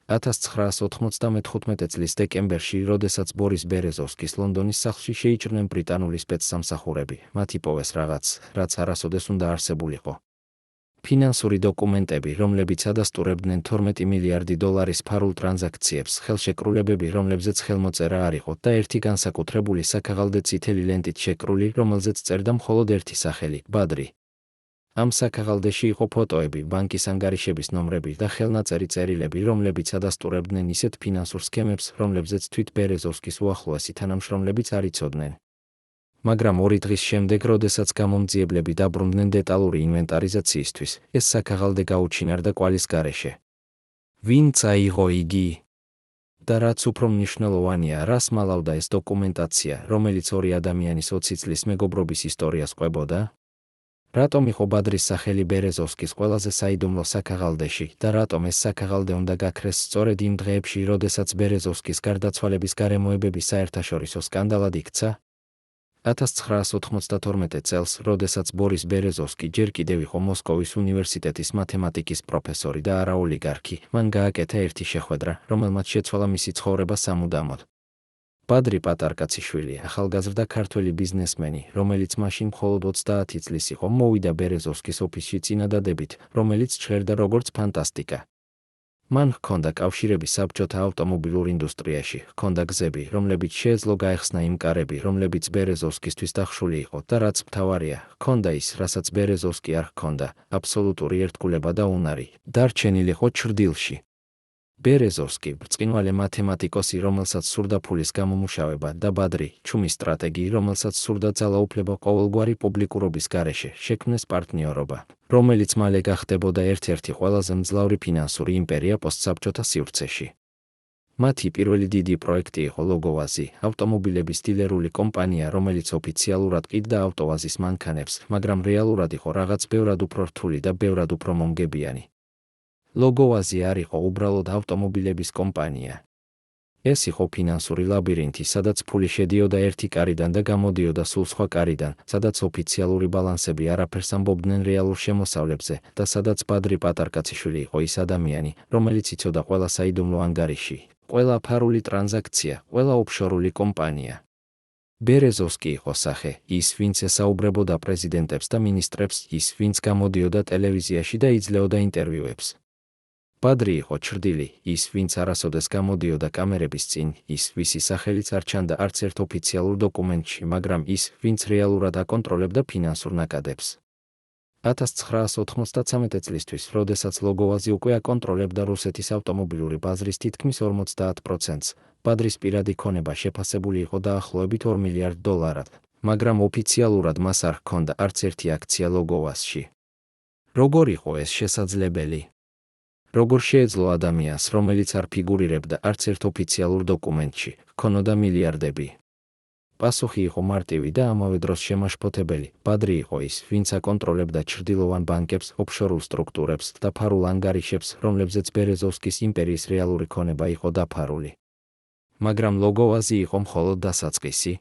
1995 წლის დეკემბერში, როდესაც ბორის ბერეზოვსკის ლონდონის სახლში შეიჭრნენ ბრიტანული სპეცსამსახურები, მათ იპოვეს რაღაც, რაც არასოდეს უნდა არსებულიყო. ფინანსური დოკუმენტები, რომლებიც ადასტურებდნენ 12 მილიარდი დოლარის ფარულ ტრანზაქციებს, ხელშეკრულებები, რომლებზეც ხელმოწერა არ იყო და ერთი განსაკუთრებული საქაღალდე წითელი ლენტით შეკრული, რომელზეც წერდა მხოლოდ ერთი სახელი, ბადრი. ამ საქაღალდეში იყო ფოტოები, ბანკის ანგარიშების ნომრები და ხელნაწერი წერილები, რომლებიც ადასტურებდნენ ისეთ ფინანსურ სქემებს, რომლებზეც თვით ბერეზოვსკის უახლოესი თანამშრომლებიც არ იცოდნენ. მაგრამ 2 დღის შემდეგ, როდესაც გამომძიებლები დაბრუნდნენ დეტალური ინვენტარიზაციისთვის, ეს საქაღალდე გაუჩინარდა კვალის გარეშე. ვინც აიღო იგი? და რაც უფრო მნიშვნელოვანია, რას მალავდა ეს დოკუმენტაცია, რომელიც 2 ადამიანის 20 წლის მეგობრობის ისტორიას ყვებოდა? რატომ იყო ბადრის სახელი ბერეზოვსკის ყველაზე საიდუმლო საქაღალდეში და რატომ ეს საქაღალდე უნდა გაქრეს სწორედ იმ დღეებში, როდესაც ბერეზოვსკის გარდაცვალების გარემოებები საერთაშორისო სკანდალად იქცა? 1992 წელს, როდესაც ბორის ბერეზოვსკი ჯერ კიდევ იყო მოსკოვის უნივერსიტეტის მათემატიკის პროფესორი და არა ოლიგარქი, მან გააკეთა ერთი შეხვედრა, რომელმაც შეცვალა მისი ცხოვრება სამუდამოდ. ბადრი პატარკაციშვილი, ახალგაზრდა ქართველი ბიზნესმენი, რომელიც მაშინ მხოლოდ 30 წლის იყო, მოვიდა ბერეზოვსკის ოფისში წინადადებით, რომელიც ჟღერდა როგორც ფანტასტიკა. მან ჰქონდა კავშირები საბჭოთა ავტომობილურ ინდუსტრიაში, ჰქონდა გზები, რომლებიც შეეძლო გაეხსნა იმ კარები, რომლებიც ბერეზოვსკისთვის დახშული იყო და რაც მთავარია, ჰქონდა ის, რასაც ბერეზოვსკი არ ჰქონდა, აბსოლუტური ერთგულება და უნარი, დარჩენილიყო ჩრდილში. ბერეზოვსკი, ბრწყინვალე მათემატიკოსი, რომელსაც სურდა ფულის გამომუშავება და ბადრი, ჩუმი სტრატეგი, რომელსაც სურდა ძალაუფლება ყოველგვარი პუბლიკურობის გარეშე, შექმნეს პარტნიორობა, რომელიც მალე გახდებოდა ერთ-ერთი ყველაზე მძლავრი ფინანსური იმპერია პოსტსაბჭოთა სივრცეში. მათი პირველი დიდი პროექტი იყო ლოგოვაზი, ავტომობილების დილერული კომპანია, რომელიც ოფიციალურად ყიდდა ავტოვაზის მანქანებს, მაგრამ რეალურად იყო რაღაც ბევრად უფრო რთული და ბევრად უფრო მომგებიანი. ლოგოვაზი არ იყო უბრალოდ ავტომობილების კომპანია. ეს იყო ფინანსური ლაბირინთი, სადაც ფული შედიოდა ერთი კარიდან და გამოდიოდა სულ სხვა კარიდან, სადაც ოფიციალური ბალანსები არაფერს ამბობდნენ რეალურ შემოსავლებზე და სადაც ბადრი პატარკაციშვილი იყო ის ადამიანი, რომელიც იცოდა ყველა საიდუმლო ანგარიში, ყველა ფარული ტრანზაქცია, ყველა ოფშორული კომპანია. ბერეზოვსკი იყო სახე, ის ვინც ესაუბრებოდა პრეზიდენტებს და მინისტრებს, ის ვინც გამოდიოდა ტელევიზიაში და იძლეოდა ინტერვიუებს. ბადრი იყო ჩრდილი, ის ვინც არასოდეს გამოდიოდა კამერების წინ, ის ვისი სახელიც არ ჩანდა არც ერთ ოფიციალურ დოკუმენტში, მაგრამ ის ვინც რეალურად აკონტროლებდა ფინანსურ ნაკადებს. 1993 წლისთვის, როდესაც ლოგოვაზი უკვე აკონტროლებდა რუსეთის ავტომობილური ბაზრის თითქმის 50%-ს, ბადრის პირადი ქონება შეფასებული იყო დაახლოებით 2 მილიარდ დოლარად, მაგრამ ოფიციალურად მას არ ჰქონდა არც ერთი აქცია ლოგოვაზში. როგორ იყო ეს შესაძლებელი? როგორ შეეძლო ადამიანს, რომელიც არ ფიგურირებდა არც ერთ ოფიციალურ დოკუმენტში, ჰქონოდა მილიარდები? პასუხი იყო მარტივი და ამავე დროს შემაშფოთებელი. ბადრი იყო ის, ვინც აკონტროლებდა ჩრდილოვან ბანკებს, ოფშორულ სტრუქტურებს და ფარულ ანგარიშებს, რომლებზეც ბერეზოვსკის იმპერიის რეალური ქონება იყო დაფარული. მაგრამ ლოგოვაზი იყო მხოლოდ დასაწყისი.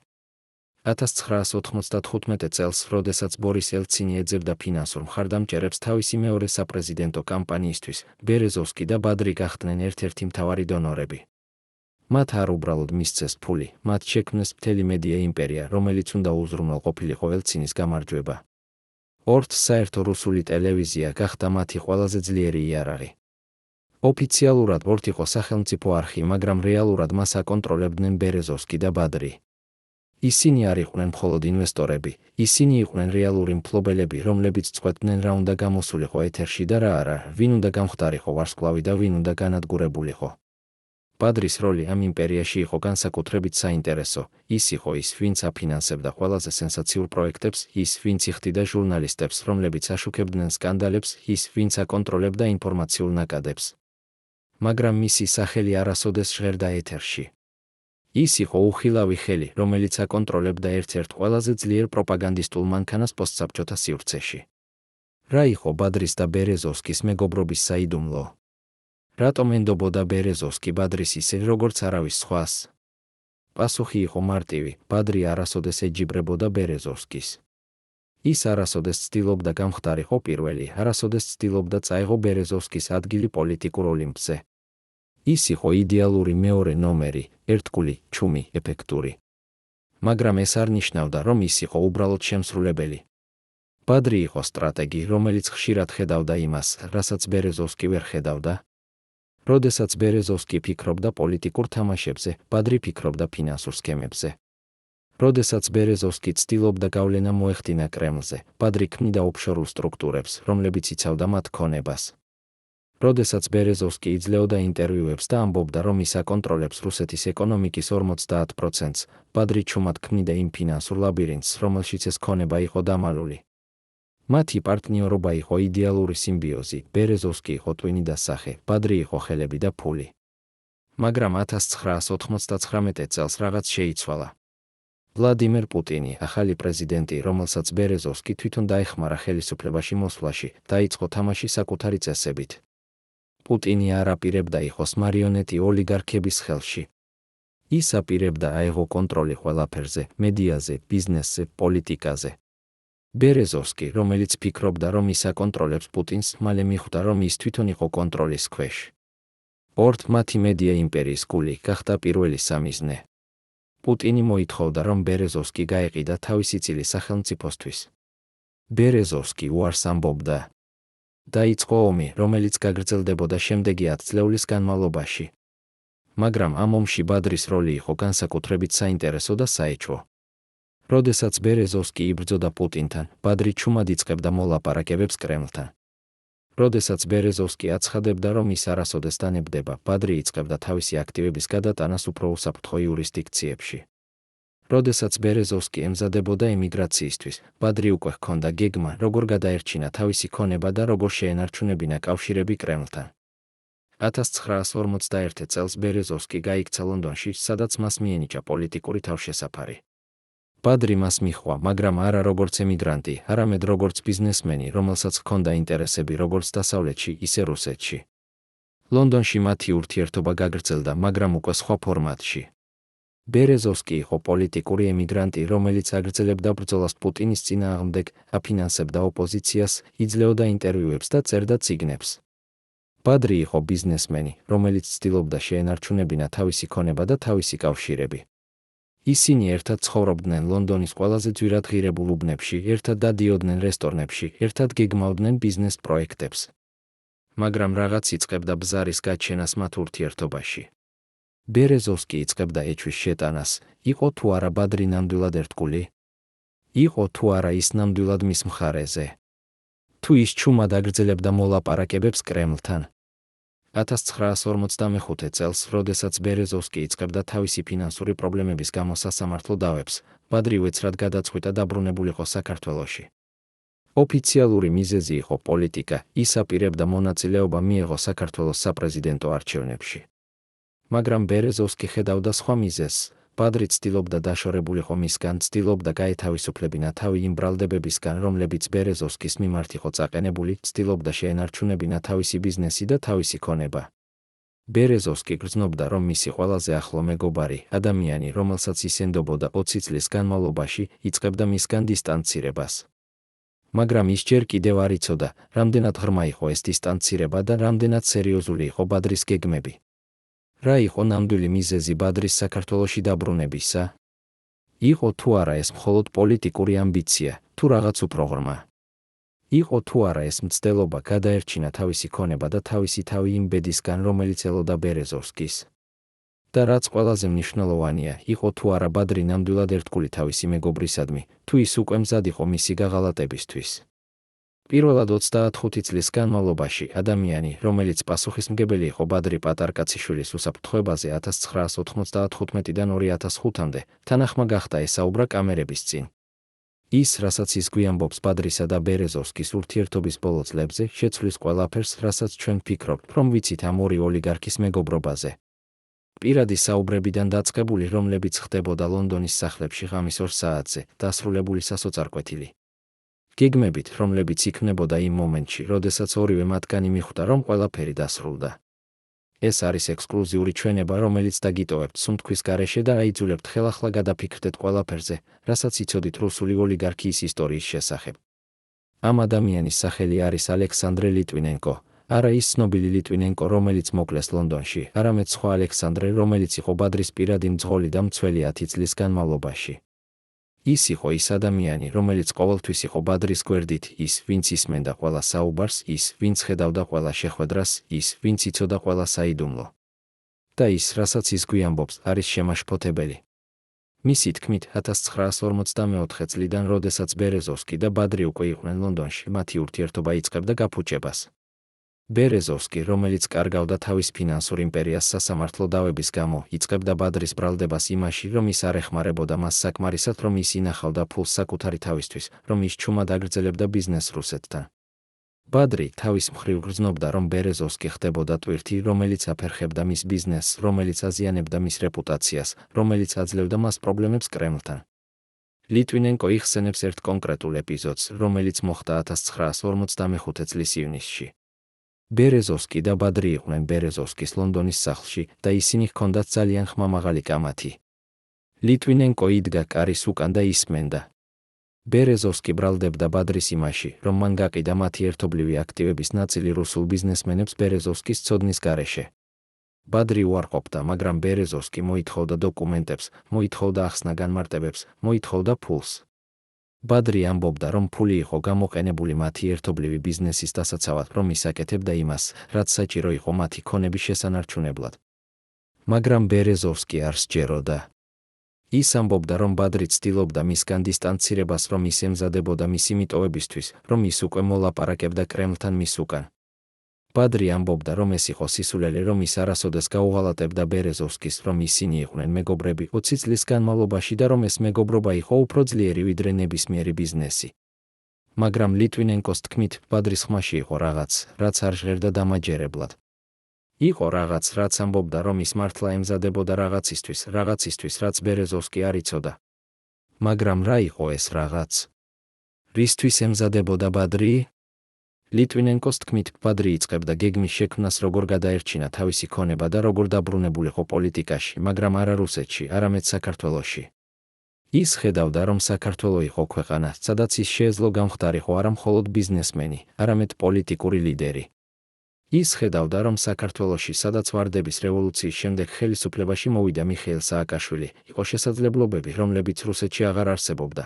1995 წელს, როდესაც ბორის ელცინი ეძებდა ფინანსურ მხარდამჭერებს თავისი მეორე საპრეზიდენტო კამპანიისთვის, ბერეზოვსკი და ბადრი გახდნენ ერთ-ერთი მთავარი დონორები. მათ არ უბრალოდ მისცეს ფული, მათ შექმნეს მთელი მედია იმპერია, რომელიც უნდა უზრუნველყოფილიყო ელცინის გამარჯვება. ორთ საერთო რუსული ტელევიზია გახდა მათი ყველაზე ძლიერი იარაღი. ოფიციალურად ორთ იყო სახელმწიფო არხი, მაგრამ რეალურად მას აკონტროლებდნენ ბერეზოვსკი და ბადრი. ისინი არ იყვნენ მხოლოდ ინვესტორები, ისინი იყვნენ რეალური მფლობელები, რომლებიც წყვეტდნენ რა უნდა გამოსულიყო ეთერში და რა არა, ვინ უნდა გამხდარიყო ვარსკვლავი და ვინ უნდა განადგურებულიყო. ბადრის როლი ამ იმპერიაში იყო განსაკუთრებით საინტერესო, ის იყო ის, ვინც აფინანსებდა ყველაზე სენსაციურ პროექტებს, ის, ვინც იხდიდა ჟურნალისტებს, რომლებიც აშუქებდნენ სკანდალებს, ის, ვინც აკონტროლებდა ინფორმაციულ ნაკადებს. მაგრამ მისი სახელი არასოდეს ჟღერდა ეთერში. ის იყო უხილავი ხელი, რომელიც აკონტროლებდა ერთ-ერთ ყველაზე ძლიერ პროპაგანდისტულ მანქანას პოსტსაბჭოთა სივრცეში. რა იყო ბადრის და ბერეზოვსკის მეგობრობის საიდუმლო? რატომ ენდობოდა ბერეზოვსკი ბადრის ისე, როგორც არავის სხვას? პასუხი იყო მარტივი, ბადრი არასოდეს ეჯიბრებოდა ბერეზოვსკის. ის არასოდეს ცდილობდა გამხდარიყო პირველი, არასოდეს ცდილობდა წაეღო ბერეზოვსკის ადგილი პოლიტიკურ ოლიმპზე. ის იყო იდეალური მეორე ნომერი, ერთგული, ჩუმი, ეფექტური. მაგრამ ეს არ ნიშნავდა, რომ ის იყო უბრალოდ შემსრულებელი. პადრი იყო სტრატეგი, რომელიც ხშირად ხედავდა იმას, რასაც ბერეზოვსკი ვერ ხედავდა. როდესაც ბერეზოვსკი ფიქრობდა პოლიტიკურ თამაშებზე, პადრი ფიქრობდა ფინანსურ სქემებზე. როდესაც ბერეზოვსკი ცდილობდა გავლენა მოეხდინა კრემლზე, პადრი ქმნიდა ოფშორულ სტრუქტურებს, რომლებიც იცავდა მათ ქონებას. როდესაც ბერეზოვსკი იძლეოდა ინტერვიუებს და ამბობდა, რომ ის აკონტროლებს რუსეთის ეკონომიკის 50%-ს, პადრი ჩუმად ქმნიდა იმ ფინანსურ ლაბირინთს, რომელშიც ეს ქონება იყო დამალული. მათი პარტნიორობა იყო იდეალური სიმბიოზი, ბერეზოვსკი იყო ტვინი და სახე, პადრი იყო ხელები და ფული. მაგრამ 1999 წელს რაღაც შეიცვალა. ვლადიმერ პუტინი, ახალი პრეზიდენტი, რომელსაც ბერეზოვსკი თვითონ დაეხმარა ხელისუფლებაში მოსვლაში, დაიწყო თამაში საკუთარი წესებით. პუტინი არ აპირებდა იყოს მარიონეტი ოლიგარქების ხელში. ის აპირებდა აეღო კონტროლი ყველაფერზე, მედიაზე, ბიზნესზე, პოლიტიკაზე. ბერეზოვსკი, რომელიც ფიქრობდა, რომ ის აკონტროლებს პუტინს, მალე მიხვდა, რომ ის თვითონ იყო კონტროლის ქვეშ. ორთ მათი მედია იმპერიის გული გახდა პირველი სამიზნე. პუტინი მოითხოვდა, რომ ბერეზოვსკი გაეყიდა თავისი წილი სახელმწიფოსთვის. ბერეზოვსკი უარს ამბობდა. დაიწყო ომი, რომელიც გაგრძელდებოდა შემდეგი 10 წლეულის განმავლობაში. მაგრამ ამ ომში ბადრის როლი იყო განსაკუთრებით საინტერესო და საეჭვო. როდესაც ბერეზოვსკი იბრძოდა პუტინთან, ბადრი ჩუმად იწყებდა მოლაპარაკებებს კრემლთან. როდესაც ბერეზოვსკი აცხადებდა, რომ ის არასოდეს დანებდება, ბადრი იწყებდა თავისი აქტივების გადატანას უფრო უსაფრთხო იურისდიქციებში. როდესაც ბერეზოვსკი ემზადებოდა ემიგრაციისთვის, ბადრი უკვე ჰქონდა გეგმა, როგორ გადაერჩინა თავისი ქონება და როგორ შეენარჩუნებინა კავშირები კრემლთან. 1951 წელს ბერეზოვსკი გაიქცა ლონდონში, სადაც მას მიენიჭა პოლიტიკური თავშესაფარი. ბადრი მას მიჰყვა, მაგრამ არა როგორც ემიგრანტი, არამედ როგორც ბიზნესმენი, რომელსაც ჰქონდა ინტერესები როგორც დასავლეთში, ისე რუსეთში. ლონდონში მათი ურთიერთობა გაგრძელდა, მაგრამ უკვე სხვა ფორმატში. ბერეზოვსკი იყო პოლიტიკური ემიგრანტი, რომელიც აგრძელებდა ბრძოლას პუტინის წინააღმდეგ, აფინანსებდა ოპოზიციას, იძლეოდა ინტერვიუებს და წერდა წიგნებს. ბადრი იყო ბიზნესმენი, რომელიც ცდილობდა შეენარჩუნებინა თავისი ქონება და თავისი კავშირები. ისინი ერთად ცხოვრობდნენ ლონდონის ყველაზე ძვირად ღირებულ უბნებში, ერთად დადიოდნენ რესტორნებში, ერთად გეგმავდნენ ბიზნეს პროექტებს. მაგრამ რაღაც იწყებდა ბზარის გაჩენას მათ ურთიერთობაში. ბერეზოვსკი იწყებდა ეჭვის შეტანას, იყო თუ არა ბადრი ნამდვილად ერთგული? იყო თუ არა ის ნამდვილად მის მხარეზე? თუ ის ჩუმად აგრძელებდა მოლაპარაკებებს კრემლთან? 1945 წელს, როდესაც ბერეზოვსკი იწყებდა თავისი ფინანსური პრობლემების გამო სასამართლო დავებს, ბადრი უეცრად გადაწყვიტა დაბრუნებულიყო საქართველოში. ოფიციალური მიზეზი იყო პოლიტიკა, ის აპირებდა მონაწილეობა მიეღო საქართველოს საპრეზიდენტო არჩევნებში. მაგრამ ბერეზოვსკი ხედავდა სხვა მიზეზს. ბადრი ცდილობდა დაშორებულიყო მისგან, ცდილობდა გაეთავისუფლებინა თავი იმ ბრალდებებისგან, რომლებიც ბერეზოვსკის მიმართ იყო წაყენებული, ცდილობდა შეენარჩუნებინა თავისი ბიზნესი და თავისი ქონება. ბერეზოვსკი გრძნობდა, რომ მისი ყველაზე ახლო მეგობარი, ადამიანი, რომელსაც ის ენდობოდა 20 წლის განმავლობაში, იწყებდა მისგან დისტანცირებას. მაგრამ ის ჯერ კიდევ არ იცოდა, რამდენად ღრმა იყო ეს დისტანცირება და რამდენად სერიოზული იყო ბადრის გეგმები. რა იყო ნამდვილი მიზეზი ბადრის საქართველოში დაბრუნებისა? იყო თუ არა ეს მხოლოდ პოლიტიკური ამბიცია, თუ რაღაც უფრო ღრმა? იყო თუ არა ეს მცდელობა გადაერჩინა თავისი ქონება და თავისი თავი იმ ბედისგან, რომელიც ელოდა ბერეზოვსკის? და რაც ყველაზე მნიშვნელოვანია, იყო თუ არა ბადრი ნამდვილად ერთგული თავისი მეგობრისადმი, თუ ის უკვე მზად იყო მისი გაღალატებისთვის? პირველად 25 წლის განმავლობაში ადამიანი, რომელიც პასუხისმგებელი იყო ბადრი პატარკაციშვილის უსაფრთხოებაზე 1995-დან 2005-მდე, თანახმა გახდა ესაუბრა კამერების წინ. ის, რასაც ის გვიამბობს ბადრისა და ბერეზოვსკის ურთიერთობის ბოლო წლებზე, შეცვლის ყველაფერს, რასაც ჩვენ ვფიქრობთ, რომ ვიცით ამ ორი ოლიგარქის მეგობრობაზე. პირადი საუბრებიდან დაწყებული, რომლებიც ხდებოდა ლონდონის სახლებში ღამის 2 საათზე, დასრულებული სასოწარკვეთილი გეგმებით, რომლებიც იქმნებოდა იმ მომენტში, როდესაც ორივე მათგანი მიხვდა, რომ ყველაფერი დასრულდა. ეს არის ექსკლუზიური ჩვენება, რომელიც დაგიტოვებთ სუნთქვის გარეშე და აიძულებთ ხელახლა გადაფიქრდეთ ყველაფერზე, რასაც იცოდით რუსული ოლიგარქიის ისტორიის შესახებ. ამ ადამიანის სახელი არის ალექსანდრე ლიტვინენკო, არა ის ცნობილი ლიტვინენკო, რომელიც მოკლეს ლონდონში, არამედ სხვა ალექსანდრე, რომელიც იყო ბადრის პირადი მძღოლი და მცველი 10 წლის განმავლობაში. ის იყო ის ადამიანი, რომელიც ყოველთვის იყო ბადრის გვერდით, ის, ვინც ისმენდა ყველა საუბარს, ის, ვინც ხედავდა ყველა შეხვედრას, ის, ვინც იცოდა ყველა საიდუმლო. და ის, რასაც ის გვიამბობს, არის შემაშფოთებელი. მისი თქმით, 1954 წლიდან, როდესაც ბერეზოვსკი და ბადრი უკვე იყვნენ ლონდონში, მათი ურთიერთობა იწყებდა გაფუჭებას. ბერეზოვსკი, რომელიც კარგავდა თავის ფინანსურ იმპერიას სასამართლო დავების გამო, იწყებდა ბადრის ბრალდებას იმაში, რომ ის არ ეხმარებოდა მას საკმარისად, რომ ის ინახავდა ფულს საკუთარი თავისთვის, რომ ის ჩუმად აგრძელებდა ბიზნესს რუსეთთან. ბადრი თავის მხრივ გრძნობდა, რომ ბერეზოვსკი ხდებოდა ტვირთი, რომელიც აფერხებდა მის ბიზნესს, რომელიც აზიანებდა მის რეპუტაციას, რომელიც აძლევდა მას პრობლემებს კრემლთან. ლიტვინენკო იხსენებს ერთ კონკრეტულ ეპიზოდს, რომელიც მოხდა 1945 წლის ივნისში. ბერეზოვსკი და ბადრი იყვნენ ბერეზოვსკის ლონდონის სახლში და ისინი ჰქონდათ ძალიან ხმამაღალი კამათი. ლიტვინენკო იდგა კარის უკან და ისმენდა. ბერეზოვსკი ბრალდებდა ბადრის იმაში, რომ მან გაყიდა მათი ერთობლივი აქტივების ნაწილი რუსულ ბიზნესმენებს ბერეზოვსკის ცოდნის გარეშე. ბადრი უარყოფდა, მაგრამ ბერეზოვსკი მოითხოვდა დოკუმენტებს, მოითხოვდა ახსნა განმარტებებს, მოითხოვდა ფულს. ბადრი ამბობდა, რომ ფული იყო გამოყენებული მათი ერთობლივი ბიზნესის დასაცავად, რომ ისაკეთებდა იმას, რაც საჭირო იყო მათი ქონების შესანარჩუნებლად. მაგრამ ბერეზოვსკი არ სჯეროდა. ის ამბობდა, რომ ბადრი ცდილობდა მისგან დისტანცირებას, რომ ის ემზადებოდა მისი მიტოვებისთვის, რომ ის უკვე მოლაპარაკებდა კრემლთან მის უკან. ბადრი ამბობდა, რომ ეს იყო სისულელე, რომ ის არასოდეს გაუღალატებდა ბერეზოვსკის, რომ ისინი იყვნენ მეგობრები 20 წლის განმავლობაში და რომ ეს მეგობრობა იყო უფრო ძლიერი ვიდრე ნებისმიერი ბიზნესი. მაგრამ ლიტვინენკოს თქმით, ბადრის ხმაში იყო რაღაც, რაც არ ჟღერდა დამაჯერებლად. იყო რაღაც, რაც ამბობდა, რომ ის მართლა ემზადებოდა რაღაცისთვის, რაც ბერეზოვსკი არ იცოდა. მაგრამ რა იყო ეს რაღაც? რისთვის ემზადებოდა ბადრი? ლიტვინენკოს თქმით, ბადრი იწყებდა გეგმის შექმნას, როგორ გადაერჩინა თავისი ქონება და როგორ დაბრუნებულიყო პოლიტიკაში, მაგრამ არა რუსეთში, არამედ საქართველოში. ის ხედავდა, რომ საქართველო იყო ქვეყანა, სადაც ის შეეძლო გამხდარიყო არა მხოლოდ ბიზნესმენი, არამედ პოლიტიკური ლიდერი. ის ხედავდა, რომ საქართველოში, სადაც ვარდების რევოლუციის შემდეგ ხელისუფლებაში მოვიდა მიხეილ სააკაშვილი, იყო შესაძლებლობები, რომლებიც რუსეთში აღარ არსებობდა.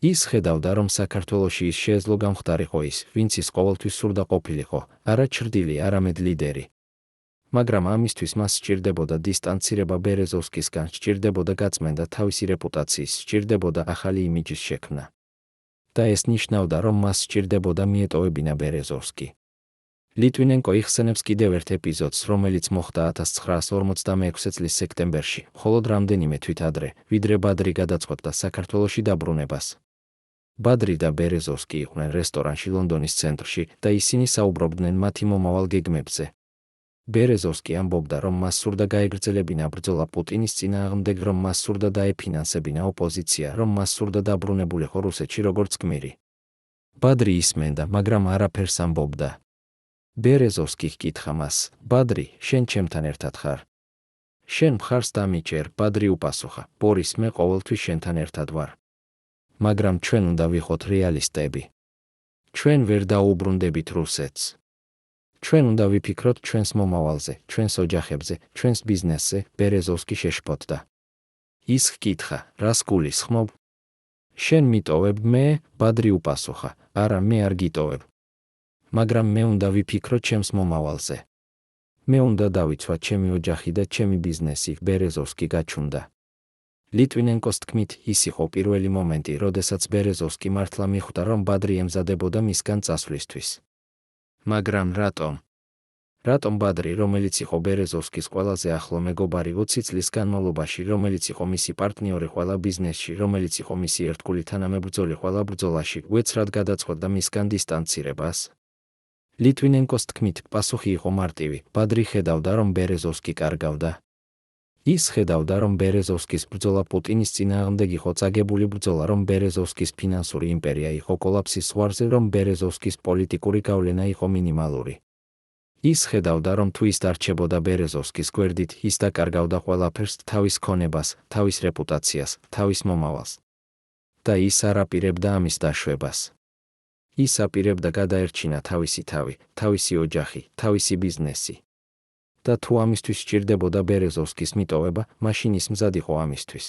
ის ხედავდა, რომ საქართველოში ის შეეძლო გამხდარიყო ის, ვინც ის ყოველთვის სურდა ყოფილიყო, არა ჩრდილი, არამედ ლიდერი. მაგრამ ამისთვის მას სჭირდებოდა დისტანცირება ბერეზოვსკისგან, სჭირდებოდა გაწმენდა თავისი რეპუტაციის, სჭირდებოდა ახალი იმიჯის შექმნა. და ეს ნიშნავდა, რომ მას სჭირდებოდა მიეტოვებინა ბერეზოვსკი. ლიტვინენკო იხსენებს კიდევ ერთ ეპიზოდს, რომელიც მოხდა 1946 წლის სექტემბერში, მხოლოდ რამდენიმე თვით ადრე, ვიდრე ბადრი გადაწყვეტდა საქართველოში დაბრუნებას. ბადრი და ბერეზოვსკი იყვნენ რესტორანში ლონდონის ცენტრში და ისინი საუბრობდნენ მათი მომავალ გეგმებზე. ბერეზოვსკი ამბობდა, რომ მას სურდა გაეგრძელებინა ბრძოლა პუტინის წინააღმდეგ, რომ მას სურდა დაეფინანსებინა ოპოზიცია, რომ მას სურდა დაბრუნებულიყო რუსეთში როგორც გმირი. ბადრი ისმენდა, მაგრამ არაფერს ამბობდა. ბერეზოვსკი ჰკითხა მას, ბადრი, შენ ჩემთან ერთად ხარ? შენ მხარს დამიჯერ, ბადრი უპასუხა, ბორის, მე ყოველთვის შენთან ერთად ვარ. მაგრამ ჩვენ უნდა ვიყოთ რეალისტები. ჩვენ ვერ დაუბრუნდებით რუსეთს. ჩვენ უნდა ვიფიქროთ ჩვენს მომავალზე, ჩვენს ოჯახებზე, ჩვენს ბიზნესზე, ბერეზოვსკი შეშფოთდა. ის ჰკითხა, რას გულისხმობ? შენ მიტოვებ მე, ბადრი უპასუხა, არა, მე არ გიტოვებ. მაგრამ მე უნდა ვიფიქრო ჩემს მომავალზე. მე უნდა დავიცვა ჩემი ოჯახი და ჩემი ბიზნესი, ბერეზოვსკი გაჩუნდა. ლიტვინენკოს თქმით, ის იყო პირველი მომენტი, როდესაც ბერეზოვსკი მართლა მიხვდა, რომ ბადრი ემზადებოდა მისგან წასვლისთვის. მაგრამ რატომ? რატომ ბადრი, რომელიც იყო ბერეზოვსკის ყველაზე ახლო მეგობარი 20 წლის განმავლობაში, რომელიც იყო მისი პარტნიორი ყველა ბიზნესში, რომელიც იყო მისი ერთგული თანამებრძოლი ყველა ბრძოლაში, უეცრად გადაწყვეტდა მისგან დისტანცირებას? ლიტვინენკოს თქმით, პასუხი იყო მარტივი. ბადრი ხედავდა, რომ ბერეზოვსკი კარგავდა. ის ხედავდა, რომ ბერეზოვსკის ბრძოლა პუტინის წინააღმდეგ იყო წაგებული ბრძოლა, რომ ბერეზოვსკის ფინანსური იმპერია იყო კოლაფსის ზღვარზე, რომ ბერეზოვსკის პოლიტიკური გავლენა იყო მინიმალური. ის ხედავდა, რომ თუ ის დარჩებოდა ბერეზოვსკის გვერდით, ის დაკარგავდა ყველაფერს, თავის ქონებას, თავის რეპუტაციას, თავის მომავალს. და ის არ აპირებდა ამის დაშვებას. ის აპირებდა გადაერჩინა თავისი თავი, თავისი ოჯახი, თავისი ბიზნესი. და თუ ამისთვის სჭირდებოდა ბერეზოვსკის მიტოვება, მაშინ ის მზად იყო ამისთვის.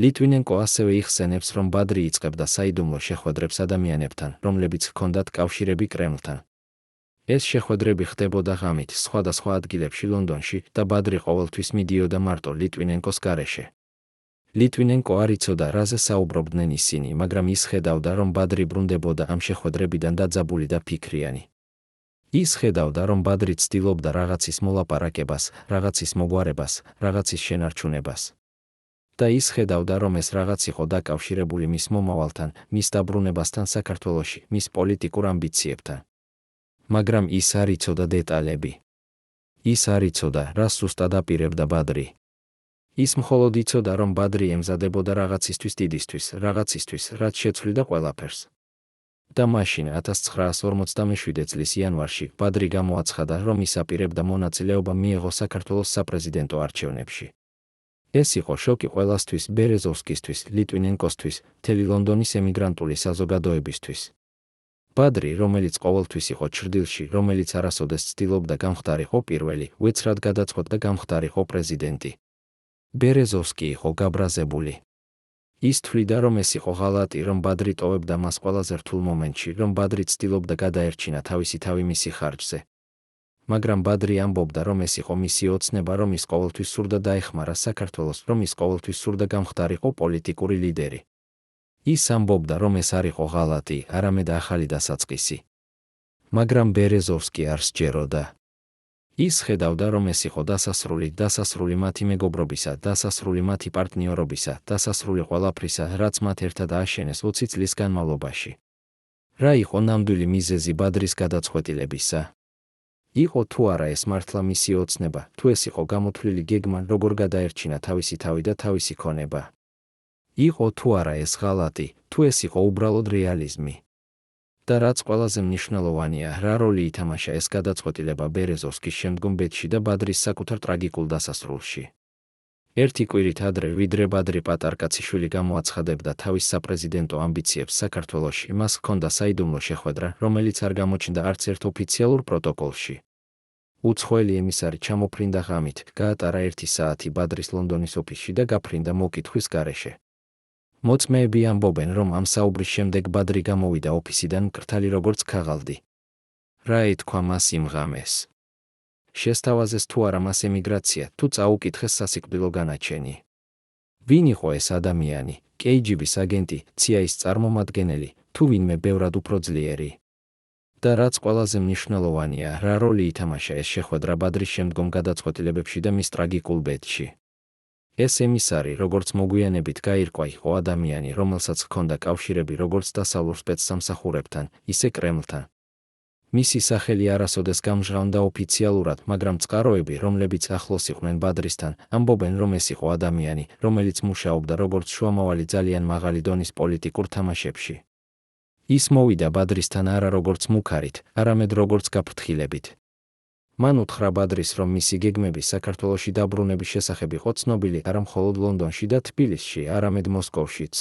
ლიტვინენკო ასევე იხსენებს, რომ ბადრი იწყებდა საიდუმლო შეხვედრებს ადამიანებთან, რომლებიც ჰქონდათ კავშირები კრემლთან. ეს შეხვედრები ხდებოდა ღამით სხვადასხვა ადგილებში ლონდონში და ბადრი ყოველთვის მიდიოდა მარტო ლიტვინენკოს გარეშე. ლიტვინენკო არ იცოდა, რაზე საუბრობდნენ ისინი, მაგრამ ის ხედავდა, რომ ბადრი ბრუნდებოდა ამ შეხვედრებიდან დაძაბული და ფიქრიანი. ის ხედავდა, რომ ბადრი ცდილობდა რაღაცის მოლაპარაკებას, რაღაცის მოგვარებას, რაღაცის შენარჩუნებას. და ის ხედავდა, რომ ეს რაღაც იყო დაკავშირებული მის მომავალთან, მის დაბრუნებასთან საქართველოში, მის პოლიტიკურ ამბიციებთან. მაგრამ ის არ იცოდა დეტალები. ის არ იცოდა, რა სუსტად აპირებდა ბადრი. ის მხოლოდ იცოდა, რომ ბადრი ემზადებოდა რაღაცისთვის დიდისთვის, რაღაცისთვის, რაც შეცვლიდა ყველაფერს. და მაშინ 1957 წლის იანვარში ბადრი გამოაცხადა, რომ ის აპირებდა მონაწილეობა მიეღო საქართველოს საპრეზიდენტო არჩევნებში. ეს იყო შოკი ყველასთვის, ბერეზოვსკისთვის, ლიტვინენკოსთვის, მთელი ლონდონის ემიგრანტული საზოგადოებისთვის. ბადრი, რომელიც ყოველთვის იყო ჩრდილში, რომელიც არასოდეს ცდილობდა გამხდარიყო პირველი, უეცრად გადაწყვეტდა გამხდარიყო პრეზიდენტი. ბერეზოვსკი იყო გაბრაზებული. ის თვლიდა, რომ ეს იყო ღალატი, რომ ბადრი ტოვებდა მას ყველაზე რთულ მომენტში, რომ ბადრი ცდილობდა გადაერჩინა თავისი თავი მისი ხარჯზე. მაგრამ ბადრი ამბობდა, რომ ეს იყო მისი ოცნება, რომ ის ყოველთვის სურდა დაეხმარა საქართველოს, რომ ის ყოველთვის სურდა გამხდარიყო პოლიტიკური ლიდერი. ის ამბობდა, რომ ეს არ იყო ღალატი, არამედ ახალი დასაწყისი. მაგრამ ბერეზოვსკი არ სჯეროდა. ის ხედავდა, რომ ეს იყო დასასრული მათი მეგობრობისა, დასასრული მათი პარტნიორობისა, დასასრული ყველაფრისა, რაც მათ ერთად ააშენეს 20 წლის განმავლობაში. რა იყო ნამდვილი მიზეზი ბადრის გადაწყვეტილებისა? იყო თუ არა ეს მართლა მისი ოცნება, თუ ეს იყო გამოთვლილი გეგმა, როგორ გადაერჩინა თავისი თავი და თავისი ქონება? იყო თუ არა ეს ღალატი, თუ ეს იყო უბრალოდ რეალიზმი? და რაც ყველაზე მნიშვნელოვანია, რა როლი ითამაშა ეს გადაწყვეტილება ბერეზოვსკის შემდგომ ბედში და ბადრის საკუთარ ტრაგიკულ დასასრულში. ერთი კვირით ადრე, ვიდრე ბადრი პატარკაციშვილი გამოაცხადებდა თავის საპრეზიდენტო ამბიციებს საქართველოში, მას ჰქონდა საიდუმლო შეხვედრა, რომელიც არ გამოჩნდა არც ერთ ოფიციალურ პროტოკოლში. უცხოელი ემისარი ჩამოფრინდა ღამით, გაატარა 1 საათი ბადრის ლონდონის ოფისში და გაფრინდა მოკითხვის გარეშე. მოწმეები ამბობენ, რომ ამ საუბრის შემდეგ ბადრი გამოვიდა ოფისიდან მკრთალი როგორც ქაღალდი. რა ეთქვა მას იმ ღამეს? შესთავაზეს თუ არა მას ემიგრაცია, თუ წაუკითხეს სასიკვდილო განაჩენი. ვინ იყო ეს ადამიანი, KGB-ის აგენტი, CIA-ის წარმომადგენელი, თუ ვინმე ბევრად უფრო ძლიერი? და რაც ყველაზე მნიშვნელოვანია, რა როლი ითამაშა ეს შეხვედრა ბადრის შემდგომ გადაწყვეტილებებში და მის ტრაგიკულ ბედში? ეს ემისარი, როგორც მოგვიანებით გაირკვა, იყო ადამიანი, რომელსაც ჰქონდა კავშირები როგორც დასავლურ სპეცსამსახურებთან, ისე კრემლთან. მისი სახელი არასოდეს გამჟღავნდა ოფიციალურად, მაგრამ წყაროები, რომლებიც ახლოს იყვნენ ბადრისთან, ამბობენ, რომ ეს იყო ადამიანი, რომელიც მუშაობდა როგორც შუამავალი ძალიან მაღალი დონის პოლიტიკურ თამაშებში. ის მოვიდა ბადრისთან არა როგორც მუქარით, არამედ როგორც გაფრთხილებით. მან უთხრა ბადრის, რომ მისი გეგმები საქართველოში დაბრუნების შესახებ იყო ცნობილი არა მხოლოდ ლონდონში და თბილისში, არამედ მოსკოვშიც.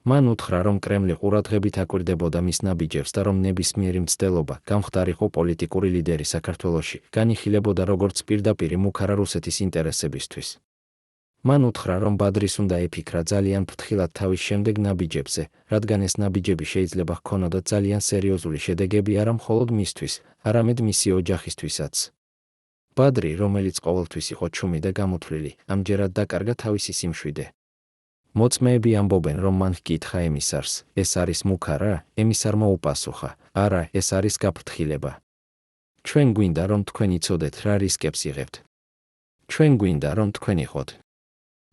მან უთხრა, რომ კრემლი ყურადღებით აკვირდებოდა მის ნაბიჯებს და რომ ნებისმიერი მცდელობა, გამხდარიყო პოლიტიკური ლიდერი საქართველოში, განიხილებოდა როგორც პირდაპირი მუქარა რუსეთის ინტერესებისთვის. მან უთხრა, რომ ბადრის უნდა ეფიქრა ძალიან ფრთხილად თავის შემდეგ ნაბიჯებზე, რადგან ეს ნაბიჯები შეიძლება ჰქონოდა ძალიან სერიოზული შედეგები არა მხოლოდ მისთვის, არამედ მისი ოჯახისთვისაც. ბადრი, რომელიც ყოველთვის იყო ჩუმი და გამოთვლილი, ამჯერად დაკარგა თავისი სიმშვიდე. მოწმეები ამბობენ, რომ მან ჰკითხა ემისარს, ეს არის მუქარა? ემისარმა უპასუხა, არა, ეს არის გაფრთხილება. ჩვენ გვინდა, რომ თქვენ იცოდეთ, რა რისკებს იღებთ. ჩვენ გვინდა, რომ თქვენ იყოთ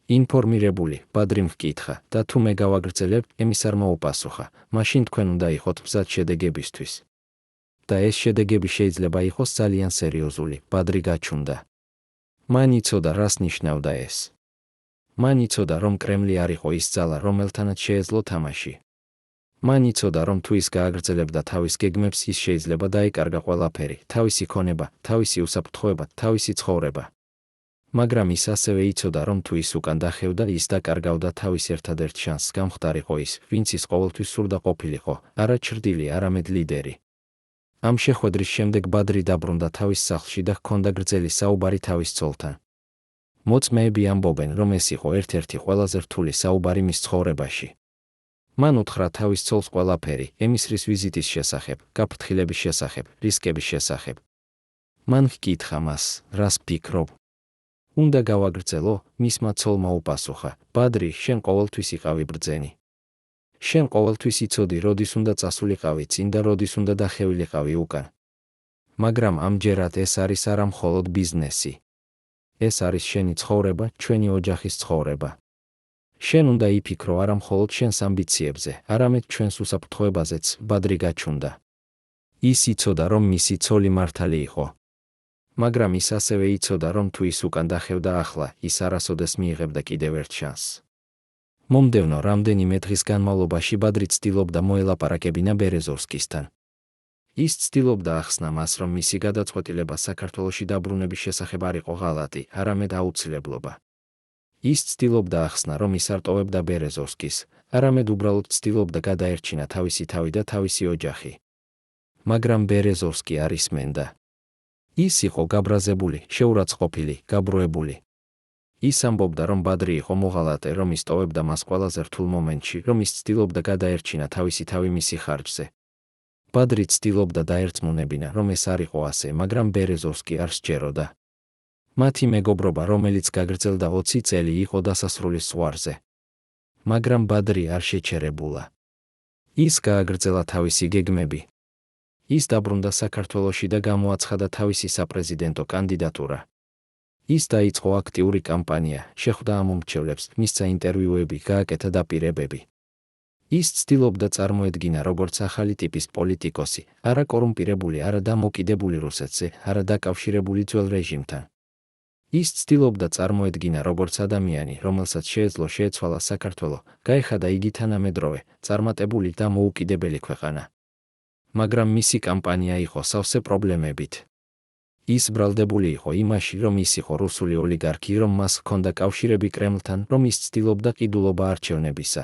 ინფორმირებული, ბადრიმ ჰკითხა, და თუ მე გავაგრძელებ, ემისარმა უპასუხა, მაშინ თქვენ უნდა იყოთ მზად შედეგებისთვის. და ეს შედეგები შეიძლება იყოს ძალიან სერიოზული, ბადრი გაჩნდა. მან იცოდა, რას ნიშნავდა ეს. მან იცოდა, რომ კრემლი არ იყო ის ძალა, რომელთანაც შეეძლო თამაში. მან იცოდა, რომ თუ ის გააგრძელებდა თავის გეგმებს, ის შეიძლება დაეკარგა ყველაფერი, თავისი ქონება, თავისი უსაფრთხოება, თავისი ცხოვრება. მაგრამ ის ასევე იცოდა, რომ თუ ის უკან დახევდა, ის დაკარგავდა თავის ერთადერთ შანსს გამხდარიყო ის, ვინც ის ყოველთვის სურდა ყოფილიყო, არა ჩრდილი, არამედ ლიდერი. ამ შეხვედრის შემდეგ ბადრი დაბრუნდა თავის სახლში და ჰქონდა გრძელი საუბარი თავის ცოლთან. მოწმეები ამბობენ, რომ ეს იყო ერთ-ერთი ყველაზე რთული საუბარი მის ცხოვრებაში. მან უთხრა თავის ცოლს ყველაფერი, ემისრის ვიზიტის შესახებ, გაფრთხილების შესახებ, რისკების შესახებ. მან ჰკითხა მას, რას ფიქრობ? უნდა გავაგრძელო? მისმა ცოლმა უპასუხა, ბადრი, შენ ყოველთვის იყავი ბრძენი. შენ ყოველთვის იცოდი, როდის უნდა წასულიყავი წინ და როდის უნდა დახევილიყავი უკან. მაგრამ ამჯერად ეს არის არა მხოლოდ ბიზნესი. ეს არის შენი ცხოვრება, ჩვენი ოჯახის ცხოვრება. შენ უნდა იფიქრო არა მხოლოდ შენს ამბიციებზე, არამედ ჩვენს უსაფრთხოებაზეც, ბადრი გაჩნდა. ის იცოდა, რომ მისი ცოლი მართალი იყო. მაგრამ ის ასევე იცოდა, რომ თუ ის უკან დახევდა ახლა, ის არასოდეს მიიღებდა კიდევ ერთ შანსს. მომდევნო რამდენიმე დღის განმავლობაში ბადრი ცდილობდა მოელაპარაკებინა ბერეზოვსკისთან. ის ცდილობდა ახსნა მას, რომ მისი გადაწყვეტილება საქართველოში დაბრუნების შესახებ არ იყო ღალატი, არამედ აუცილებლობა. ის ცდილობდა ახსნა, რომ ის არ ტოვებდა ბერეზოვსკის, არამედ უბრალოდ ცდილობდა გადაერჩინა თავისი თავი და თავისი ოჯახი. მაგრამ ბერეზოვსკი არ ისმენდა. ის იყო გაბრაზებული, შეურაცხყოფილი, გაბრუებული. ის ამბობდა, რომ ბადრი იყო მოღალატე, რომ ის ტოვებდა მას ყველაზე რთულ მომენტში, რომ ის ცდილობდა გადაერჩინა თავისი თავი მისი ხარჯზე. ბადრი ცდილობდა დაერწმუნებინა, რომ ეს არ იყო ასე, მაგრამ ბერეზოვსკი არ სჯეროდა. მათი მეგობრობა, რომელიც გაგრძელდა 20 წელი, იყო დასასრულის ზღვარზე. მაგრამ ბადრი არ შეჩერებულა. ის გააგრძელა თავისი გეგმები. ის დაბრუნდა საქართველოში და გამოაცხადა თავისი საპრეზიდენტო კანდიდატურა. ის დაიწყო აქტიური კამპანია, შეხვდა ამომრჩევლებს, მისცა ინტერვიუები, გააკეთა დაპირებები. ის ცდილობდა წარმოედგინა როგორც ახალი ტიპის პოლიტიკოსი, არა კორუმპირებული, არა დამოკიდებული რუსეთზე, არა დაკავშირებული ძველ რეჟიმთან. ის ცდილობდა წარმოედგინა როგორც ადამიანი, რომელსაც შეეძლო შეეცვალა საქართველო, გაეხადა იგი თანამედროვე, წარმატებული და მოუკიდებელი ქვეყანა. მაგრამ მისი კამპანია იყო სავსე პრობლემებით. ის ბრალდებული იყო იმაში, რომ ის იყო რუსული ოლიგარქი, რომ მას ჰქონდა კავშირები კრემლთან, რომ ის ცდილობდა ყიდულობა არჩევნებისა.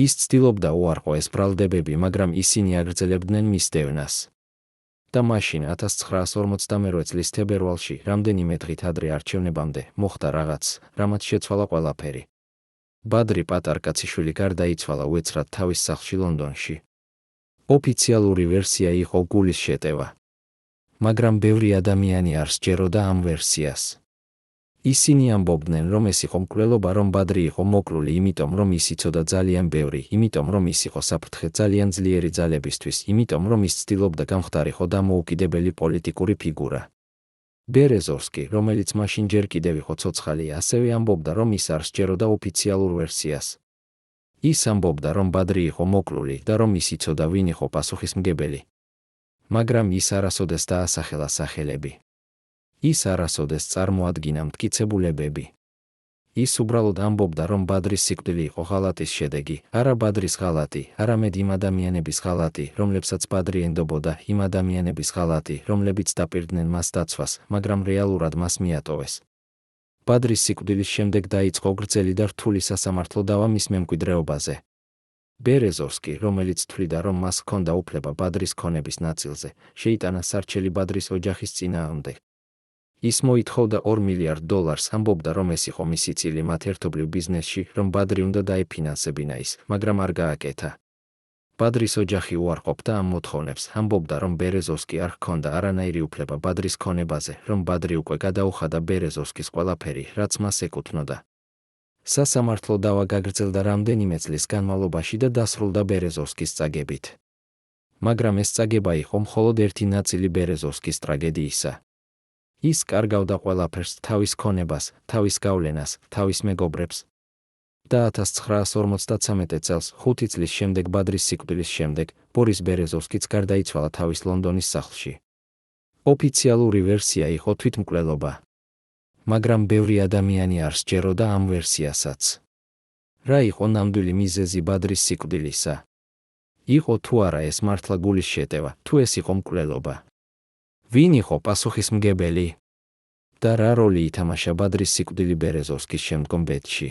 ის ცდილობდა უარყო ეს ბრალდებები, მაგრამ ისინი აგრძელებდნენ მის დევნას. და მაშინ 1948 წლის თებერვალში, რამდენიმე დღით ადრე არჩევნებამდე, მოხდა რაღაც, რამაც შეცვალა ყველაფერი. ბადრი პატარკაციშვილი გარდაიცვალა უეცრად თავის სახლში ლონდონში. ოფიციალური ვერსია იყო გულის შეტევა. მაგრამ ბევრი ადამიანი არ სჯეროდა ამ ვერსიას. ისინი ამბობდნენ, რომ ეს იყო მკვლელობა, რომ ბადრი იყო მოკლული, იმიტომ რომ ის იცოდა ძალიან ბევრი, იმიტომ რომ ის იყო საფრთხე ძალიან ძლიერი ძალებისთვის, იმიტომ რომ ის ცდილობდა გამხდარიყო დამოუკიდებელი პოლიტიკური ფიგურა. ბერეზოვსკი, რომელიც მაშინ ჯერ კიდევ იყო ცოცხალი, ასევე ამბობდა, რომ ის არ სჯეროდა ოფიციალურ ვერსიას. ის ამბობდა, რომ ბადრი იყო მოკლული და რომ ის იცოდა, ვინ იყო პასუხისმგებელი. მაგრამ ის არასოდეს დაასახელა სახელები. ის არასოდეს წარმოადგინა მტკიცებულებები. ის უბრალოდ ამბობდა, რომ ბადრის სიკვდილი იყო ღალატის შედეგი, არა ბადრის ღალატი, არამედ იმ ადამიანების ღალატი, რომლებსაც ბადრი ენდობოდა, იმ ადამიანების ღალატი, რომლებიც დაპირდნენ მას დაცვას, მაგრამ რეალურად მას მიატოვეს. ბადრის სიკვდილის შემდეგ დაიწყო გრძელი და რთული სასამართლო დავა მის მემკვიდრეობაზე. ბერეზოვსკი, რომელიც თვლიდა, რომ მას ჰქონდა უფლება ბადრის ქონების ნაწილზე, შეიტანა სარჩელი ბადრის ოჯახის წინააღმდეგ. ის მოითხოვდა $2 მილიარდ, ამბობდა, რომ ეს იყო მისი წილი მათ ერთობლივ ბიზნესში, რომ ბადრი უნდა დაეფინანსებინა ის, მაგრამ არ გააკეთა. ბადრის ოჯახი უარყოფდა ამ მოთხოვნებს, ამბობდა, რომ ბერეზოვსკი არ ჰქონდა არანაირი უფლება ბადრის ქონებაზე, რომ ბადრი უკვე გადაუხადა ბერეზოვსკის ყველაფერი, რაც მას ეკუთვნოდა. სასამართლო დავა გაგრძელდა რამდენიმე წლის განმავლობაში და დასრულდა ბერეზოვსკის წაგებით. მაგრამ ეს წაგება იყო მხოლოდ ერთი ნაწილი ბერეზოვსკის ტრაგედიისა. ის კარგავდა ყველაფერს, თავის ქონებას, თავის გავლენას, თავის მეგობრებს. და 1953 წელს, 5 წლის შემდეგ ბადრის სიკვდილის შემდეგ, ბორის ბერეზოვსკიც გარდაიცვალა თავის ლონდონის სახლში. ოფიციალური ვერსია იყო თვითმკვლელობა. მაგრამ ბევრი ადამიანი არ სჯეროდა ამ ვერსიასაც. რა იყო ნამდვილი მიზეზი ბადრის სიკვდილისა? იყო თუ არა ეს მართლა გულის შეტევა, თუ ეს იყო მკვლელობა? ვინ იყო პასუხისმგებელი? და რა როლი ითამაშა ბადრის სიკვდილი ბერეზოვსკის შემდგომ ბედში.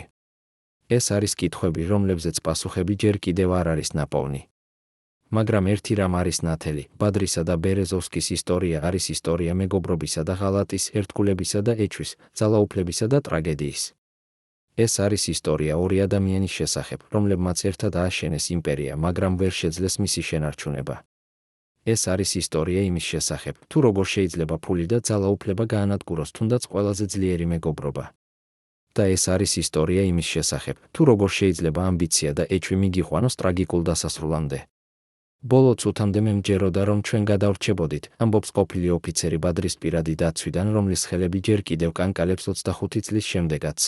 ეს არის კითხვები, რომლებზეც პასუხები ჯერ კიდევ არ არის ნაპოვნი. მაგრამ ერთი რამ არის ნათელი, ბადრისა და ბერეზოვსკის ისტორია არის ისტორია მეგობრობისა და ღალატის, ერთგულებისა და ეჩვის, ძალაუფლებისა და ტრაგედიის. ეს არის ისტორია ორი ადამიანის შესახებ, რომლებმაც ერთად ააშენეს იმპერია, მაგრამ ვერ შეძლეს მისი შენარჩუნება. ეს არის ისტორია იმის შესახებ, თუ როგორ შეიძლება ფული და ძალაუფლება გაანადგუროს თუნდაც ყველაზე ძლიერი მეგობრობა. და ეს არის ისტორია იმის შესახებ, თუ როგორ შეიძლება ამბიცია და ეჩვი მიგიყვანოს ტრაგიკულ დასასრულამდე. ბოლო წუთამდე მე მჯეროდა, რომ ჩვენ გადავრჩებოდით, ამბობს ყოფილი ოფიცერი ბადრის პირადი დაცვიდან, რომლის ხელები ჯერ კიდევ კანკალებს 25 წლის შემდეგაც.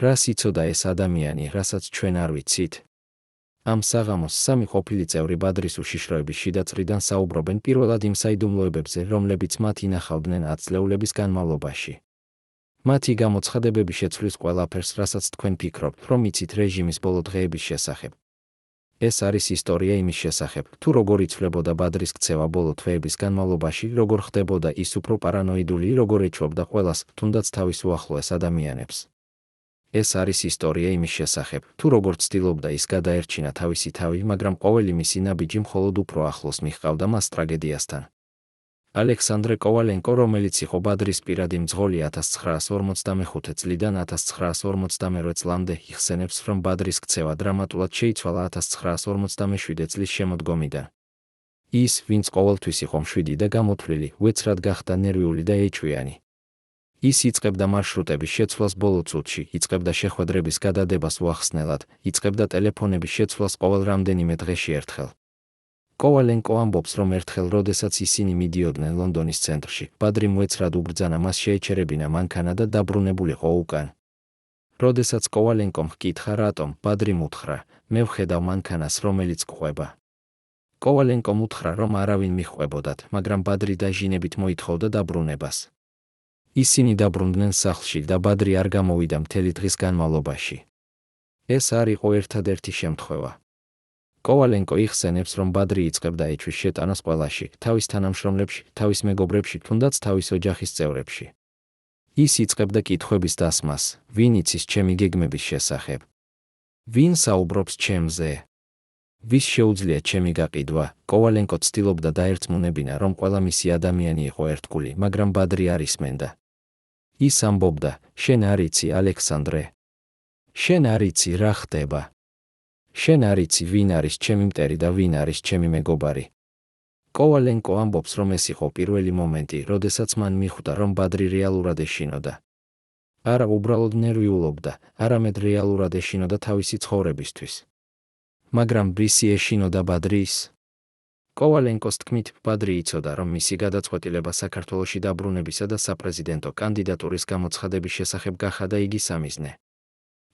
რას იცოდა ეს ადამიანი, რასაც ჩვენ არ ვიცით? ამ საღამოს სამი ყოფილი წევრი ბადრის უშიშროების შიდა წრიდან საუბრობენ პირველად იმ საიდუმლოებებზე, რომლებიც მათ ინახავდნენ 10 წლეულების განმავლობაში. მათი გამოცხადებები შეცვლის ყველაფერს, რასაც თქვენ ფიქრობთ, რომ იცით რეჟიმის ბოლო დღეების შესახებ. ეს არის ისტორია იმის შესახებ, თუ როგორ იცვლებოდა ბადრის ქცევა ბოლო თვეების განმავლობაში, როგორ ხდებოდა ის უფრო პარანოიდული, როგორ ეჩვობდა ყველას, თუნდაც თავის უახლოეს ადამიანებს. ეს არის ისტორია იმის შესახებ, თუ როგორ ცდილობდა ის გადაერჩინა თავისი თავი, მაგრამ ყოველი მისი ნაბიჯი მხოლოდ უფრო ახლოს მიჰყავდა მას ტრაგედიასთან. ალექსანდრე კოვალენკო, რომელიც იყო ბადრის პირადი მძღოლი 1945 წლიდან 1948 წლამდე, იხსენებს, რომ ბადრის ქცევა დრამატულად შეიცვალა 1947 წლის შემოდგომიდან. ის, ვინც ყოველთვის იყო მშვიდი და გამოთვლილი, უეცრად გახდა ნერვიული და ეჩვიანი. ის იწყებდა მარშრუტების შეცვლას ბოლო წუთში, იწყებდა შეხვედრების გადადებას უახსნელად, იწყებდა ტელეფონების შეცვლას ყოველ რამდენიმე დღეში ერთხელ. კოვალენკო ამბობს, რომ ერთხელ, როდესაც ისინი მიდიოდნენ ლონდონის ცენტრში, ბადრი უეცრად უბრძანა მას შეეჩერებინა მანქანა და დაბრუნებულიყო უკან. როდესაც კოვალენკომ ჰკითხა რატომ, ბადრიმ უთხრა, მე ვხედავ მანქანას, რომელიც გვხვება. კოვალენკომ უთხრა, რომ არავინ მიჰყვებოდათ, მაგრამ ბადრი დაჟინებით მოითხოვდა დაბრუნებას. ისინი დაბრუნდნენ სახლში და ბადრი არ გამოვიდა მთელი დღის განმავლობაში. ეს არ იყო ერთადერთი შემთხვევა. კოვალენკო იხსენებს, რომ ბადრი იწყებდა ეჩვის შეტანას ყველაში, თავის თანამშრომლებში, თავის მეგობრებში, თუნდაც თავის ოჯახის წევრებში. ის იწყებდა კითხვების დასმას, ვინ იცის ჩემი გეგმების შესახებ? ვინ საუბრობს ჩემზე? ვის შეუძლია ჩემი გაყიდვა? კოვალენკო ცდილობდა დაერწმუნებინა, რომ ყველა მისი ადამიანი იყო ერთგული, მაგრამ ბადრი არ ისმენდა. ის ამბობდა, შენ არ იცი, ალექსანდრე. შენ არ იცი, რა ხდება. შენ არ იცი, ვინ არის ჩემი მტერი და ვინ არის ჩემი მეგობარი. კოვალენკო ამბობს, რომ ეს იყო პირველი მომენტი, როდესაც მან მიხვდა, რომ ბადრი რეალურად ეშინოდა. არა უბრალოდ ნერვიულობდა, არამედ რეალურად ეშინოდა თავისი ცხოვრებისთვის. მაგრამ ბრისი ეშინოდა ბადრის? კოვალენკოს თქმით, ბადრი იცოდა, რომ მისი გადაწყვეტილება საქართველოში დაბრუნებისა და საპრეზიდენტო კანდიდატურის გამოცხადების შესახებ გახადა იგი სამიზნე.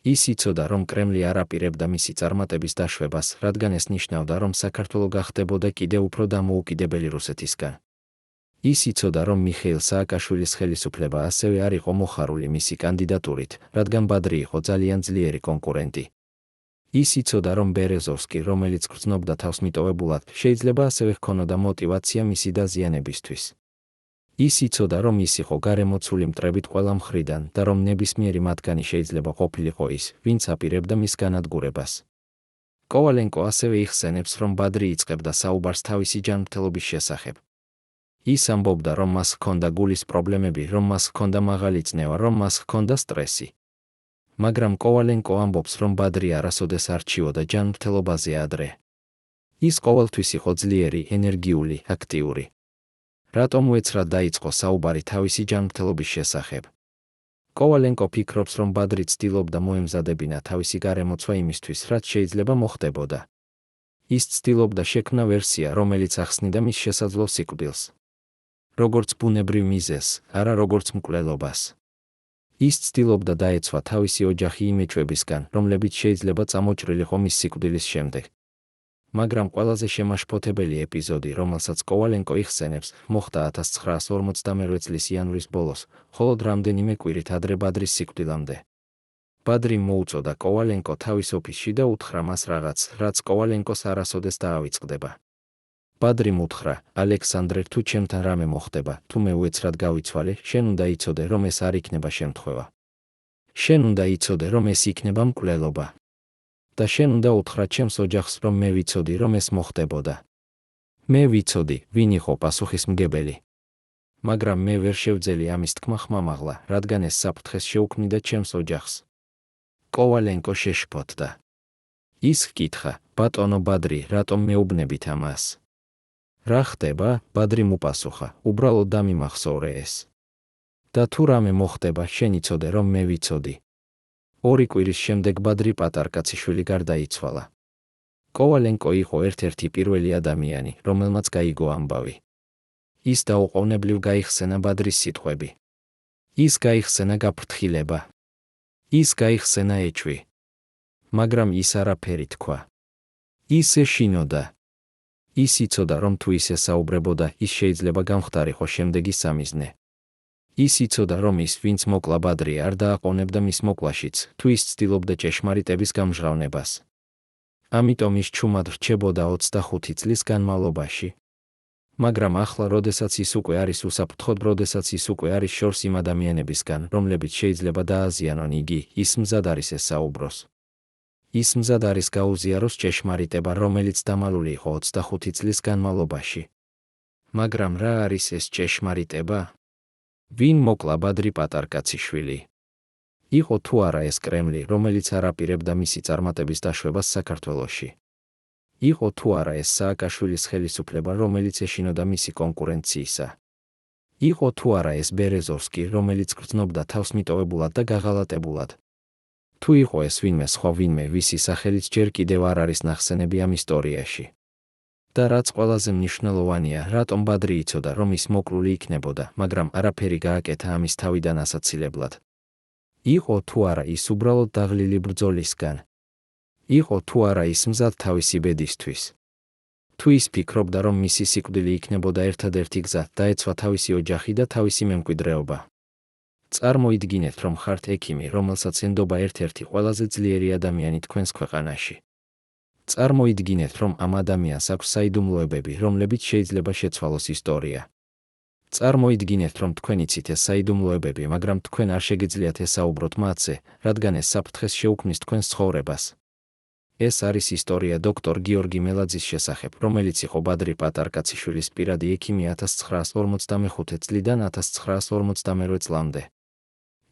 ის იცოდა, რომ კრემლი არ აპირებდა მისი წარმატების დაშვებას, რადგან ეს ნიშნავდა, რომ საქართველო გახდებოდა კიდევ უფრო დამოუკიდებელი რუსეთისგან. ის იცოდა, რომ მიხეილ სააკაშვილის ხელისუფლება ასევე არ იყო მოხარული მისი კანდიდატურით, რადგან ბადრი იყო ძალიან ძლიერი კონკურენტი. ის იცოდა, რომ ბერეზოვსკი, რომელიც გრძნობდა თავს მიტოვებულად, შეიძლება ასევე ჰქონოდა мотиваცია მისი დაზიანებისთვის. ის იცოდა, რომ ის იყო გარემოცული მტრებით ყველა მხრიდან და რომ ნებისმიერი მათგანი შეიძლება ყოფილიყო ის, ვინც აპირებდა მის განადგურებას. კოვალენკო ასევე იხსენებს, რომ ბადრი იწყებდა საუბარს თავისი ჯანმრთელობის შესახებ. ის ამბობდა, რომ მას ჰქონდა გულის პრობლემები, რომ მას ჰქონდა მაღალი წნევა, რომ მას ჰქონდა სტრესი. მაგრამ კოვალენკო ამბობს, რომ ბადრი არასოდეს არ რჩიოდა ჯანმრთელობაზე ადრე. ის ყოველთვის იყო ძლიერი, ენერგიული, აქტიური. რატომ უეცრად დაიწყო საუბარი თავისი ჯანმრთელობის შესახებ? კოვალენკო ფიქრობს, რომ ბადრი ცდილობდა მოემზადებინა თავისი გარემოცვა იმისთვის, რაც შეიძლება მოხდებოდა. ის ცდილობდა შექმნა ვერსია, რომელიც ახსნიდა მის შესაძლო სიკვდილს. როგორც ბუნებრივ მიზეზს, არა როგორც მკვლელობას. ის ცდილობდა დაეცვა თავისი ოჯახი იმ ეჩვებისგან, რომლებიც შეიძლება წამოჭრილიყო მის სიკვდილის შემდეგ. მაგრამ ყველაზე შემაშფოთებელი ეპიზოდი, რომელსაც კოვალენკო იხსენებს, მოხდა 1952 წლის იანვრის ბოლოს, მხოლოდ რამდენიმე კვირით ადრე ბადრის სიკვდილამდე. ბადრიმ მოუწოდა კოვალენკო თავის ოფისში და უთხრა მას რაღაც, რაც კოვალენკოს არასოდეს დაავიწყდება. ბადრიმ უთხრა, ალექსანდრე, თუ ჩემთან რამე მოხდება, თუ მე უეცრად გავიცვალე, შენ უნდა იცოდე, რომ ეს არ იქნება შემთხვევა. შენ უნდა იცოდე, რომ ეს იქნება მკვლელობა. და შენ უნდა უთხრა ჩემს ოჯახს, რომ მე ვიცოდი, რომ ეს მოხდებოდა. მე ვიცოდი, ვინ იყო პასუხისმგებელი. მაგრამ მე ვერ შევძელი ამის თქმა ხმამაღლა, რადგან ეს საფრთხეს შეუქმნიდა ჩემს ოჯახს. კოვალენკო შეშფოთდა. ის ჰკითხა, ბატონო ბადრი, რატომ მეუბნებით ამას? რა ხდება? ბადრიმ უპასუხა, უბრალოდ დამიმახსოვრე ეს. და თუ რამე მოხდება, შენ იცოდე, რომ მე ვიცოდი. 2 კვირის შემდეგ ბადრი პატარკაციშვილი გარდაიცვალა. კოვალენკო იყო ერთ-ერთი პირველი ადამიანი, რომელმაც გაიგო ამბავი. ის დაუყოვნებლივ გაიხსენა ბადრის სიტყვები. ის გაიხსენა გაფრთხილება. ის გაიხსენა ეჭვი. მაგრამ ის არაფერი თქვა. ის ეშინოდა. ის იცოდა, რომ თუ ის ესაუბრებოდა, ის შეიძლება გამხდარიყო შემდეგი სამიზნე. ის იცოდა, რომ ის, ვინც მოკლა ბადრი, არ დააყოვნებდა მის მოკლაშიც, თუ ის ცდილობდა ჭეშმარიტების გამჟღავნებას. ამიტომ ის ჩუმად რჩებოდა 25 წლის განმავლობაში. მაგრამ ახლა, როდესაც ის უკვე არის უსაფრთხოდ, როდესაც ის უკვე არის შორს იმ ადამიანებისგან, რომლებიც შეიძლება დააზიანონ იგი, ის მზად არის ესაუბროს. ის მზად არის გაუზიაროს ჭეშმარიტება, რომელიც დამალული იყო 25 წლის განმავლობაში. მაგრამ რა არის ეს ჭეშმარიტება? ვინ მოკლა ბადრი პატარკაციშვილი? იყო თუ არა ეს კრემლი, რომელიც არ აპირებდა მისი წარმატების დაშვებას საქართველოში? იყო თუ არა ეს სააკაშვილის ხელისუფლება, რომელიც ეშინოდა მისი კონკურენციისა? იყო თუ არა ეს ბერეზოვსკი, რომელიც გრძნობდა თავს მიტოვებულად და გაღალატებულად? თუ იყო ეს ვინმე სხვა ვინმე, ვისი სახელიც ჯერ კიდევ არ არის ნახსენები ამ ისტორიაში. და რაც ყველაზე მნიშვნელოვანია, რატომ ბადრი იცოდა, რომ ის მოკლული იქნებოდა, მაგრამ არაფერი გააკეთა ამის თავიდან ასაცილებლად? იყო თუ არა ის უბრალოდ დაღლილი ბრძოლისგან? იყო თუ არა ის მზად თავისი ბედისთვის? თუ ის ფიქრობდა, რომ მისი სიკვდილი იქნებოდა ერთადერთი გზა, დაეცვა თავისი ოჯახი და თავისი მემკვიდრეობა. წარმოიდგინეთ, რომ ხართ ექიმი, რომელსაც ენდობა ერთ-ერთი ყველაზე ძლიერი ადამიანი თქვენს ქვეყანაში. წარმოიდგინეთ, რომ ამ ადამიანს აქვს საიდუმლოებები, რომლებიც შეიძლება შეცვალოს ისტორია. წარმოიდგინეთ, რომ თქვენ იცით ეს საიდუმლოებები, მაგრამ თქვენ არ შეგიძლიათ ესაუბროთ მათზე, რადგან ეს საფრთხეს შეუქმნის თქვენს ცხოვრებას. ეს არის ისტორია დოქტორ გიორგი მელაძის შესახებ, რომელიც იყო ბადრი პატარკაციშვილის პირადი ექიმი 1945 წლიდან 1958 წლამდე.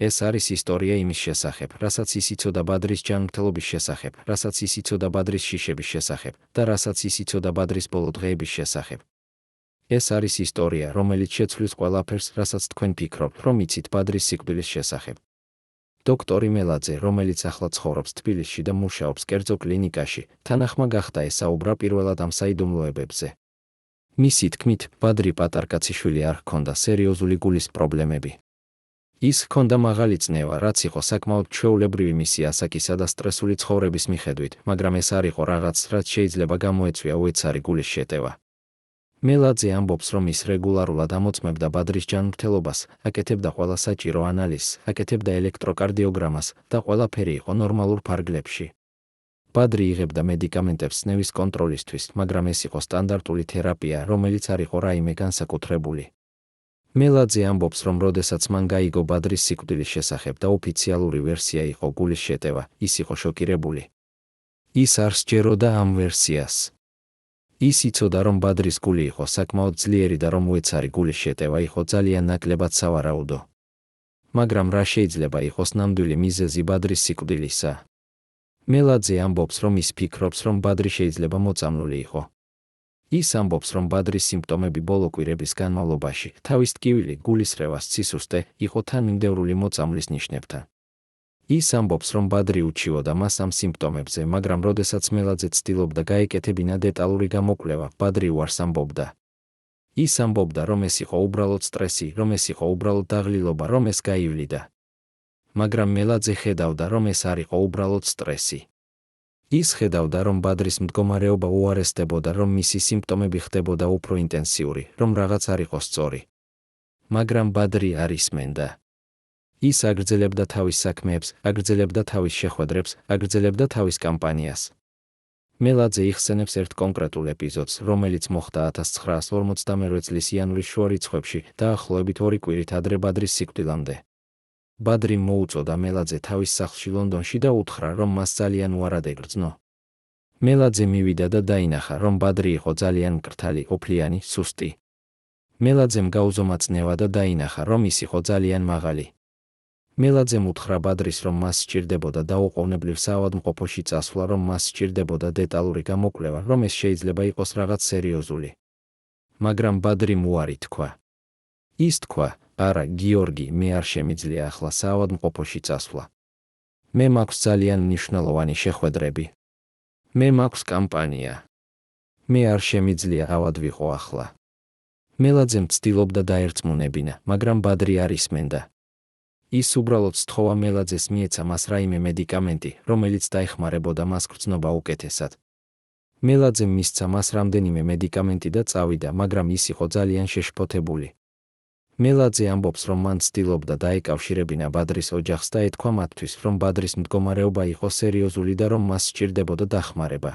ეს არის ისტორია იმის შესახებ, რასაც ის იცოდა ბადრის ჯანმრთელობის შესახებ, რასაც ის იცოდა ბადრის შიშების შესახებ და რასაც ის იცოდა ბადრის ბოლო დღეების შესახებ. ეს არის ისტორია, რომელიც შეცვლის ყველაფერს, რასაც თქვენ ფიქრობთ, რომ იცით ბადრის სიკვდილის შესახებ. დოქტორი მელაძე, რომელიც ახლა ცხოვრობს თბილისში და მუშაობს კერძო კლინიკაში, თანახმა გახდა ესაუბრა პირველად ამ საიდუმლოებებზე. მისი თქმით, ბადრი პატარკაციშვილი არ ჰქონდა სერიოზული გულის პრობლემები. ის ჰქონდა მაღალი წნევა, რაც იყო საკმაოდ ჩვეულებრივი მისი ასაკისა და სტრესული ცხოვრების მიხედვით, მაგრამ ეს არ იყო რაღაც, რაც შეიძლება გამოეწვია უეცარი გულის შეტევა. მელაძე ამბობს, რომ ის რეგულარულად ამოწმებდა ბადრის ჯანმრთელობას, აკეთებდა ყველა საჭირო ანალიზს, აკეთებდა ელექტროკარდიოგრამას და ყველაფერი იყო ნორმალურ ფარგლებში. ბადრი იღებდა მედიკამენტებს წნევის კონტროლისთვის, მაგრამ ეს იყო სტანდარტული თერაპია, რომელიც არ იყო რაიმე განსაკუთრებული. მელაძე ამბობს, რომ როდესაც მან გაიგო ბადრის სიკვდილის შესახებ და ოფიციალური ვერსია იყო გულის შეტევა, ის იყო შოკირებული. ის არ სჯეროდა ამ ვერსიას. ის იცოდა, რომ ბადრის გული იყო საკმაოდ ძლიერი და რომ უეცარი გულის შეტევა იყო ძალიან ნაკლებად სავარაუდო. მაგრამ რა შეიძლება იყოს ნამდვილი მიზეზი ბადრის სიკვდილისა? მელაძე ამბობს, რომ ის ფიქრობს, რომ ბადრი შეიძლება მოწამლული იყო. ის ამბობს, რომ ბადრის სიმპტომები ბოლო კვირების განმავლობაში, თავის ტკივილი, გულისრევას, სისუსტე, იყო თანმიმდევრული მოწამვლის ნიშნებთან. ის ამბობს, რომ ბადრი უჩიოდა მას ამ სიმპტომებზე, მაგრამ როდესაც მელაძე ცდილობდა გაეკეთებინა დეტალური გამოკვლევა, ბადრი უარს ამბობდა. ის ამბობდა, რომ ეს იყო უბრალოდ სტრესი, რომ ეს იყო უბრალოდ დაღლილობა, რომ ეს გაივლიდა. მაგრამ მელაძე ხედავდა, რომ ეს არ იყო უბრალოდ სტრესი. ის ხედავდა, რომ ბადრის მდგომარეობა უარესდებოდა, რომ მისი სიმპტომები ხდებოდა უფრო ინტენსიური, რომ რაღაც არ იყო სწორი. მაგრამ ბადრი არ ისმენდა. ის აგრძელებდა თავის საქმეებს, აგრძელებდა თავის შეხვედრებს, აგრძელებდა თავის კამპანიას. მელაძე იხსენებს ერთ კონკრეტულ ეპიზოდს, რომელიც მოხდა 1952 წლის იანვრის შუა რიცხვებში, დაახლოებით 2 კვირით ადრე ბადრის სიკვდილამდე. ბადრიმ მოუწოდა მელაძე თავის სახლში ლონდონში და უთხრა, რომ მას ძალიან უარად ეგრძნო. მელაძე მივიდა და დაინახა, რომ ბადრი იყო ძალიან მკრთალი, ოფლიანი, სუსტი. მელაძემ გაუზომა წნევა და დაინახა, რომ ის იყო ძალიან მაღალი. მელაძემ უთხრა ბადრის, რომ მას სჭირდებოდა დაუყოვნებლივ საავადმყოფოში წასვლა, რომ მას სჭირდებოდა დეტალური გამოკვლევა, რომ ეს შეიძლება იყოს რაღაც სერიოზული. მაგრამ ბადრიმ უარი თქვა. ის თქვა, არა, გიორგი, მე არ შემიძლია ახლა საავადმყოფოში წასვლა. მე მაქვს ძალიან მნიშვნელოვანი შეხვედრები. მე მაქვს კამპანია. მე არ შემიძლია ავად ვიყო ახლა. მელაძემ ცდილობდა დაერწმუნებინა, მაგრამ ბადრი არ ისმენდა. ის უბრალოდ სთხოვა მელაძეს მიეცა მას რაიმე მედიკამენტი, რომელიც დაეხმარებოდა მას გრძნობა უკეთესად. მელაძემ მისცა მას რამდენიმე მედიკამენტი და წავიდა, მაგრამ ის იყო ძალიან შეშფოთებული. მელაძე ამბობს, რომ მან ცდილობდა დაეკავშირებინა ბადრის ოჯახს და ეთქვა მათთვის, რომ ბადრის მდგომარეობა იყო სერიოზული და რომ მას სჭირდებოდა დახმარება.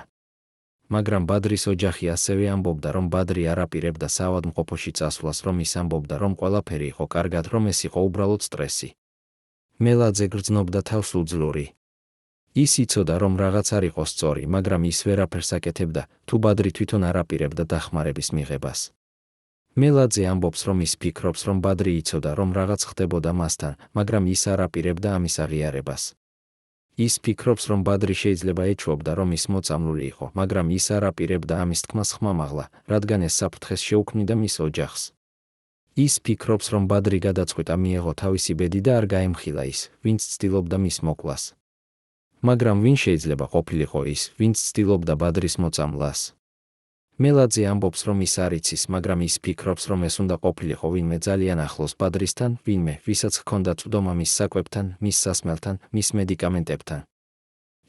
მაგრამ ბადრის ოჯახი ასევე ამბობდა, რომ ბადრი არ აპირებდა საავადმყოფოში წასვლას, რომ ის ამბობდა, რომ ყველაფერი იყო კარგად, რომ ეს იყო უბრალოდ სტრესი. მელაძე გრძნობდა თავს უძლური. ის იცოდა, რომ რაღაც არ იყო სწორი, მაგრამ ის ვერაფერს აკეთებდა, თუ ბადრი თვითონ არ აპირებდა დახმარების მიღებას. მელაძე ამბობს, რომ ის ფიქრობს, რომ ბადრი იცოდა, რომ რაღაც ხდებოდა მასთან, მაგრამ ის არ აპირებდა ამის აღიარებას. ის ფიქრობს, რომ ბადრი შეიძლება ეჩვეობდა, რომ ის მოწამლული იყო, მაგრამ ის არ აპირებდა ამის თქმას ხმამაღლა, რადგან ეს საფრთხეს შეუქმნიდა მის ოჯახს. ის ფიქრობს, რომ ბადრი გადაწყვიტა მიეღო თავისი ბედი და არ გაემხილა ის, ვინც ცდილობდა მის მოკლას. მაგრამ ვინ შეიძლება ყოფილიყო ის, ვინც ცდილობდა ბადრის მოწამლას? მელაძე ამბობს, რომ ის არ იცის, მაგრამ ის ფიქრობს, რომ ეს უნდა ყოფილიყო ვინმე ძალიან ახლოს ბადრისთან, ვინმე, ვისაც ჰქონდა წვდომა მის საკვებთან, მის სასმელთან, მის მედიკამენტებთან.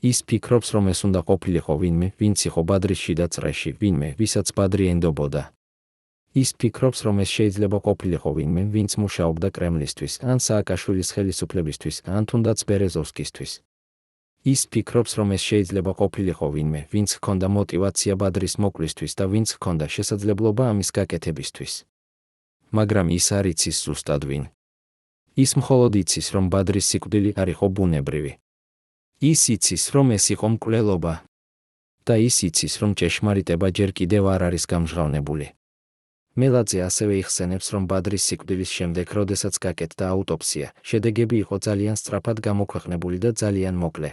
ის ფიქრობს, რომ ეს უნდა ყოფილიყო ვინმე, ვინც იყო ბადრის შიდა წრეში, ვინმე, ვისაც ბადრი ენდობოდა. ის ფიქრობს, რომ ეს შეიძლება ყოფილიყო ვინმე, ვინც მუშაობდა კრემლისთვის, ან სააკაშვილის ხელისუფლებისთვის, ან თუნდაც ბერეზოვსკისთვის. ის ფიქრობს, რომ ეს შეიძლება ყოფილიყო ვინმე, ვინც ჰქონდა мотиваცია ბადრის მოკლისთვის და ვინც ჰქონდა შესაძლებლობა ამის გაკეთებისთვის. მაგრამ ის არ იცის ზუსტად ვინ. ის მხოლოდ იცის, რომ ბადრის სიკვდილი არ იყო ბუნებრივი. ის იცის, რომ ეს იყო მკვლელობა. და ის იცის, რომ ჭეშმარიტება ჯერ კიდევ არ არის გამჟღავნებული. მელაძე ასევე იხსენებს, რომ ბადრის სიკვდილის შემდეგ, როდესაც გაკეთდა აუტოპსია, შედეგები იყო ძალიან სწრაფად გამოქვეყნებული და ძალიან მოკლე.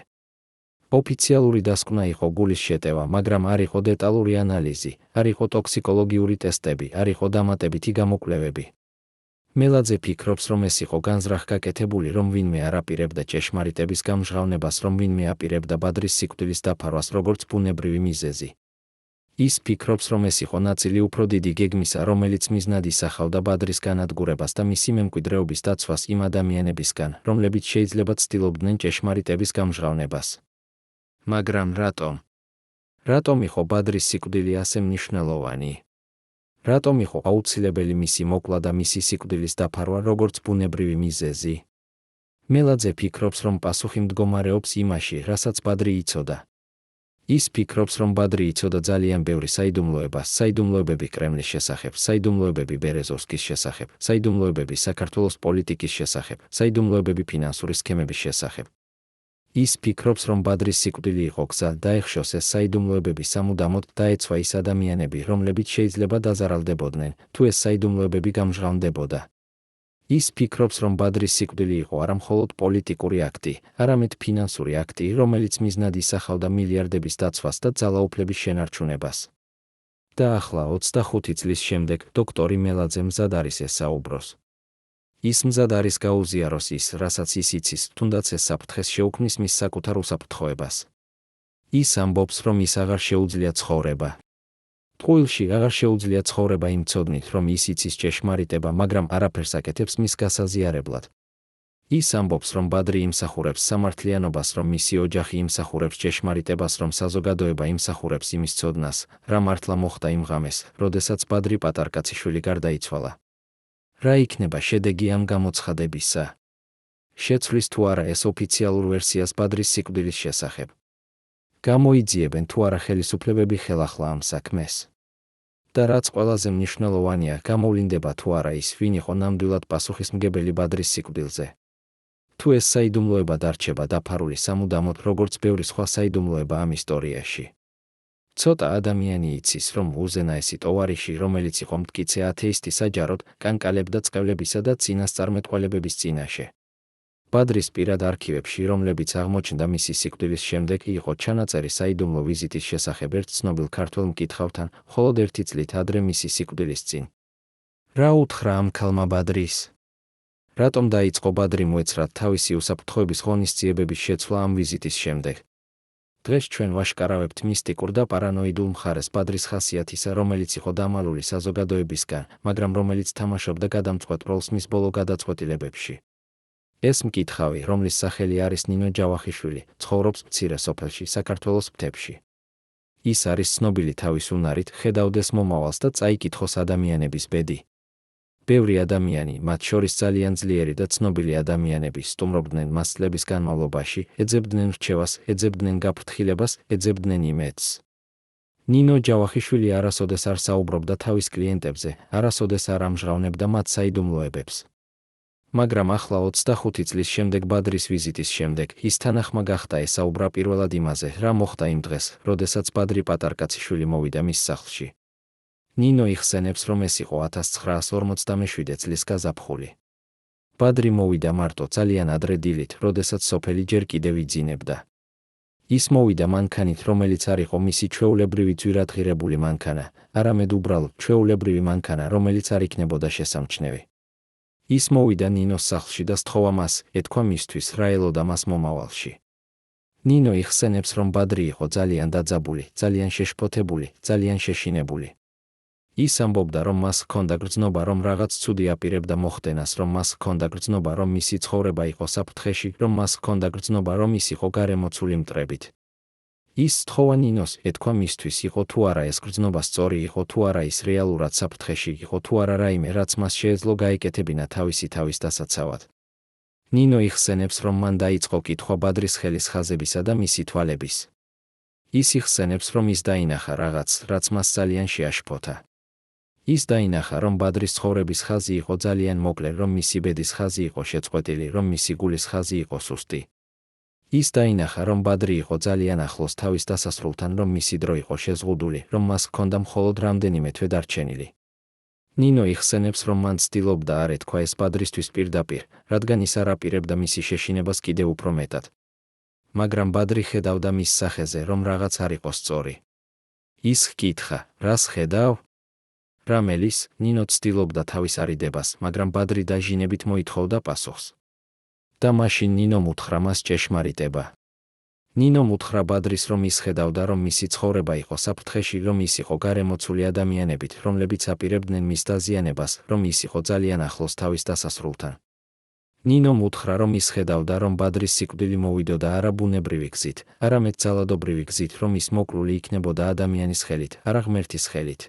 ოფიციალური დასკვნა იყო გულის შეტევა, მაგრამ არ იყო დეტალური ანალიზი, არ იყო ტოქსიკოლოგიური ტესტები, არ იყო დამატებითი გამოკვლევები. მელაძე ფიქრობს, რომ ეს იყო განზრახ გაკეთებული, რომ ვინმე არ აპირებდა ჭეშმარიტების გამჟღავნებას, რომ ვინმე აპირებდა ბადრის სიკვდილის დაფარვას როგორც ბუნებრივი მიზეზი. ის ფიქრობს, რომ ეს იყო ნაწილი უფრო დიდი გეგმისა, რომელიც მიზნად ისახავდა ბადრის განადგურებას და მისი მემკვიდრეობის დაცვას იმ ადამიანებისგან, რომლებიც შეიძლება ცდილობდნენ ჭეშმარიტების გამჟღავნებას. მაგრამ რატომ? რატომ იყო ბადრის სიკვდილი ასე მნიშვნელოვანი? რატომ იყო აუცილებელი მისი მოკლა და მისი სიკვდილის დაფარვა როგორც ბუნებრივი მიზეზი? მელაძე ფიქრობს, რომ პასუხი მდგომარეობს იმაში, რასაც ბადრი იცოდა. ის ფიქრობს, რომ ბადრი იცოდა ძალიან ბევრი საიდუმლოებები კრემლის შესახებ, საიდუმლოებები ბერეზოვსკის შესახებ, საიდუმლოებები საქართველოს პოლიტიკის შესახებ, საიდუმლოებები ფინანსური სქემების შესახებ. ის ფიქრობს, რომ ბადრის სიკვდილი იყო გზა დაეხშოს ეს საიდუმლოებები სამუდამოდ დაეცვა ის ადამიანები, რომლებიც შეიძლება დაზარალდებოდნენ, თუ ეს საიდუმლოებები გამჟღავნდებოდა. ის ფიქრობს, რომ ბადრის სიკვდილი იყო არა მხოლოდ პოლიტიკური აქტი, არამედ ფინანსური აქტი, რომელიც მიზნად ისახავდა მილიარდების დაცვას და ძალაუფლების შენარჩუნებას. და ახლა 25 წლის შემდეგ დოქტორი მელაძე მზად არის ეს საუბროს. ის მზად არის გაუზიაროს ის, რასაც ის იცის, თუნდაც ეს საფრთხეს შეუქმნის მის საკუთარ უსაფრთხოებას. ის ამბობს, რომ ის აღარ შეუძლია ცხოვრება. ტყუილში აღარ შეუძლია ცხოვრება იმ ცოდნით, რომ ის იცის ჭეშმარიტება, მაგრამ არაფერს აკეთებს მის გასაზიარებლად. ის ამბობს, რომ ბადრი იმსახურებს სამართლიანობას, რომ მისი ოჯახი იმსახურებს ჭეშმარიტებას, რომ საზოგადოება იმსახურებს იმის ცოდნას, რა მართლა მოხდა იმ ღამეს, როდესაც ბადრი პატარკაციშვილი გარდაიცვალა. რა იქნება შედეგი ამ გამოცხადებისა? შეცვლის თუ არა ეს ოფიციალურ ვერსიას ბადრის სიკვდილის შესახებ? გამოიძიებენ თუ არა ხელისუფლებები ხელახლა ამ საქმეს. და რაც ყველაზე მნიშვნელოვანია, გამოვლინდება თუ არა ის, ვინ იყო ნამდვილად პასუხისმგებელი ბადრის სიკვდილზე. თუ ეს საიდუმლოება დარჩება დაფარული სამუდამოდ, როგორც ბევრი სხვა საიდუმლოება ამ ისტორიაში. ცოტა ადამიანი იცის, რომ უზენაესი ტოვარიში, რომელიც იყო მტკიცე ათეისტი, საჯაროდ კანკალებდა წყევლებისა და წინასწარმეტყველებების წინაშე. ბადრის პირად არქივებში, რომლებიც აღმოჩნდა მისი სიკვდილის შემდეგ, იყო ჩანაწერი საიდუმლო ვიზიტის შესახებ ერთ ცნობილ ქართველ მკითხავთან, მხოლოდ 1 წლით ადრე მისი სიკვდილის წინ. რა უთხრა ამ ქალმა ბადრის? რატომ დაიწყო ბადრი მოეცრად თავისი უსაფრთხოების ღონისძიებების შეცვლა ამ ვიზიტის შემდეგ? დღეს ჩვენ ვაშკარავებთ მისტიკურ და პარანოიდულ მხარეს ბადრის ხასიათისა, რომელიც იყო დამალული საზოგადოებისგან, მაგრამ რომელიც თამაშობდა გადამწყვეტ როლს მის ბოლო გადაწყვეტილებებში. ეს მკითხავი, რომლის სახელი არის ნინო ჯავახიშვილი, ცხოვრობს მცირე სოფელში, საქართველოს მთებში. ის არის ცნობილი თავის უნარით, ხედავდეს მომავალს და წაიკითხოს ადამიანების ბედი. ბევრი ადამიანი, მათ შორის ძალიან ძლიერი და ცნობილი ადამიანები, სტუმრობდნენ მას წლების განმავლობაში, ეძებდნენ რჩევას, ეძებდნენ გაფრთხილებას, ეძებდნენ იმედს. ნინო ჯავახიშვილი არასოდეს არ საუბრობდა თავის კლიენტებზე, არასოდეს არ ამჟღავნებდა მათ საიდუმლოებებს. მაგრამ ახლა 25 წლის შემდეგ ბადრის ვიზიტის შემდეგ, ის თანახმა გახდა ესაუბრა პირველად იმაზე, რა მოხდა იმ დღეს, როდესაც ბადრი პატარკაციშვილი მოვიდა მის სახლში. ნინო იხსენებს, რომ ეს იყო 1957 წლის გაზაფხული. ბადრი მოვიდა მარტო ძალიან ადრე დილით, როდესაც სოფელი ჯერ კიდევ იძინებდა. ის მოვიდა მანქანით, რომელიც არ იყო მისი ჩვეულებრივი ძვირადღირებული მანქანა, არამედ უბრალოდ ჩვეულებრივი მანქანა, რომელიც არ იქნებოდა შესამჩნევი. ის მოვიდა ნინოს სახლში და სთხოვა მას, ეთქვა მისთვის, რა ელოდა მას მომავალში. ნინო იხსენებს, რომ ბადრი იყო ძალიან დაძაბული, ძალიან შეშფოთებული, ძალიან შეშინებული. ის ამბობდა, რომ მას ჰქონდა გრძნობა, რომ რაღაც ცუდი აპირებდა მოხდენას, რომ მას ჰქონდა გრძნობა, რომ მისი ცხოვრება იყო საფრთხეში, რომ მას ჰქონდა გრძნობა, რომ ის იყო გარემოცული მტრებით. ის სთხოვა ნინოს, ეთქვა მისთვის, იყო თუ არა ეს გრძნობა სწორი, იყო თუ არა ის რეალურად საფრთხეში, იყო თუ არა რაიმე, რაც მას შეეძლო გაეკეთებინა თავისი თავის დასაცავად. ნინო იხსენებს, რომ მან დაიწყო კითხვა ბადრის ხელის ხაზებისა და მისი თვალების. ის იხსენებს, რომ ის დაინახა რაღაც, რაც მას ძალიან შეაშფოთა. ის დაინახა, რომ ბადრის ცხოვრების ხაზი იყო ძალიან მოკლე, რომ მისი ბედის ხაზი იყო შეწყვეტილი, რომ მისი გულის ხაზი იყო სუსტი. ის დაინახა, რომ ბადრი იყო ძალიან ახლოს თავის დასასრულთან, რომ მისი დრო იყო შეზღუდული, რომ მას ჰქონდა მხოლოდ რამდენიმე თვე დარჩენილი. ნინო იხსენებს, რომ მან ცდილობდა არ ეთქვა ეს ბადრისთვის პირდაპირ, რადგან ის არ აპირებდა მისი შეშინებას კიდევ უფრო მეტად. მაგრამ ბადრი ხედავდა მის სახეზე, რომ რაღაც არ იყო სწორი. ის ჰკითხა, რას ხედავ? რა მელის? ნინო ცდილობდა თავის არიდებას, მაგრამ ბადრი დაჟინებით მოითხოვდა პასუხს. და მაშინ ნინომ უთხრა მას ჭეშმარიტება. ნინომ უთხრა ბადრის, რომ ის ხედავდა, რომ მისი ცხოვრება იყო საფრთხეში, რომ ის იყო გარემოცული ადამიანებით, რომლებიც აპირებდნენ მის დაზიანებას, რომ ის იყო ძალიან ახლოს თავის დასასრულთან. ნინომ უთხრა, რომ ის ხედავდა, რომ ბადრის სიკვდილი მოვიდოდა არა ბუნებრივი გზით, არამედ ძალადობრივი გზით, რომ ის მოკლული იქნებოდა ადამიანის ხელით, არა ღმერთის ხელით.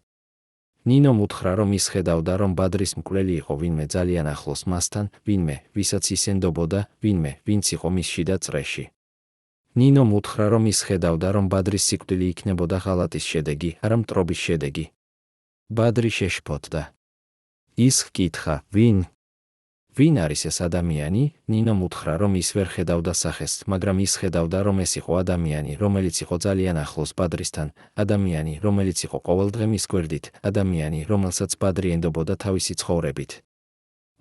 ნინომ უთხრა, რომ ის ხედავდა, რომ ბადრის მკვლელი იყო ვინმე ძალიან ახლოს მასთან, ვინმე, ვისაც ის ენდობოდა, ვინმე, ვინც იყო მის შიდა წრეში. ნინომ უთხრა, რომ ის ხედავდა, რომ ბადრის სიკვდილი იქნებოდა ღალატის შედეგი, არა მტრობის შედეგი. ბადრი შეშფოთდა. ის ჰკითხა, ვინ? ვინ არის ეს ადამიანი? ნინომ უთხრა, რომ ის ვერ ხედავდა სახეს, მაგრამ ის ხედავდა, რომ ეს იყო ადამიანი, რომელიც იყო ძალიან ახლოს ბადრისთან, ადამიანი, რომელიც იყო ყოველდღე მის გვერდით, ადამიანი, რომელსაც ბადრი ენდობოდა თავისი ცხოვრებით.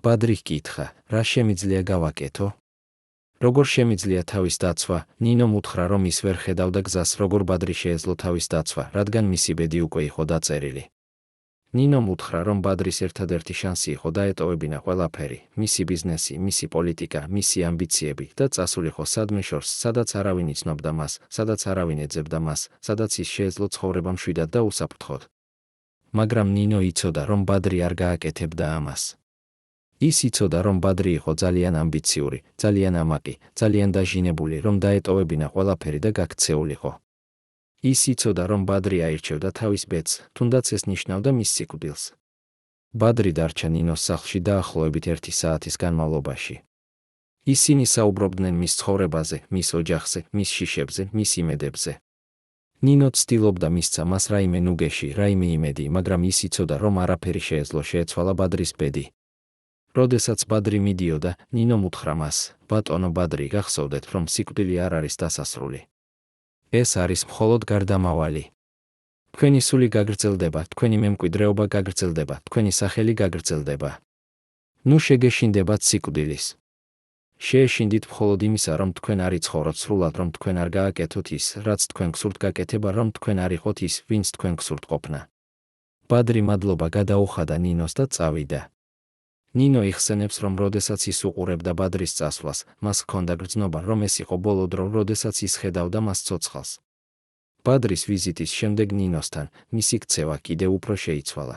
ბადრი ჰკითხა, რა შემიძლია გავაკეთო? როგორ შემიძლია თავის დაცვა? ნინომ უთხრა, რომ ის ვერ ხედავდა გზას, როგორ ბადრი შეეძლო თავის დაცვა, რადგან მისი ბედი უკვე იყო დაწერილი. ნინომ უთხრა, რომ ბადრის ერთადერთი შანსი იყო დაეტოვებინა ყველაფერი, მისი ბიზნესი, მისი პოლიტიკა, მისი ამბიციები და წასულიყო სადმე შორს, სადაც არავინ იცნობდა მას, სადაც არავინ ეძებდა მას, სადაც ის შეეძლო ცხოვრება მშვიდად და უსაფრთხოდ. მაგრამ ნინო იცოდა, რომ ბადრი არ გააკეთებდა ამას. ის იცოდა, რომ ბადრი იყო ძალიან ამბიციური, ძალიან ამაყი, ძალიან დაჟინებული, რომ დაეტოვებინა ყველაფერი და გაქცეულიყო. ის იცოდა, რომ ბადრი აირჩევდა თავის ბედს, თუნდაც ეს ნიშნავდა მის სიკვდილს. ბადრი დარჩა ნინოს სახლში დაახლოებით 1 საათის განმავლობაში. ისინი საუბრობდნენ მის ცხოვრებაზე, მის ოჯახზე, მის შიშებზე, მის იმედებზე. ნინო ცდილობდა მისცა მას რაიმე ნუგეში, რაიმე იმედი, მაგრამ ის იცოდა, რომ არაფერი შეეძლო შეეცვალა ბადრის ბედი. როდესაც ბადრი მიდიოდა, ნინომ უთხრა მას: ბატონო ბადრი, გახსოვდეთ, რომ სიკვდილი არ არის დასასრული. ეს არის მხოლოდ გარდამავალი. თქვენი სული გაგრძელდება, თქვენი მემკვიდრეობა გაგრძელდება, თქვენი სახელი გაგრძელდება. ნუ შეგეშინდებათ სიკვდილის. შეეშინდით მხოლოდ იმისა, რომ თქვენ არ იცხოვროთ სრულად, რომ თქვენ არ გააკეთოთ ის, რაც თქვენ გსურთ გაკეთება, რომ თქვენ არ იყოთ ის, ვინც თქვენ გსურთ ყოფნა. ბადრი მადლობა გადაუხადა ნინოს და წავიდა. ნინო იხსენებს, რომ როდესაც ის უყურებდა ბადრის წასვლას, მას ჰქონდა გრძნობა, რომ ეს იყო ბოლო დრო, როდესაც ის ხედავდა მას ცოცხალს. ბადრის ვიზიტის შემდეგ ნინოსთან მისი ქცევა კიდევ უფრო შეიცვალა.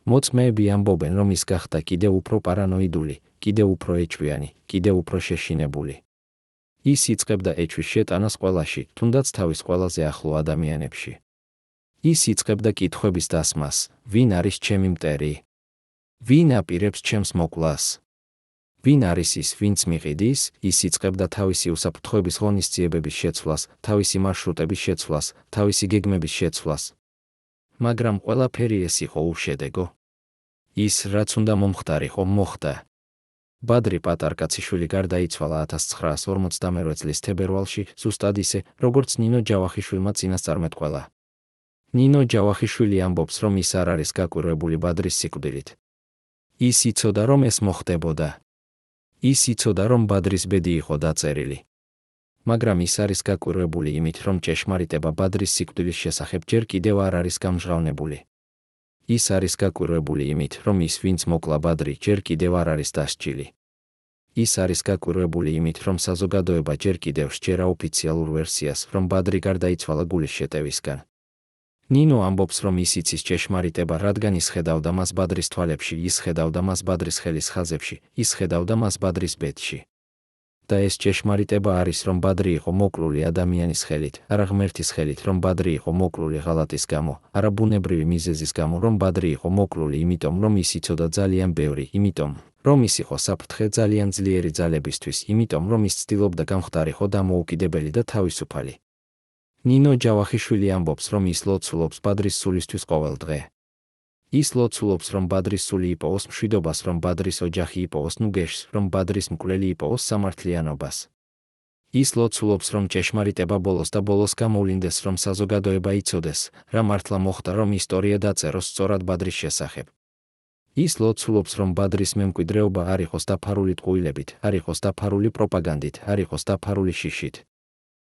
მოწმეები ამბობენ, რომ ის გახდა კიდევ უფრო პარანოიდული, კიდევ უფრო ეჭვიანი, კიდევ უფრო შეშინებული. ის იწყებდა ეჭვის შეტანას ყველაში, თუნდაც თავის ყველაზე ახლო ადამიანებში. ის იწყებდა კითხვების დასმას: ვინ არის ჩემი მტერი? ვინ აპირებს ჩემს მოკვლას? ვინ არის ის, ვინც მიყიდის? ის იწყებდა თავისი უსაფრთხოების ღონისძიებების შეცვლას, თავისი მარშრუტების შეცვლას, თავისი გეგმების შეცვლას. მაგრამ ყველაფერი ეს იყო უშედეგო. ის, რაც უნდა მომხდარიყო, მოხდა. ბადრი პატარკაციშვილი გარდაიცვალა 1952 წლის თებერვალში, ზუსტად ისე, როგორც ნინო ჯავახიშვილმა წინასწარმეტყველა. ნინო ჯავახიშვილი ამბობს, რომ ის არ არის გაკვირვებული ბადრის სიკვდილით. ის იცოდა, რომ ეს მოხდებოდა. ის იცოდა, რომ ბადრის ბედი იყო დაწერილი. მაგრამ ის არის გაკვირვებული იმით, რომ ჭეშმარიტება ბადრის სიკვდილის შესახებ ჯერ კიდევ არ არის გამჟღავნებული. ის არის გაკვირვებული იმით, რომ ის, ვინც მოკლა ბადრი, ჯერ კიდევ არ არის დასჯილი. ის არის გაკვირვებული იმით, რომ საზოგადოება ჯერ კიდევ სჯერა ოფიციალურ ვერსიას, რომ ბადრი გარდაიცვალა გულის შეტევისგან. ნინო ამბობს, რომ ის იცის ჭეშმარიტება, რადგან ის ხედავდა მას ბადრის თვალებში, ის ხედავდა მას ბადრის ხელის ხაზებში, ის ხედავდა მას ბადრის ბედში. და ეს ჭეშმარიტება არის, რომ ბადრი იყო მოკლული ადამიანის ხელით, არა ღმერთის ხელით, რომ ბადრი იყო მოკლული ღალატის გამო, არა ბუნებრივი მიზეზის გამო, რომ ბადრი იყო მოკლული იმიტომ, რომ ის იცოდა ძალიან ბევრი, იმიტომ, რომ ის იყო საფრთხე ძალიან ძლიერი ძალებისთვის, იმიტომ, რომ ის ცდილობდა გამხდარიყო დამოუკიდებელი და თავისუფალი. ნინო ჯავახიშვილი ამბობს, რომ ის ლოცულობს ბადრის სულისთვის ყოველ დღე. ის ლოცულობს, რომ ბადრის სული იპოვოს მშვიდობას, რომ ბადრის ოჯახი იპოვოს ნუგეშს, რომ ბადრის მკვლელი იპოვოს სამართლიანობას. ის ლოცულობს, რომ ჭეშმარიტება ბოლოს და ბოლოს გამოვლინდეს, რომ საზოგადოება იცოდეს, რა მართლა მოხდა, რომ ისტორია დაწეროს სწორად ბადრის შესახებ. ის ლოცულობს, რომ ბადრის მემკვიდრეობა არ იყოს დაფარული ტყუილებით, არ იყოს დაფარული პროპაგანდით, არ იყოს დაფარული შიშით.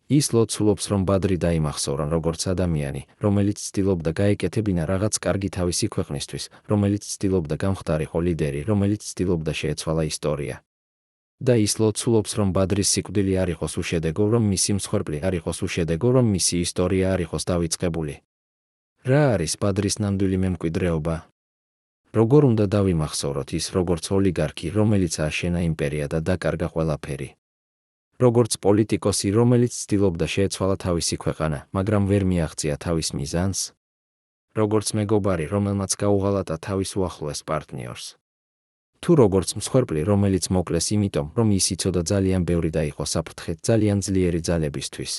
ის ლოცულობს, რომ ბადრი დაიმახსოვრა როგორც ადამიანი, რომელიც ცდილობდა გაეკეთებინა რაღაც კარგი თავისი ქვეყნისთვის, რომელიც ცდილობდა გამხდარიყო ლიდერი, რომელიც ცდილობდა შეეცვალა ისტორია. და ის ლოცულობს, რომ ბადრის სიკვდილი არ იყოს უშედეგო, რომ მისი მსხვერპლი არ იყოს უშედეგო, რომ მისი ისტორია არ იყოს დავიწყებული. რა არის ბადრის ნამდვილი მემკვიდრეობა? როგორ უნდა დავიმახსოვროთ ის, როგორც ოლიგარქი, რომელიც აშენა იმპერია და დაკარგა ყველაფერი? როგორც პოლიტიკოსი, რომელიც ცდილობდა შეეცვალა თავისი ქვეყანა, მაგრამ ვერ მიაღწია თავის მიზანს? როგორც მეგობარი, რომელმაც გაუღალატა თავის უახლოეს პარტნიორს? თუ როგორც მსხვერპლი, რომელიც მოკლეს იმიტომ, რომ ის იცოდა ძალიან ბევრი და იყო საფრთხე ძალიან ძლიერი ძალებისთვის?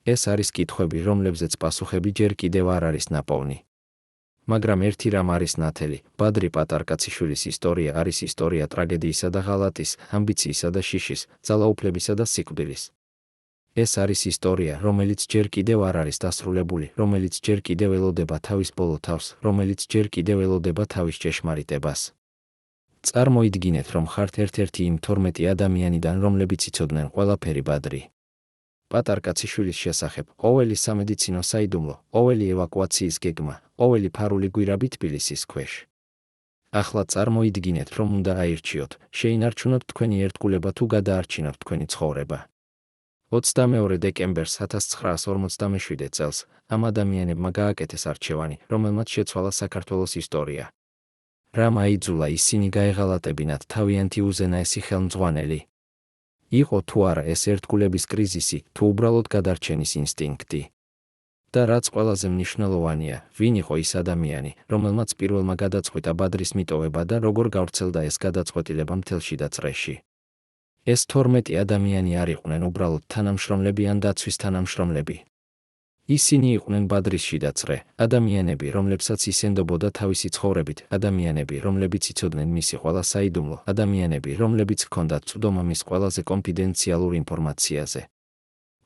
ეს არის კითხვები, რომლებზეც პასუხები ჯერ კიდევ არ არის ნაპოვნი. მაგრამ ერთი რამ არის ნათელი, ბადრი პატარკაციშვილის ისტორია არის ისტორია ტრაგედიისა და ღალატის, ამბიციისა და შიშის, ძალაუფლებისა და სიკვდილის. ეს არის ისტორია, რომელიც ჯერ კიდევ არ არის დასრულებული, რომელიც ჯერ კიდევ ელოდება თავის ბოლო თავს, რომელიც ჯერ კიდევ ელოდება თავის ჭეშმარიტებას. წარმოიდგინეთ, რომ ხართ ერთ-ერთი იმ 12 ადამიანიდან, რომლებიც იცოდნენ ყველაფერი ბადრი პატარკაციშვილის შესახებ, ყოველი სამედიცინო საიდუმლო, ყოველი ევაკუაციის გეგმა, ყოველი ფარული გვირაბი თბილისის ქვეშ. ახლა წარმოიდგინეთ, რომ უნდა აირჩიოთ, შეინარჩუნოთ თქვენი ერთგულება თუ გადაარჩინოთ თქვენი ცხოვრება. 22 დეკემბერს 1957 წელს ამ ადამიანებმა გააკეთეს არჩევანი, რომელმაც შეცვალა საქართველოს ისტორია. რამ აიძულა ისინი გაეღალატებინათ თავიანთი უზენაესი ხელმძღვანელი? იყო თუ არა ეს ერთგულების კრიზისი, თუ უბრალოდ გადარჩენის ინსტინქტი? და რაც ყველაზე მნიშვნელოვანია, ვინ იყო ის ადამიანი, რომელმაც პირველმა გადაწყვიტა ბადრის მიტოვება და როგორ გავრცელდა ეს გადაწყვეტილება მთელში და წრეში? ეს 12 ადამიანი არ იყვნენ უბრალოდ თანამშრომლები ან დაცვის თანამშრომლები. ისინი იყვნენ ბადრის შიდა წრე, ადამიანები, რომლებსაც ისენდობოდა თავისი ცხოვრებით, ადამიანები, რომლებიც იცოდნენ მისი ყველა საიდუმლო, ადამიანები, რომლებიც ჰქონდათ ცუდობა მის ყველაზე კონფიდენციალურ ინფორმაციაზე.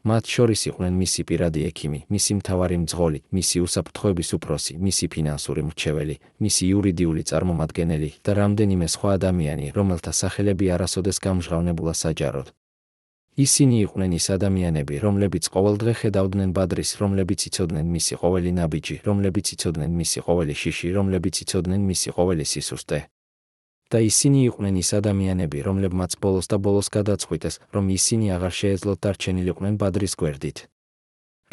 მათ შორის იყვნენ მისი პირადი ექიმი, მისი მთავარი მძღოლი, მისი უსაფრთხოების უფროსი, მისი ფინანსური მრჩეველი, მისი იურიდიული წარმომადგენელი და რამდენიმე სხვა ადამიანი, რომელთა სახელები არასოდეს გამჟღავნებულა საჯაროდ. ისინი იყვნენ ის ადამიანები, რომლებიც ყოველდღე ხედავდნენ ბადრის, რომლებიც იცოდნენ მისი ყოველი ნაბიჯი, რომლებიც იცოდნენ მისი ყოველი შიში, რომლებიც იცოდნენ მისი ყოველი სისუსტე. და ისინი იყვნენ ის ადამიანები, რომლებმაც ბოლოს და ბოლოს გადაწყვიტეს, რომ ისინი აღარ შეეძლოთ დარჩენილიყვნენ ბადრის გვერდით.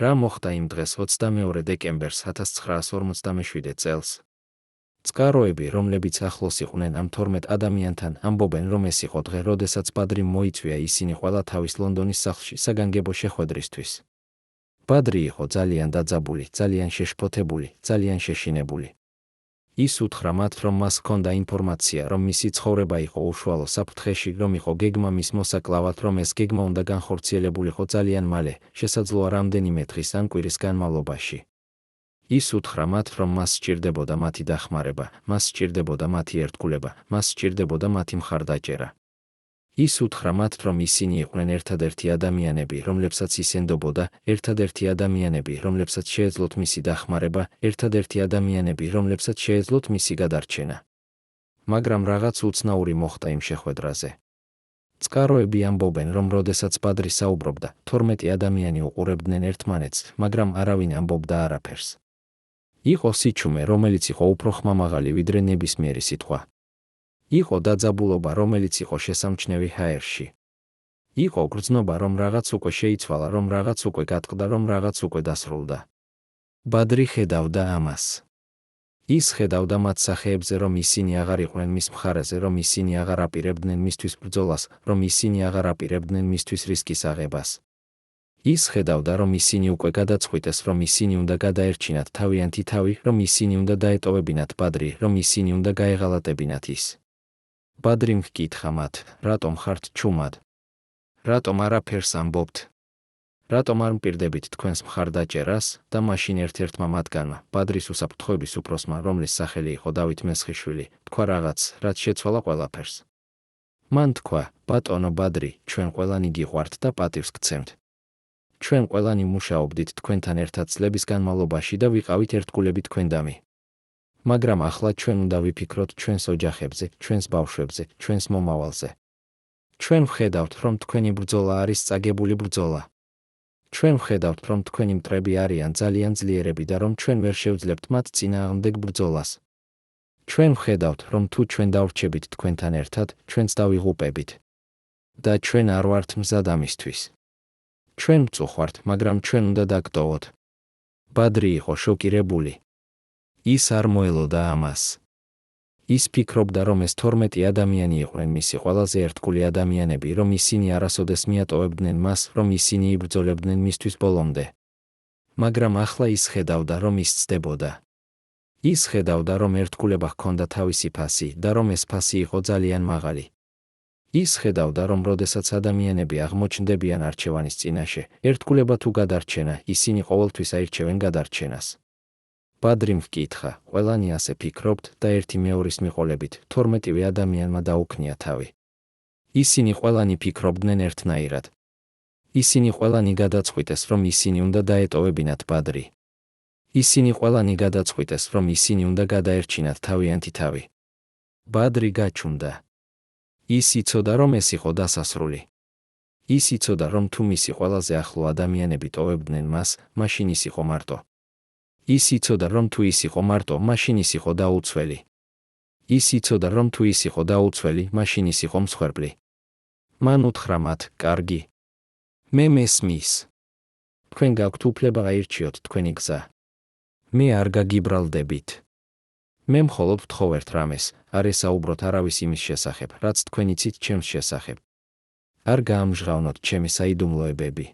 რა მოხდა იმ დღეს 22 დეკემბერს 1957 წელს? წყაროები, რომლებიც ახლოს იყვნენ ამ 12 ადამიანთან, ამბობენ, რომ ეს იყო დღე, როდესაც ბადრი მოიწვია ისინი ყველა თავის ლონდონის სახლში საგანგებო შეხვედრისთვის. ბადრი იყო ძალიან დაძაბული, ძალიან შეშფოთებული, ძალიან შეშინებული. ის უთხრა მათ, რომ მას ჰქონდა ინფორმაცია, რომ მისი ცხოვრება იყო უშუალო საფრთხეში, რომ იყო გეგმა მის მოსაკლავად, რომ ეს გეგმა უნდა განხორციელებულიყო ძალიან მალე, შესაძლოა რამდენიმე დღის ან კვირის განმავლობაში. ის უთხრა მათ, რომ მას სჭირდებოდა მათი დახმარება, მას სჭირდებოდა მათი ერთგულება, მას სჭირდებოდა მათი მხარდაჭერა. ის უთხრა მათ, რომ ისინი იყვნენ ერთადერთი ადამიანები, რომლებსაც ისენდობოდა, ერთადერთი ადამიანები, რომლებსაც შეეძლოთ მისი დახმარება, ერთადერთი ადამიანები, რომლებსაც შეეძლოთ მისი გადარჩენა. მაგრამ რაღაც უცნაური მოხდა იმ შეხვედრაზე. წყაროები ამბობენ, რომ როდესაც ბადრი საუბრობდა, 12 ადამიანი უყურებდნენ ერთმანეთს, მაგრამ არავინ ამბობდა არაფერს. იყო სიჩუმე, რომელიც იყო უფრო ხმამაღალი ვიდრე ნებისმიერი სიტყვა. იყო დაძაბულობა, რომელიც იყო შესამჩნევი ჰაერში. იყო გრძნობა, რომ რაღაც უკვე შეიცვალა, რომ რაღაც უკვე გატყდა, რომ რაღაც უკვე დასრულდა. ბადრი ხედავდა ამას. ის ხედავდა მათ სახეებზე, რომ ისინი აღარ იყვნენ მის მხარეზე, რომ ისინი აღარ აპირებდნენ მისთვის ბრძოლას, რომ ისინი აღარ აპირებდნენ მისთვის რისკის აღებას. ის ხედავდა, რომ ისინი უკვე გადაწყვიტეს, რომ ისინი უნდა გადაერჩინათ თავიანთი თავი, რომ ისინი უნდა დაეტოვებინათ ბადრი, რომ ისინი უნდა გაეღალატებინათ ის. ბადრიმ ჰკითხა მათ, რატომ ხართ ჩუმად? რატომ არაფერს ამბობთ? რატომ არ მპირდებით თქვენს მხარდაჭერას? და მაშინ ერთ-ერთმა მათგანმა, ბადრის უსაფრთხოების უფროსმა, რომლის სახელი იყო დავით მესხიშვილი, თქვა რაღაც, რაც შეცვალა ყველაფერს. მან თქვა, ბატონო ბადრი, ჩვენ ყველანი გიყვართ და პატივს გცემთ. ჩვენ ყველანი მუშაობდით თქვენთან ერთად წლების განმავლობაში და ვიყავით ერთგულები თქვენდამი. მაგრამ ახლა ჩვენ უნდა ვიფიქროთ ჩვენს ოჯახებზე, ჩვენს ბავშვებზე, ჩვენს მომავალზე. ჩვენ ვხედავთ, რომ თქვენი ბრძოლა არის წაგებული ბრძოლა. ჩვენ ვხედავთ, რომ თქვენი მტრები არიან ძალიან ძლიერები და რომ ჩვენ ვერ შევძლებთ მათ წინააღმდეგ ბრძოლას. ჩვენ ვხედავთ, რომ თუ ჩვენ დავრჩებით თქვენთან ერთად, ჩვენც დავიღუპებით. და ჩვენ არ ვართ მზად ამისთვის. ჩვენ ვწუხვართ, მაგრამ ჩვენ უნდა დაგტოვოთ. ბადრი იყო შოკირებული. ის არ მოელოდა ამას. ის ფიქრობდა, რომ ეს 12 ადამიანი იყვნენ მისი ყველაზე ერთგული ადამიანები, რომ ისინი არასოდეს მიატოვებდნენ მას, რომ ისინი იბრძოლებდნენ მისთვის ბოლომდე. მაგრამ ახლა ის ხედავდა, რომ ის ცდებოდა. ის ხედავდა, რომ ერთგულება ჰქონდა თავისი ფასი და რომ ეს ფასი იყო ძალიან მაღალი. ის ხედავდა, რომ როდესაც ადამიანები აღმოჩნდებიან არჩევანის წინაშე, ერთგულება თუ გადარჩენა, ისინი ყოველთვის აირჩევენ გადარჩენას. ბადრიმ ჰკითხა, ყველანი ასე ფიქრობთ და ერთი მეორის მიყოლებით, 12 ადამიანმა დაუქნია თავი. ისინი ყველანი ფიქრობდნენ ერთნაირად. ისინი ყველანი გადაწყვიტეს, რომ ისინი უნდა დაეტოვებინათ ბადრი. ისინი ყველანი გადაწყვიტეს, რომ ისინი უნდა გადაერჩინათ თავიანთი თავი. ბადრი გაჩუნდა. ის იცოდა, რომ ეს იყო დასასრული. ის იცოდა, რომ თუ მისი ყველაზე ახლო ადამიანები ტოვებდნენ მას, მაშინ ის იყო მარტო. ის იცოდა, რომ თუ ის იყო მარტო, მაშინ ის იყო დაუცველი. ის იცოდა, რომ თუ ის იყო დაუცველი, მაშინ ის იყო მსხვერპლი. მან უთხრა მათ, კარგი. მე მესმის. თქვენ გაქვთ უფლება აირჩიოთ თქვენი გზა. მე არ გაგიბრალდებით. მე მხოლოდ ვთხოვერთ რამეს, არ ესაუბროთ არავის იმის შესახებ, რაც თქვენ იცით ჩემს შესახებ. არ გაამჟღავნოთ ჩემი საიდუმლოებები.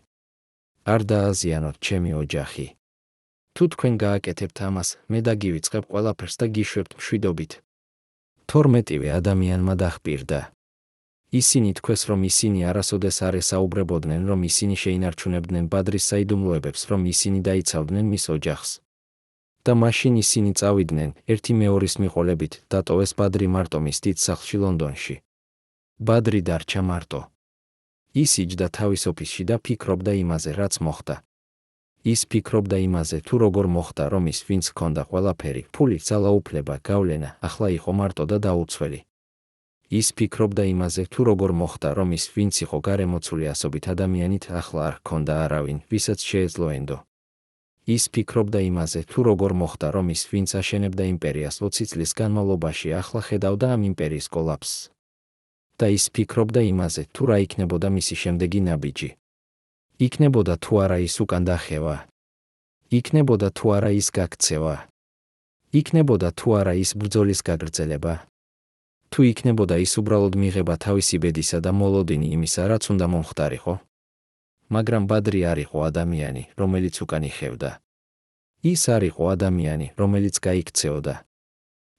არ დააზიანოთ ჩემი ოჯახი. თუ თქვენ გააკეთებთ ამას, მე დაგივიწყებ ყველაფერს და გიშვებთ მშვიდობით. 12 ადამიანმა დახპირდა. ისინი თქვეს, რომ ისინი არასოდეს არ ესაუბრებოდნენ, რომ ისინი შეინარჩუნებდნენ ბადრის საიდუმლოებებს, რომ ისინი დაიცავდნენ მის ოჯახს. და მაშინ ისინი წავიდნენ, ერთი მეორის მიყოლებით, დატოვეს ბადრი მარტო მის დიდ სახლში ლონდონში. ბადრი დარჩა მარტო. ის იჯდა თავის ოფისში და ფიქრობდა იმაზე, რაც მოხდა. ის ფიქრობდა იმაზე, თუ როგორ მოხდა, რომ ის, ვინც ჰქონდა ყველაფერი, ფული, ძალაუფლება, გავლენა, ახლა იყო მარტო და დაუცველი. ის ფიქრობდა იმაზე, თუ როგორ მოხდა, რომ ის, ვინც იყო გარემოცული ასობით ადამიანით, ახლა არ ჰქონდა არავინ, ვისაც შეეძლო ენდო. ის ფიქრობდა იმაზე, თუ როგორ მოხდა, რომ ის, ვინც აშენებდა იმპერიას 20 წლის განმავლობაში, ახლა ხედავდა ამ იმპერიის კოლაფსს. და ის ფიქრობდა იმაზე, თუ რა იქნებოდა მისი შემდეგი ნაბიჯი. იქნებოდა თუ არა ის უკან დახევა. იქნებოდა თუ არა ის გაქცევა. იქნებოდა თუ არა ის ბრძოლის გაგრძელება. თუ იქნებოდა ის უბრალოდ მიღება თავისი ბედისა და მოლოდინი იმისა, რაც უნდა მომხდარიყო. მაგრამ ბადრი არ იყო ადამიანი, რომელიც უკან იხევდა. ის არ იყო ადამიანი, რომელიც გაიქცეოდა.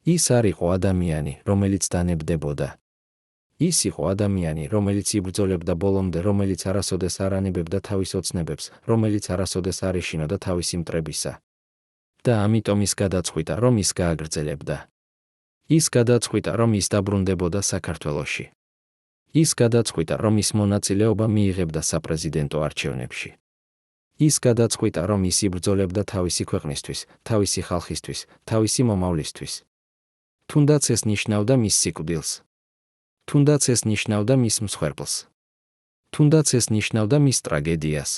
ის არ იყო ადამიანი, რომელიც დანებდებოდა. ის იყო ადამიანი, რომელიც იბრძოლებდა ბოლომდე, რომელიც არასოდეს არ ანებებდა თავის ოცნებებს, რომელიც არასოდეს არ ეშინოდა თავისი მტრებისა. და ამიტომ ის გადაწყვიტა, რომ ის გააგრძელებდა. ის გადაწყვიტა, რომ ის დაბრუნდებოდა საქართველოში. ის გადაწყვიტა, რომ ის მონაწილეობა მიიღებდა საპრეზიდენტო არჩევნებში. ის გადაწყვიტა, რომ ის იბრძოლებდა თავისი ქვეყნისთვის, თავისი ხალხისთვის, თავისი მომავლისთვის. თუნდაც ეს ნიშნავდა მის სიკვდილს. თუნდაც ეს ნიშნავდა მის მსხვერპლს. თუნდაც ეს ნიშნავდა მის ტრაგედიას.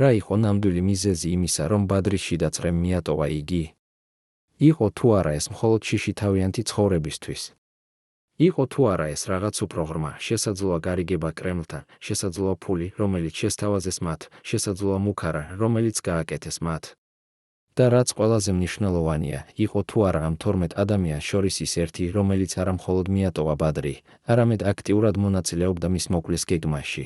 რა იყო ნამდვილი მიზეზი იმისა, რომ ბადრის შიდაწრემ მიატოვა იგი? იყო თუ არა ეს მხოლოდ შიში თავიანთი ცხოვრებისთვის? იყო თუ არა ეს რაღაც უფრო ღრმა, შესაძლოა გარიგება კრემლთან, შესაძლოა ფული, რომელიც შესთავაზეს მათ, შესაძლოა მუქარა, რომელიც გააკეთეს მათ? და რაც ყველაზე მნიშვნელოვანია, იყო თუ არა ამ 12 ადამიანს შორის ის ერთი, რომელიც არა მხოლოდ მიატოვა ბადრი, არამედ აქტიურად მონაწილეობდა მის მოკვლის გეგმაში.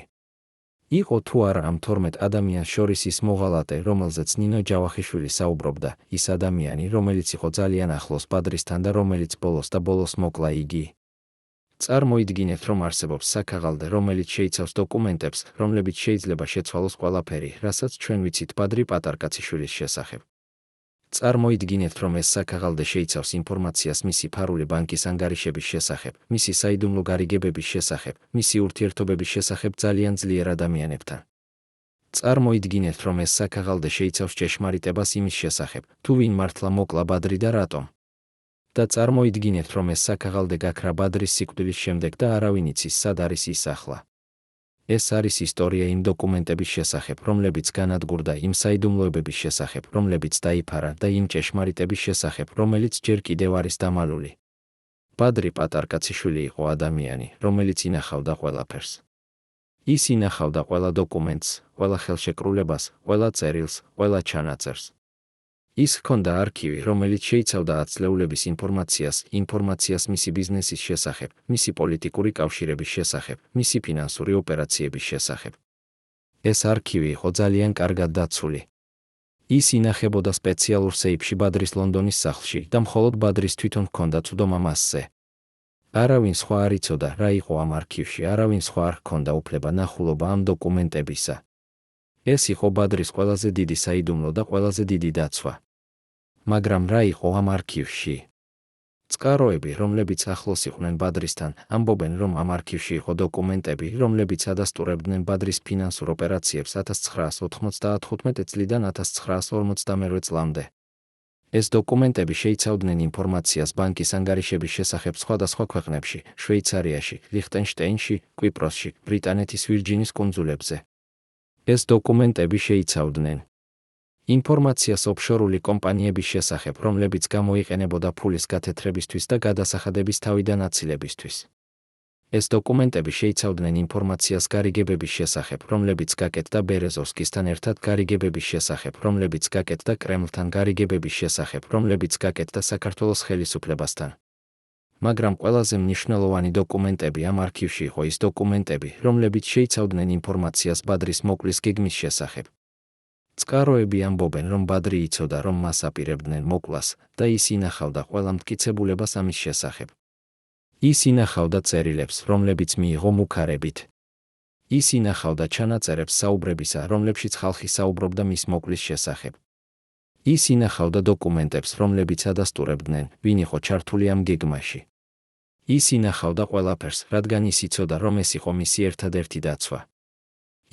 იყო თუ არა ამ 12 ადამიანს შორის ის მოღალატე, რომელზეც ნინო ჯავახიშვილი საუბრობდა, ის ადამიანი, რომელიც იყო ძალიან ახლოს ბადრისთან და რომელიც ბოლოს მოკლა იგი. წარმოიდგინეთ, რომ არსებობს საქაღალდე, რომელიც შეიცავს დოკუმენტებს, რომლებიც შეიძლება შეცვალოს ყველაფერი, რასაც ჩვენ ვიცით ბადრი პატარკაციშვილის შესახებ. წარმოიდგინეთ, რომ ეს საქაღალდე შეიცავს ინფორმაციას მისი ფარული ბანკის ანგარიშების შესახებ, მისი საიდუმლო გარიგებების შესახებ, მისი ურთიერთობების შესახებ ძალიან ძლიერ ადამიანებთან. წარმოიდგინეთ, რომ ეს საქაღალდე შეიცავს ჭეშმარიტებას იმის შესახებ, თუ ვინ მართლა მოკლა ბადრი და რატომ. და წარმოიდგინეთ, რომ ეს საქაღალდე გაქრა ბადრის სიკვდილის შემდეგ და არავინ იცის, სად არის ის ახლა. ეს არის ისტორია იმ დოკუმენტების შესახებ, რომლებიც განადგურდა, იმ საიდუმლოებების შესახებ, რომლებიც დაიფარა და იმ ჭეშმარიტების შესახებ, რომელიც ჯერ კიდევ არის დამალული. ბადრი პატარკაციშვილი იყო ადამიანი, რომელიც ინახავდა ყველაფერს. ის ინახავდა ყველა დოკუმენტს, ყველა ხელშეკრულებას, ყველა წერილს, ყველა ჩანაწერს. ის ჰქონდა არქივი, რომელიც შეიცავდა ათწლეულების ინფორმაციას მისი ბიზნესის შესახებ, მისი პოლიტიკური კავშირების შესახებ, მისი ფინანსური ოპერაციების შესახებ. ეს არქივი იყო ძალიან კარგად დაცული. ის ინახებოდა სპეციალურ სეიფში ბადრის ლონდონის სახლში და მხოლოდ ბადრის თვითონ ჰქონდა წვდომა მასზე. არავინ სხვა არ იცოდა, რა იყო ამ არქივში, არავინ სხვა არ ჰქონდა უფლება ნახულობა ამ დოკუმენტებისა. ეს იყო ბადრის ყველაზე დიდი საიდუმლო და ყველაზე დიდი დაცვა. მაგრამ რა იყო ამ არქივში? წყაროები, რომლებიც ახლოს იყვნენ ბადრისთან, ამბობენ, რომ ამ არქივში იყო დოკუმენტები, რომლებიც ადასტურებდნენ ბადრის ფინანსურ ოპერაციებს 1995 წლიდან 1952 წლამდე. ეს დოკუმენტები შეიცავდნენ ინფორმაციას ბანკის ანგარიშების შესახებ სხვადასხვა ქვეყნებში, შვეიცარიაში, ლიხტენშტეინში, კვიპროსში, ბრიტანეთის ვირჯინის კუნძულებზე. ეს დოკუმენტები შეიცავდნენ ინფორმაციას ოფშორული კომპანიების შესახებ, რომლებიც გამოიყენებოდა ფულის გათეთრებისთვის და გადასახადების თავიდან აცილებისთვის. ეს დოკუმენტები შეიცავდნენ ინფორმაციას გარიგებების შესახებ, რომლებიც გაკეთდა ბერეზოვსკისთან ერთად გარიგებების შესახებ, რომლებიც გაკეთდა კრემლთან გარიგებების შესახებ, რომლებიც გაკეთდა საქართველოს ხელისუფლებასთან. მაგრამ ყველაზე მნიშვნელოვანი დოკუმენტები ამ არქივში იყო ის დოკუმენტები, რომლებიც შეიცავდნენ ინფორმაციას ბადრის მოკლის გეგმის შესახებ. წყაროები ამბობენ, რომ ბადრი იცოდა, რომ მას აპირებდნენ მოკლას და ის ინახავდა ყველა მტკიცებულებას ამის შესახებ. ის ინახავდა წერილებს, რომლებიც მიიღო მუქარებით. ის ინახავდა ჩანაწერებს საუბრებისა, რომლებშიც ხალხი საუბრობდა მის მოკლის შესახებ. ის ინახავდა დოკუმენტებს, რომლებიც ადასტურებდნენ, ვინ იყო ჩართული ამ გეგმაში. ის ინახავდა ყველაფერს, რადგან ის იცოდა, რომ ეს იყო მისი ერთადერთი დაცვა.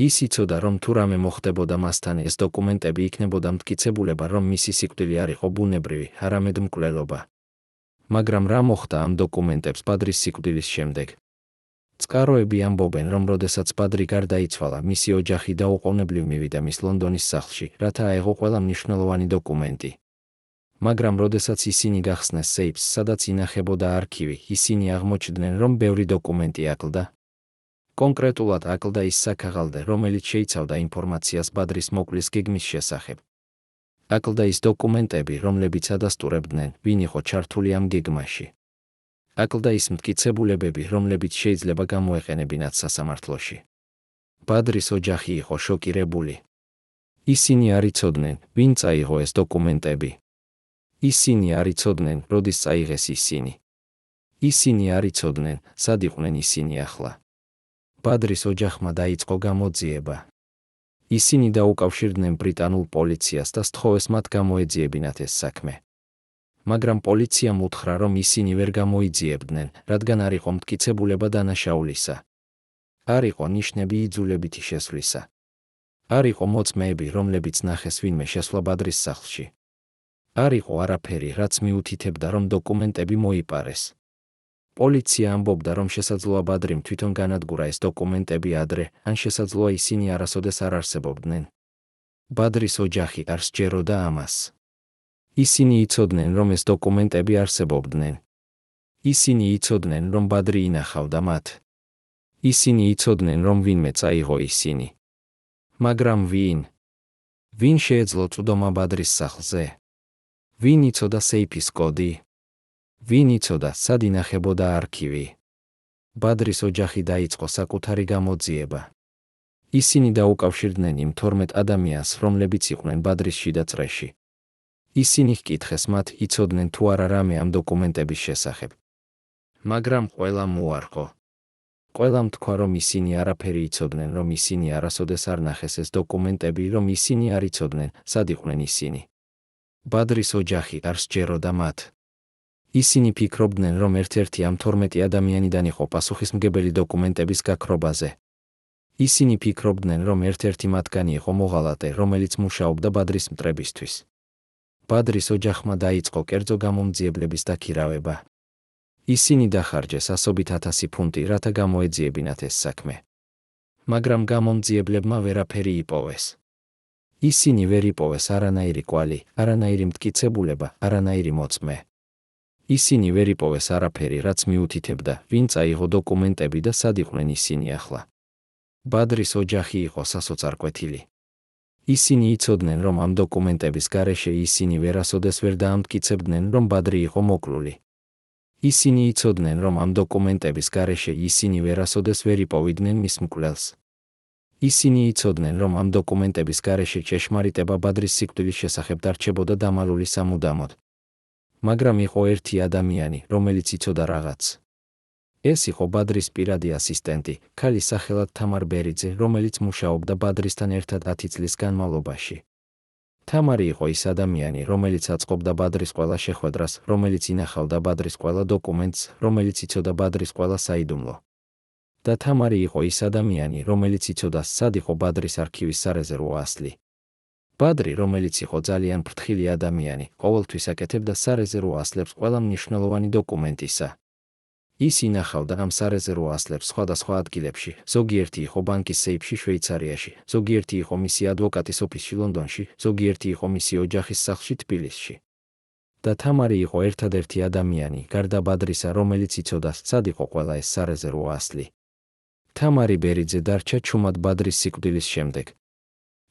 ის იცოდა, რომ თუ რამე მოხდებოდა მასთან, ეს დოკუმენტები იქნებოდა მტკიცებულება, რომ მისი სიკვდილი არ იყო ბუნებრივი, არამედ მკვლელობა. მაგრამ რა მოხდა ამ დოკუმენტებს ბადრის სიკვდილის შემდეგ? წყაროები ამბობენ, რომ როდესაც ბადრი გარდაიცვალა, მისი ოჯახი დაუყოვნებლივ მივიდა მის ლონდონის სახლში, რათა აეღო ყველა მნიშვნელოვანი დოკუმენტი. მაგრამ როდესაც ისინი გახსნეს სეიფს, სადაც ინახებოდა არქივი, ისინი აღმოჩნდნენ, რომ ბევრი დოკუმენტი აკლდა. კონკრეტულად აკლდა ის საქაღალდე, რომელიც შეიცავდა ინფორმაციას ბადრის მოკლის გეგმის შესახებ. აკლდა ის დოკუმენტები, რომლებიც ადასტურებდნენ, ვინ იყო ჩართული ამ გეგმაში. აკლდა ის მტკიცებულებები, რომლებიც შეიძლება გამოეყენებინათ სასამართლოში. ბადრის ოჯახი იყო შოკირებული. ისინი არ იცოდნენ, ვინ წაიღო ეს დოკუმენტები. ისინი არ იცოდნენ, როდის წაიღეს ისინი. ისინი არ იცოდნენ, სად იყვნენ ისინი ახლა. ბადრის ოჯახმა დაიწყო გამოძიება. ისინი დაუკავშირდნენ ბრიტანულ პოლიციას და სთხოვეს მათ გამოეძიებინათ ეს საქმე. მაგრამ პოლიციამ უთხრა, რომ ისინი ვერ გამოიძიებდნენ, რადგან არ იყო მტკიცებულება დანაშაულისა. არ იყო ნიშნები იძულებითი შესვლისა. არ იყო მოწმეები, რომლებიც ნახეს ვინმე შესვლა ბადრის სახლში. არ იყო არაფერი, რაც მიუთითებდა, რომ დოკუმენტები მოიპარეს. პოლიცია ამბობდა, რომ შესაძლოა ბადრიმ თვითონ განადგურა ეს დოკუმენტები ადრე, ან შესაძლოა ისინი არასოდეს არ არსებობდნენ. ბადრის ოჯახი არ სჯეროდა ამას. ისინი იცოდნენ, რომ ეს დოკუმენტები არსებობდნენ. ისინი იცოდნენ, რომ ბადრი ინახავდა მათ. ისინი იცოდნენ, რომ ვინმე წაიღო ისინი. მაგრამ ვინ? ვინ შეეძლო წვდომა ბადრის სახლზე? ვინ იცოდა სეიფის კოდი? ვინ იცოდა, სად ინახებოდა არქივი? ბადრის ოჯახი დაიწყო საკუთარი გამოძიება. ისინი დაუკავშირდნენ იმ 12 ადამიანს, რომლებიც იყვნენ ბადრის შიდა წრეში. ისინი ჰკითხეს მათ, იცოდნენ თუ არა რამე ამ დოკუმენტების შესახებ. მაგრამ ყველამ უარყო. ყველამ თქვა, რომ ისინი არაფერი იცოდნენ, რომ ისინი არასოდეს არ ნახეს ეს დოკუმენტები, რომ ისინი არ იცოდნენ, სად იყვნენ ისინი. ბადრის ოჯახი არ სჯეროდა მათ. ისინი ფიქრობდნენ, რომ ერთ-ერთი ამ 12 ადამიანიდან იყო პასუხისმგებელი დოკუმენტების გაქრობაზე. ისინი ფიქრობდნენ, რომ ერთ-ერთი მათგანი იყო მოღალატე, რომელიც მუშაობდა ბადრის მტრებისთვის. ბადრის ოჯახმა დაიწყო კერძო გამომძიებლების დაქირავება. ისინი დახარჯეს 100,000 ფუნტი, რათა გამოეძიებინათ ეს საქმე. მაგრამ გამომძიებლებმა ვერაფერი იპოვეს. ისინი ვერ იპოვეს არანაირი კვალი, არანაირი მტკიცებულება, არანაირი მოწმე. ისინი ვერ იპოვეს არაფერი, რაც მიუთითებდა, ვინ წაიღო დოკუმენტები და სად იყვნენ ისინი ახლა. ბადრის ოჯახი იყო სასოწარკვეთილი. ისინი იცოდნენ, რომ ამ დოკუმენტების გარეშე ისინი ვერასოდეს ვერ დაამტკიცებდნენ, რომ ბადრი იყო მოკლული. ისინი იცოდნენ, რომ ამ დოკუმენტების გარეშე ისინი ვერასოდეს ვერ იპოვიდნენ მის მკვლელს. ისინი იცოდნენ, რომ ამ დოკუმენტების გარეშე ჭეშმარიტება ბადრის სიკვდილის შესახებ დარჩებოდა დამალული სამუდამოდ. მაგრამ იყო ერთი ადამიანი, რომელიც იცოდა რაღაც. ეს იყო ბადრის პირადი ასისტენტი, ქალი სახელად თამარ ბერიძე, რომელიც მუშაობდა ბადრისთან ერთად 10 წლის განმავლობაში. თამარი იყო ის ადამიანი, რომელიც აწყობდა ბადრის ყველა შეხვედრას, რომელიც ინახავდა ბადრის ყველა დოკუმენტს, რომელიც იცოდა ბადრის ყველა საიდუმლო. და თამარი იყო ის ადამიანი, რომელიც იცოდა, სად იყო ბადრის არქივის სარეზერვო ასლი. ბადრი, რომელიც იყო ძალიან ფრთხილი ადამიანი, ყოველთვის აკეთებდა სარეზერვო ასლებს ყველა მნიშვნელოვანი დოკუმენტისა. ის ინახავდა ამ სარეზერვო ასლებს სხვადასხვა ადგილებში, ზოგიერთი იყო ბანკის სეიფში შვეიცარიაში, ზოგიერთი იყო მისი ადვოკატის ოფისში ლონდონში, ზოგიერთი იყო მისი ოჯახის სახლში თბილისში. და თამარი იყო ერთადერთი ადამიანი, გარდა ბადრისა, რომელიც იცოდა, სად იყო ყველა ეს სარეზერვო ასლი. თამარი ბერიძე დარჩა ჩუმად ბადრის სიკვდილის შემდეგ.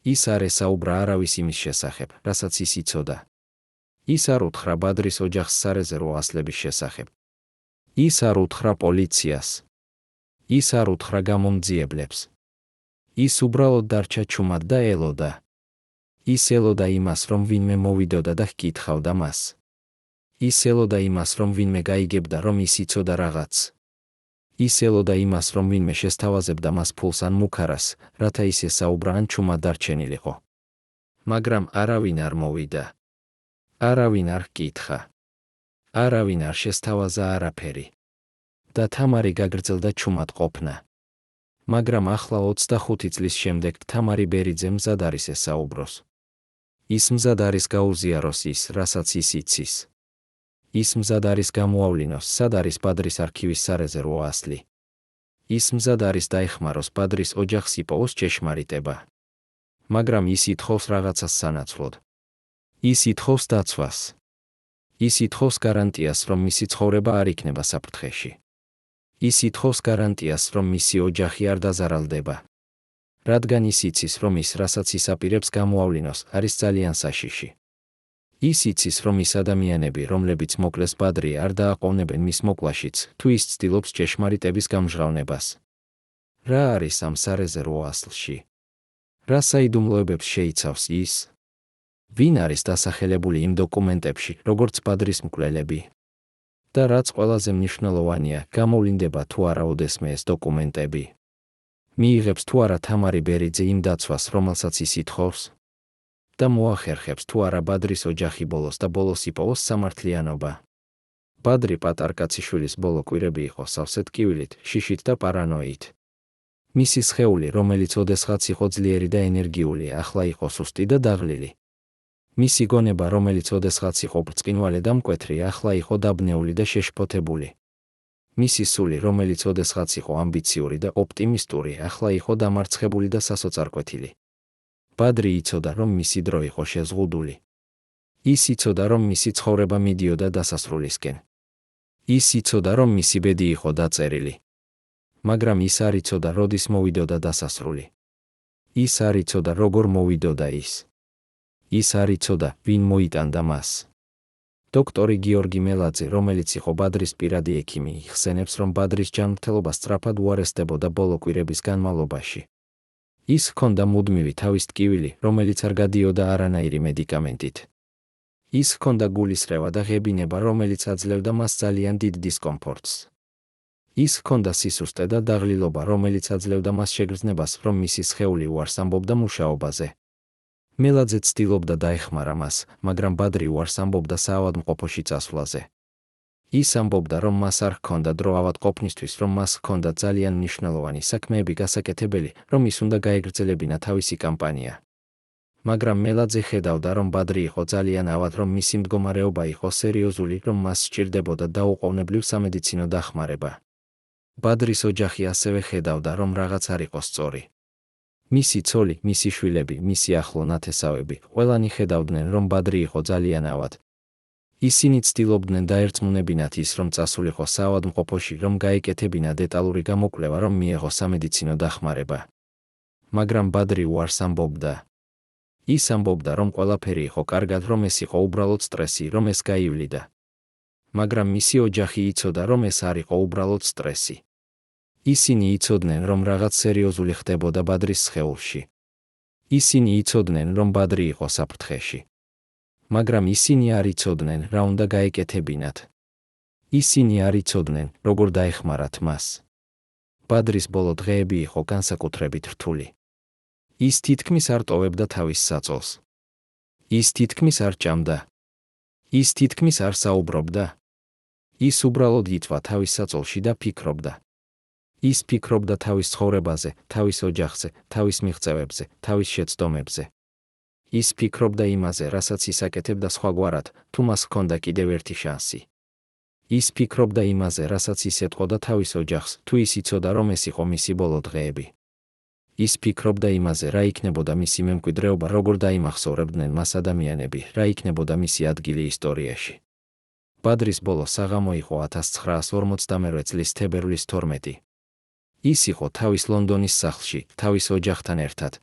ის არ ესაუბრა არავის იმის შესახებ, რასაც ის იცოდა. ის არ უთხრა ბადრის ოჯახს სარეზერვო ასლების შესახებ. ის არ უთხრა პოლიციას. ის არ უთხრა გამომძიებლებს. ის უბრალოდ დარჩა ჩუმად და ელოდა. ის ელოდა იმას, რომ ვინმე მოვიდოდა და ჰკითხავდა მას. ის ელოდა იმას, რომ ვინმე გაიგებდა, რომ ის იცოდა რაღაც. ის ელოდა იმას, რომ ვინმე შესთავაზებდა მას ფულს ან მუქარას, რათა ის ესაუბრა ან ჩუმად დარჩენილიყო. მაგრამ არავინ არ მოვიდა. არავინ არ ჰკითხა. არავინ არ შესთავაზა არაფერი. და თამარი გაგრძელდა ჩუმად ყოფნა. მაგრამ ახლა 25 წლის შემდეგ თამარი ბერიძე მზად არის ესაუბროს. ის მზად არის გაუზიაროს ის, რასაც ის იცის. ის მზად არის გამოავლინოს, სად არის ბადრის არქივის სარეზერვო ასლი. ის მზად არის დაეხმაროს ბადრის ოჯახს იპოვოს ჭეშმარიტება. მაგრამ ის ითხოვს რაღაცას სანაცვლოდ. ის ითხოვს დაცვას. ის ითხოვს გარანტიას, რომ მისი ცხოვრება არ იქნება საფრთხეში. ის ითხოვს გარანტიას, რომ მისი ოჯახი არ დაზარალდება. რადგან ის იცის, რომ ის, რასაც ის აპირებს გამოავლინოს, არის ძალიან საშიში. ის იცის, რომ ის ადამიანები, რომლებიც მოკლეს ბადრი, არ დააყოვნებენ მის მოკლაშიც, თუ ის ცდილობს ჭეშმარიტების გამჟღავნებას. რა არის ამ სარეზერვო ასლში? რა საიდუმლოებებს შეიცავს ის? ვინ არის დასახელებული იმ დოკუმენტებში, როგორც ბადრის მკვლელები? და რაც ყველაზე მნიშვნელოვანია, გამოვლინდება თუ არა ოდესმე ეს დოკუმენტები? მიიღებს თუ არა თამარი ბერიძე იმ დაცვას, რომელსაც ის ითხოვს? და მოახერხებს თუ არა ბადრის ოჯახი ბოლოს და ბოლოს იპოვოს სამართლიანობა? ბადრი პატარკაციშვილის ბოლო კვირები იყო სავსე ტკივილით, შიშით და პარანოით. მისი სხეული, რომელიც ოდესღაც იყო ძლიერი და ენერგიული, ახლა იყო სუსტი და დაღლილი. მისი გონება, რომელიც ოდესღაც იყო ბრწყინვალე და მკვეთრი, ახლა იყო დაბნეული და შეშფოთებული. მისი სული, რომელიც ოდესღაც იყო ამბიციური და ოპტიმისტური, ახლა იყო დამარცხებული და სასოწარკვეთილი. ბადრი იცოდა, რომ მისი დრო იყო შეზღუდული. ის იცოდა, რომ მისი ცხოვრება მიდიოდა დასასრულისკენ. ის იცოდა, რომ მისი ბედი იყო დაწერილი. მაგრამ ის არ იცოდა, როდის მოვიდოდა დასასრული. ის არ იცოდა, როგორ მოვიდოდა ის. ის არ იცოდა, ვინ მოიტანდა მას. დოქტორი გიორგი მელაძე, რომელიც იყო ბადრის პირადი ექიმი, იხსენებს, რომ ბადრის ჯანმრთელობა სწრაფად უარესდებოდა ბოლო კვირების განმავლობაში. ის ჰქონდა მუდმივი თავის ტკივილი, რომელიც არ გადიოდა არანაირი მედიკამენტით. ის ჰქონდა გულისრევა და ღებინება, რომელიც აძლევდა მას ძალიან დიდ დისკომფორტს. ის ჰქონდა სისუსტე და დაღლილობა, რომელიც აძლევდა მას შეგრძნებას, რომ მისი სხეული უარს ამბობდა მუშაობაზე. მელაძე ცდილობდა დაეხმარა მას, მაგრამ ბადრი უარს ამბობდა საავადმყოფოში წასვლაზე. ის ამბობდა, რომ მას არ ჰქონდა დრო ავადმყოფნისთვის, რომ მას ჰქონდა ძალიან მნიშვნელოვანი საქმეები გასაკეთებელი, რომ ის უნდა გაეგრძელებინა თავისი კამპანია. მაგრამ მელაძე ხედავდა, რომ ბადრი იყო ძალიან ავად, რომ მისი მდგომარეობა იყო სერიოზული, რომ მას სჭირდებოდა დაუყოვნებლივ სამედიცინო დახმარება. ბადრის ოჯახი ასევე ხედავდა, რომ რაღაც არ იყო სწორი. მისი ცოლი, მისი შვილები, მისი ახლო ნათესავები, ყველანი ხედავდნენ, რომ ბადრი იყო ძალიან ავად. ისინი ცდილობდნენ დაერწმუნებინათ ის, რომ წასულიყო საავადმყოფოში, რომ გაეკეთებინა დეტალური გამოკვლევა, რომ მიეღო სამედიცინო დახმარება. მაგრამ ბადრი უარს ამბობდა. ის ამბობდა, რომ ყველაფერი იყო კარგად, რომ ეს იყო უბრალოდ სტრესი, რომ ეს გაივლიდა. მაგრამ მისი ოჯახი იცოდა, რომ ეს არ იყო უბრალოდ სტრესი. ისინი იცოდნენ, რომ რაღაც სერიოზული ხდებოდა ბადრის სხეულში. ისინი იცოდნენ, რომ ბადრი იყო საფრთხეში. მაგრამ ისინი არ იცოდნენ, რა უნდა გაეკეთებინათ. ისინი არ იცოდნენ, როგორ დაეხმარათ მას. ბადრის ბოლო დღეები იყო განსაკუთრებით რთული. ის თითქმის არ ტოვებდა თავის საწოლს. ის თითქმის არ ჭამდა. ის თითქმის არ საუბრობდა. ის უბრალოდ იწვა თავის საწოლში და ფიქრობდა. ის ფიქრობდა თავის ცხოვრებაზე, თავის ოჯახზე, თავის მიღწევებზე, თავის შეცდომებზე. ის ფიქრობდა იმაზე, რასაც ის აკეთებდა სხვაგვარად, თუ მას ჰქონდა კიდევ ერთი შანსი. ის ფიქრობდა იმაზე, რასაც ის ეტყოდა თავის ოჯახს, თუ ის იცოდა, რომ ეს იყო მისი ბოლო დღეები. ის ფიქრობდა იმაზე, რა იქნებოდა მისი მემკვიდრეობა, როგორ დაიმახსოვრებდნენ მას ადამიანები, რა იქნებოდა მისი ადგილი ისტორიაში. ბადრის ბოლო საღამო იყო 1952 წლის თებერვლის 12. ის იყო თავის ლონდონის სახლში, თავის ოჯახთან ერთად.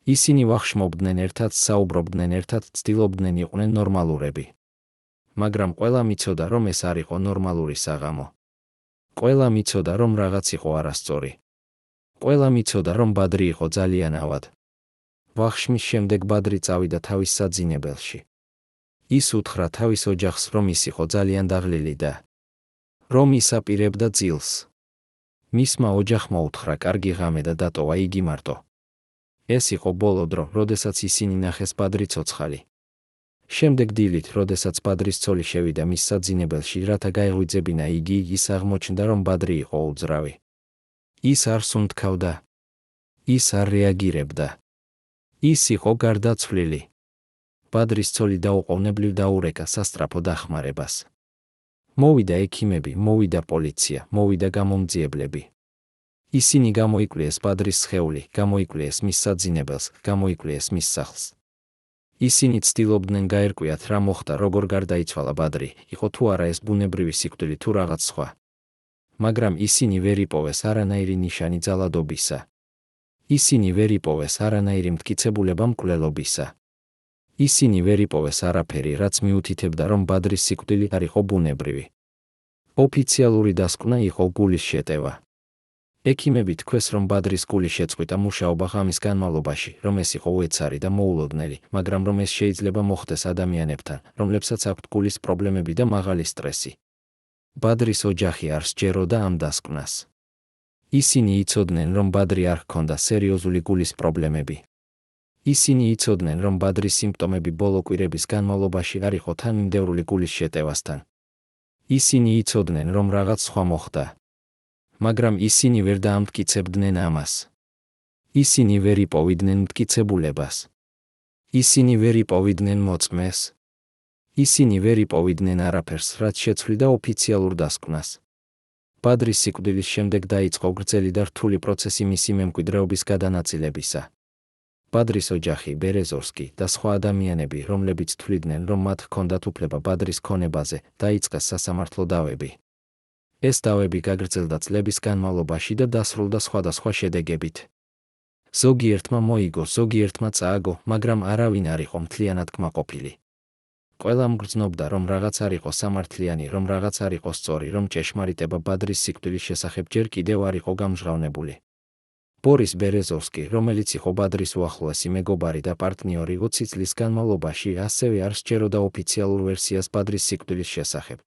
ისინი ვახშმობდნენ ერთად, საუბრობდნენ ერთად, ცდილობდნენ იყვნენ ნორმალურები. მაგრამ ყველამ იცოდა, რომ ეს არ იყო ნორმალური საღამო. ყველამ იცოდა, რომ რაღაც იყო არასწორი. ყველამ იცოდა, რომ ბადრი იყო ძალიან ავად. ვახშმის შემდეგ ბადრი წავიდა თავის საძინებელში. ის უთხრა თავის ოჯახს, რომ ის იყო ძალიან დაღლილი და რომ ის აპირებდა ძილს. მისმა ოჯახმა უთხრა კარგი ღამე და დატოვა იგი მარტო. ეს იყო ბოლო დრო, როდესაც ისინი ნახეს ბადრი ცოცხალი. შემდეგ დილით, როდესაც ბადრის ცოლი შევიდა მის საძინებელში, რათა გაეღვიძებინა იგი, ის აღმოჩნდა, რომ ბადრი იყო უძრავი. ის არ სუნთქავდა. ის არ რეაგირებდა. ის იყო გარდაცვლილი. ბადრის ცოლი დაუყოვნებლივ დაურეკა სასწრაფო დახმარებას. მოვიდა ექიმები, მოვიდა პოლიცია, მოვიდა გამომძიებლები. ისინი გამოიკვლიეს ბადრის სხეული, გამოიკვლიეს მის საძინებელს, გამოიკვლიეს მის სახლს. ისინი ცდილობდნენ გაერკვიათ, რა მოხდა, როგორ გარდაიცვალა ბადრი, იყო თუ არა ეს ბუნებრივი სიკვდილი თუ რაღაც სხვა. მაგრამ ისინი ვერ იპოვეს არანაირი ნიშანი ძალადობისა. ისინი ვერ იპოვეს არანაირი მტკიცებულება მკვლელობისა. ისინი ვერ იპოვეს არაფერი, რაც მიუთითებდა, რომ ბადრის სიკვდილი არ იყო ბუნებრივი. ოფიციალური დასკვნა იყო გულის შეტევა. ექიმები თქვეს, რომ ბადრის გული შეწყვიტა მუშაობა ღამის განმავლობაში, რომ ეს იყო უეცარი და მოულოდნელი, მაგრამ რომ ეს შეიძლება მოხდეს ადამიანებთან, რომლებსაც აქვთ გულის პრობლემები და მაღალი სტრესი. ბადრის ოჯახი არ სჯეროდა ამ დასკვნას. ისინი იცოდნენ, რომ ბადრი არ ჰქონდა სერიოზული გულის პრობლემები. ისინი იცოდნენ, რომ ბადრის სიმპტომები ბოლო კვირების განმავლობაში არ იყო თანმიმდევრული გულის შეტევასთან. ისინი იცოდნენ, რომ რაღაც სხვა მოხდა. მაგრამ ისინი ვერ დაამტკიცებდნენ ამას. ისინი ვერ იპოვიდნენ მტკიცებულებას. ისინი ვერ იპოვიდნენ მოწმეს. ისინი ვერ იპოვიდნენ არაფერს, რაც შეცვლიდა ოფიციალურ დასკვნას. ბადრის სიკვდილის შემდეგ დაიწყო გრძელი და რთული პროცესი მისი მემკვიდრეობის გადანაწილებისა. ბადრის ოჯახი, ბერეზოვსკი და სხვა ადამიანები, რომლებიც თვლიდნენ, რომ მათ ჰქონდათ უფლება ბადრის ქონებაზე, დაიწყეს სასამართლო დავები. ეს დავები გაგრძელდა წლების განმავლობაში და დასრულდა სხვადასხვა შედეგებით. ზოგიერთმა მოიგო, ზოგიერთმა წააგო, მაგრამ არავინ არ იყო მთლიანად კმაყოფილი. ყველამ გრძნობდა, რომ რაღაც არ იყო სამართლიანი, რომ რაღაც არ იყო სწორი, რომ ჭეშმარიტება ბადრის სიკვდილის შესახებ ჯერ კიდევ არ იყო გამჟღავნებული. ბორის ბერეზოვსკი, რომელიც იყო ბადრის უახლოესი მეგობარი და პარტნიორი 20 წლის განმავლობაში, ასევე არ სჯეროდა ოფიციალურ ვერსიას ბადრის სიკვდილის შესახებ.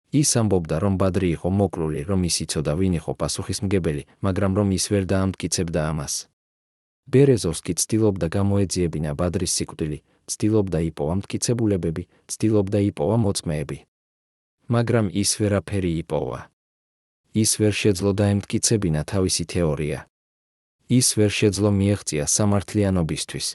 ის ამბობდა, რომ ბადრი იყო მოკლული, რომ ის იცოდა, ვინ იყო პასუხისმგებელი, მაგრამ რომ ის ვერ დაამტკიცებდა ამას. ბერეზოვსკი ცდილობდა გამოეძიებინა ბადრის სიკვდილი, ცდილობდა იპოვა მტკიცებულებები, ცდილობდა იპოვა მოწმეები. მაგრამ ის ვერაფერი იპოვა. ის ვერ შეძლო დაემტკიცებინა თავისი თეორია. ის ვერ შეძლო მიეღწია სამართლიანობისთვის.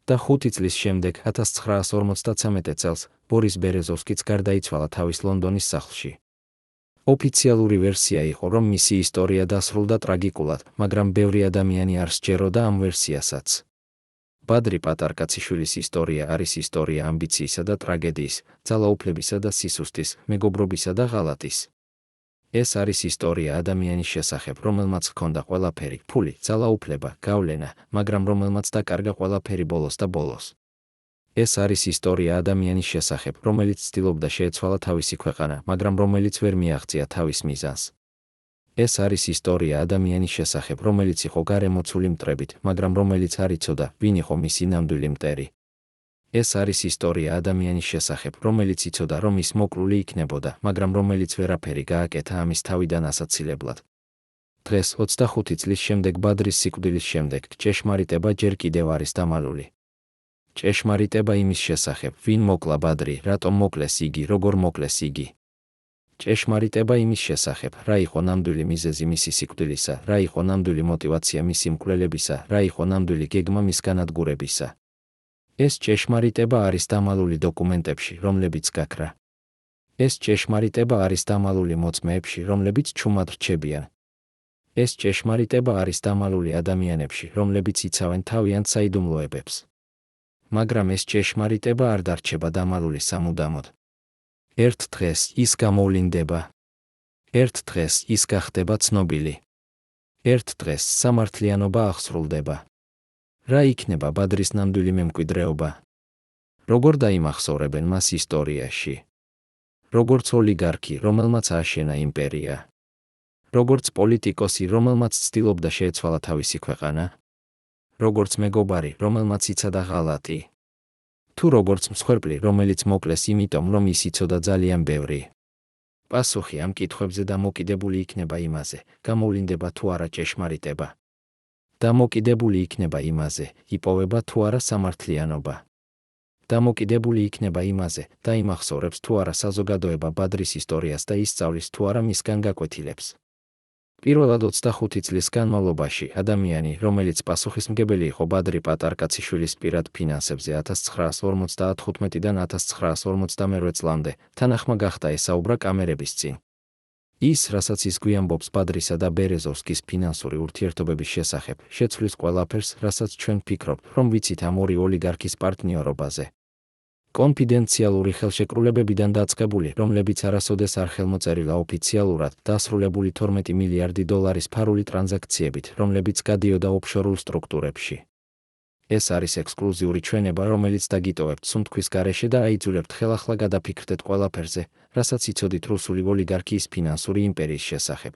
და 5 წლის შემდეგ, 1953 წელს, ბორის ბერეზოვსკიც გარდაიცვალა თავის ლონდონის სახლში. ოფიციალური ვერსია იყო, რომ მისი ისტორია დასრულდა ტრაგიკულად, მაგრამ ბევრი ადამიანი არ სჯეროდა ამ ვერსიასაც. ბადრი პატარკაციშვილის ისტორია არის ისტორია ამბიციისა და ტრაგედიის, ძალაუფლებისა და სისუსტის, მეგობრობისა და ღალატის. ეს არის ისტორია ადამიანის შესახებ, რომელმაც ჰქონდა ყველაფერი, ფული, ძალაუფლება, გავლენა, მაგრამ რომელმაც დაკარგა ყველაფერი ბოლოს და ბოლოს. ეს არის ისტორია ადამიანის შესახებ, რომელიც ცდილობდა შეეცვალა თავისი ქვეყანა, მაგრამ რომელიც ვერ მიაღწია თავის მიზანს. ეს არის ისტორია ადამიანის შესახებ, რომელიც იყო გარემოცული მტრებით, მაგრამ რომელიც არ იცოდა, ვინ იყო მისი ნამდვილი მტერი. ეს არის ისტორია ადამიანის შესახებ, რომელიც იცოდა, რომ ის მოკლული იქნებოდა, მაგრამ რომელიც ვერაფერი გააკეთა ამის თავიდან ასაცილებლად. დღეს 25 წლის შემდეგ ბადრის სიკვდილის შემდეგ, ჭეშმარიტება ჯერ კიდევ არის დამალული. ჭეშმარიტება იმის შესახებ, ვინ მოკლა ბადრი, რატომ მოკლეს იგი, როგორ მოკლეს იგი. ჭეშმარიტება იმის შესახებ, რა იყო ნამდვილი მიზეზი მისი სიკვდილისა, რა იყო ნამდვილი მოტივაცია მისი მკვლელებისა, რა იყო ნამდვილი გეგმა მის განადგურებისა. ეს ჭეშმარიტება არის დამალული დოკუმენტებში, რომლებიც გაქრა. ეს ჭეშმარიტება არის დამალული მოწმეებში, რომლებიც ჩუმად რჩებიან. ეს ჭეშმარიტება არის დამალული ადამიანებში, რომლებიც იცავენ თავიანთ საიდუმლოებებს. მაგრამ ეს ჭეშმარიტება არ დარჩება დამალული სამუდამოდ. ერთ დღეს ის გამოვლინდება. ერთ დღეს ის გახდება ცნობილი. ერთ დღეს სამართლიანობა აღსრულდება. რა იქნება ბადრის ნამდვილი მემკვიდრეობა? როგორ დაიმახსოვრებენ მას ისტორიაში? როგორც ოლიგარქი, რომელმაც ააშენა იმპერია? როგორც პოლიტიკოსი, რომელმაც ცდილობდა შეეცვალა თავისი ქვეყანა? როგორც მეგობარი, რომელმაც იცოდა ღალატი? თუ როგორც მსხვერპლი, რომელიც მოკლეს იმიტომ, რომ ის იცოდა ძალიან ბევრი. პასუხი ამ კითხვებზე დამოკიდებული იქნება იმაზე, გამოვლინდება თუ არა ჭეშმარიტება. დამოკიდებული იქნება იმაზე, იპოვება თუ არა სამართლიანობა. დამოკიდებული იქნება იმაზე, დაიმახსოვრებს თუ არა საზოგადოება ბადრის ისტორიას და ისწავლის თუ არა მისგან გაკვეთილებს. პირველად 25 წლის განმავლობაში ადამიანი, რომელიც პასუხისმგებელი იყო ბადრი პატარკაციშვილის პირად ფინანსებზე 1959-დან 1958 წლამდე, თანახმა გახდა ესაუბრა კამერების წინ. ის, რასაც ის გვიამბობს ბადრისა და ბერეზოვსკის ფინანსური ურთიერთობების შესახებ, შეცვლის ყველაფერს, რასაც ჩვენ ვფიქრობთ, რომ ვიცით ამ ორი ოლიგარქის პარტნიორობაზე. კონფიდენციალური ხელშეკრულებებიდან დაწყებული, რომლებიც არასოდეს არ ხელმოწერილა ოფიციალურად, დასრულებული 12 მილიარდი დოლარის ფარული ტრანზაქციებით, რომლებიც გადიოდა ოფშორულ სტრუქტურებში. ეს არის ექსკლუზიური ჩვენება, რომელიც დაგიტოვებთ სუნთქვის გარეშე და აიძულებთ ხელახლა გადაფიქრდეთ ყველაფერზე, რასაც იცოდით რუსული ოლიგარქიის ფინანსური იმპერიის შესახებ.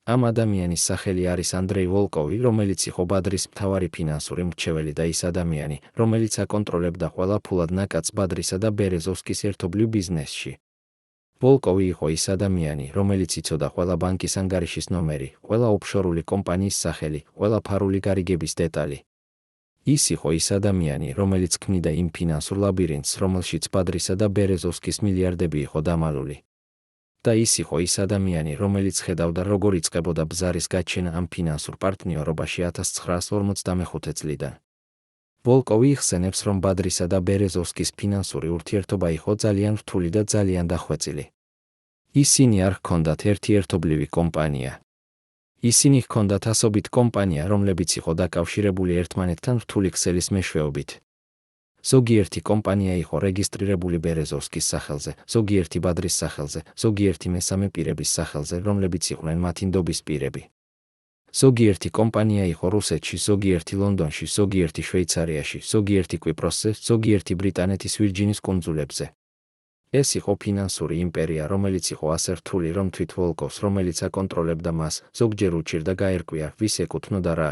ამ ადამიანის სახელი არის ანდრეი ვოლკოვი, რომელიც იყო ბადრის მთავარი ფინანსური მრჩეველი და ის ადამიანი, რომელიც აკონტროლებდა ყველა ფულად ნაკადს ბადრისა და ბერეზოვსკის ერთობლივ ბიზნესში. ვოლკოვი იყო ის ადამიანი, რომელიც იცოდა ყველა ბანკის ანგარიშის ნომერი, ყველა ოფშორული კომპანიის სახელი, ყველა ფარული გარიგების დეტალი. ის იყო ის ადამიანი, რომელიც ქმნიდა იმ ფინანსურ ლაბირინთს, რომელშიც ბადრისა და ბერეზოვსკის მილიარდები იყო დამალული. და ის იყო ის ადამიანი, რომელიც ხედავდა, როგორ იწყებოდა ბზარის გაჩენა ამ ფინანსურ პარტნიორობაში 1955 წლიდან. ვოლკოვი იხსენებს, რომ ბადრისა და ბერეზოვსკის ფინანსური ურთიერთობა იყო ძალიან რთული და ძალიან დახვეწილი. ისინი არ ჰქონდათ ერთი ერთობლივი კომპანია. ისინი ჰქონდათ ასობით კომპანია, რომლებიც იყო დაკავშირებული ერთმანეთთან რთული ქსელის მეშვეობით. ზოგიერთი კომპანია იყო რეგისტრირებული ბერეზოვსკის სახელზე, ზოგიერთი ბადრის სახელზე, ზოგიერთი მესამე პირების სახელზე, რომლებიც იყვნენ მათი ნდობის პირები. ზოგიერთი კომპანია იყო რუსეთში, ზოგიერთი ლონდონში, ზოგიერთი შვეიცარიაში, ზოგიერთი კვიპროსზე, ზოგიერთი ბრიტანეთის ვირჯინის კუნძულებზე. ეს იყო ფინანსური იმპერია, რომელიც იყო ასე რთული, რომ თვით ვოლკოვს, რომელიც აკონტროლებდა მას, ზოგჯერ უჭირდა გაერკვია, ვის ეკუთვნოდა რა.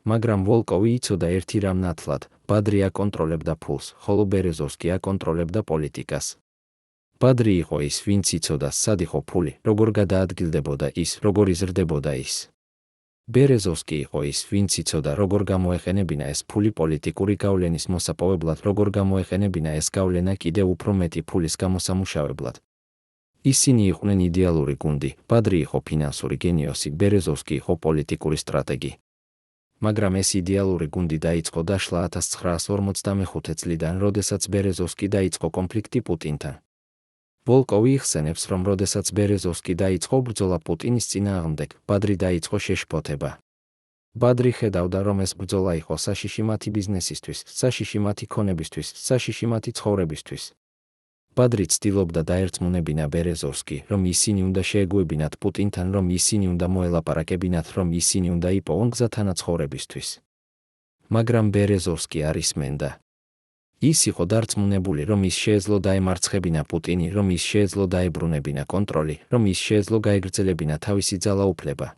მაგრამ ვოლკოვი იცოდა ერთი რამ ნათლად, ბადრი აკონტროლებდა ფულს, ხოლო ბერეზოვსკი აკონტროლებდა პოლიტიკას. ბადრი იყო ის, ვინც იცოდა, სად იყო ფული, როგორ გადაადგილდებოდა ის, როგორ იზრდებოდა ის. ბერეზოვსკი იყო ის, ვინც იცოდა, როგორ გამოეყენებინა ეს ფული პოლიტიკური გავლენის მოსაპოვებლად, როგორ გამოეყენებინა ეს გავლენა კიდევ უფრო მეტი ფულის გამოსამუშავებლად. ისინი იყვნენ იდეალური გუნდი, ბადრი იყო ფინანსური გენიოსი, ბერეზოვსკი იყო პოლიტიკური სტრატეგი. მაგრამ ეს იდეალური გუნდი დაიწყო დაშლა 1955 წლიდან, როდესაც ბერეზოვსკი დაიწყო კონფლიქტი პუტინთან. ვოლკოვი იხსენებს, რომ როდესაც ბერეზოვსკი დაიწყო ბრძოლა პუტინის წინააღმდეგ, ბადრი დაიწყო შეშფოთება. ბადრი ხედავდა, რომ ეს ბრძოლა იყო საშიში მათი ბიზნესისთვის, საშიში მათი ქონებისთვის, საშიში მათი ცხოვრებისთვის. ბადრი ცდილობდა დაერწმუნებინა ბერეზოვსკი, რომ ისინი უნდა შეეგუებინათ პუტინთან, რომ ისინი უნდა მოელაპარაკებინათ, რომ ისინი უნდა იპოვონ გზა თანაცხოვრებისთვის. მაგრამ ბერეზოვსკი არ ისმენდა. ის იყო დარწმუნებული, რომ ის შეეძლო დაემარცხებინა პუტინი, რომ ის შეეძლო დაებრუნებინა კონტროლი, რომ ის შეეძლო გაეგრძელებინა თავისი ძალაუფლება.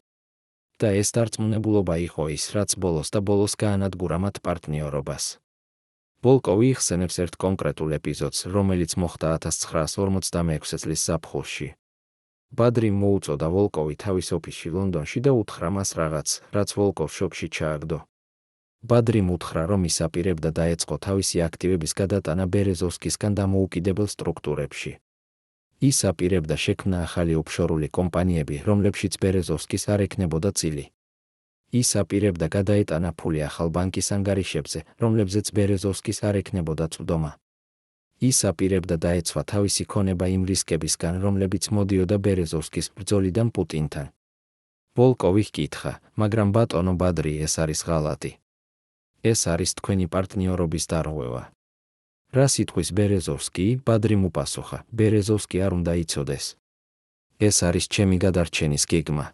და ეს დარწმუნებულობა იყო ის, რაც ბოლოს და ბოლოს გაანადგურა მათ პარტნიორობას. ვოლკოვი იხსენებს ერთ კონკრეტულ ეპიზოდს, რომელიც მოხდა 1956 წლის ზაფხულში. ბადრიმ მოუწოდა ვოლკოვი თავის ოფისში ლონდონში და უთხრა მას რაღაც, რაც ვოლკოვს შოკში ჩააგდო. ბადრიმ უთხრა, რომ ის აპირებდა დაეწყო თავისი აქტივების გადატანა ბერეზოვსკისგან დამოუკიდებელ სტრუქტურებში. ის აპირებდა შექმნა ახალი ოფშორული კომპანიები, რომლებშიც ბერეზოვსკის არ ექნებოდა წილი. ის აპირებდა გადაეტანა ფული ახალ ბანკის ანგარიშებზე, რომლებზეც ბერეზოვსკის არ ექნებოდა წვდომა. ის აპირებდა დაეცვა თავისი ქონება იმ რისკებისგან, რომლებიც მოდიოდა ბერეზოვსკის ბრძოლიდან პუტინთან. ვოლკოვი ჰკითხა, მაგრამ ბატონო ბადრი, ეს არის ღალატი. ეს არის თქვენი პარტნიორობის დარღვევა. რა სიტყვის ბერეზოვსკი? ბადრიმ უპასუხა, ბერეზოვსკი არ უნდა იცოდეს. ეს არის ჩემი გადარჩენის გეგმა.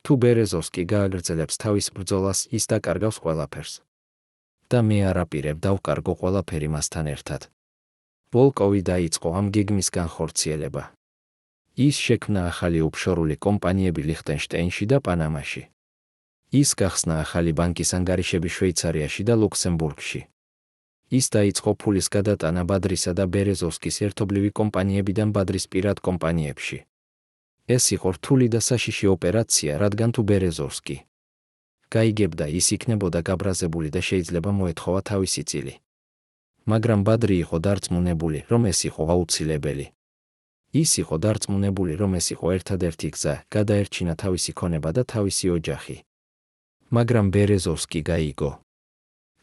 თუ ბერეზოვსკი გააგრძელებს თავის ბრძოლას, ის დაკარგავს ყველაფერს. და მე არ აპირებ დავკარგო ყველაფერი მასთან ერთად. ვოლკოვი დაიწყო ამ გეგმის განხორციელება. ის შექმნა ახალი ოფშორული კომპანიები ლიხტენშტეინში და პანამაში. ის გახსნა ახალი ბანკის ანგარიშები შვეიცარიაში და ლუქსემბურგში. ის დაიწყო ფულის გადატანა ბადრისა და ბერეზოვსკის ერთობლივი კომპანიებიდან ბადრის პირად კომპანიებში. ეს იყო რთული და საშიში ოპერაცია, რადგან თუ ბერეზოვსკი გაიგებდა, ის იქნებოდა გაბრაზებული და შეიძლება მოეთხოვა თავისი წილი. მაგრამ ბადრი იყო დარწმუნებული, რომ ეს იყო აუცილებელი. ის იყო დარწმუნებული, რომ ეს იყო ერთადერთი გზა, გადაერჩინა თავისი ქონება და თავისი ოჯახი. მაგრამ ბერეზოვსკი გაიგო.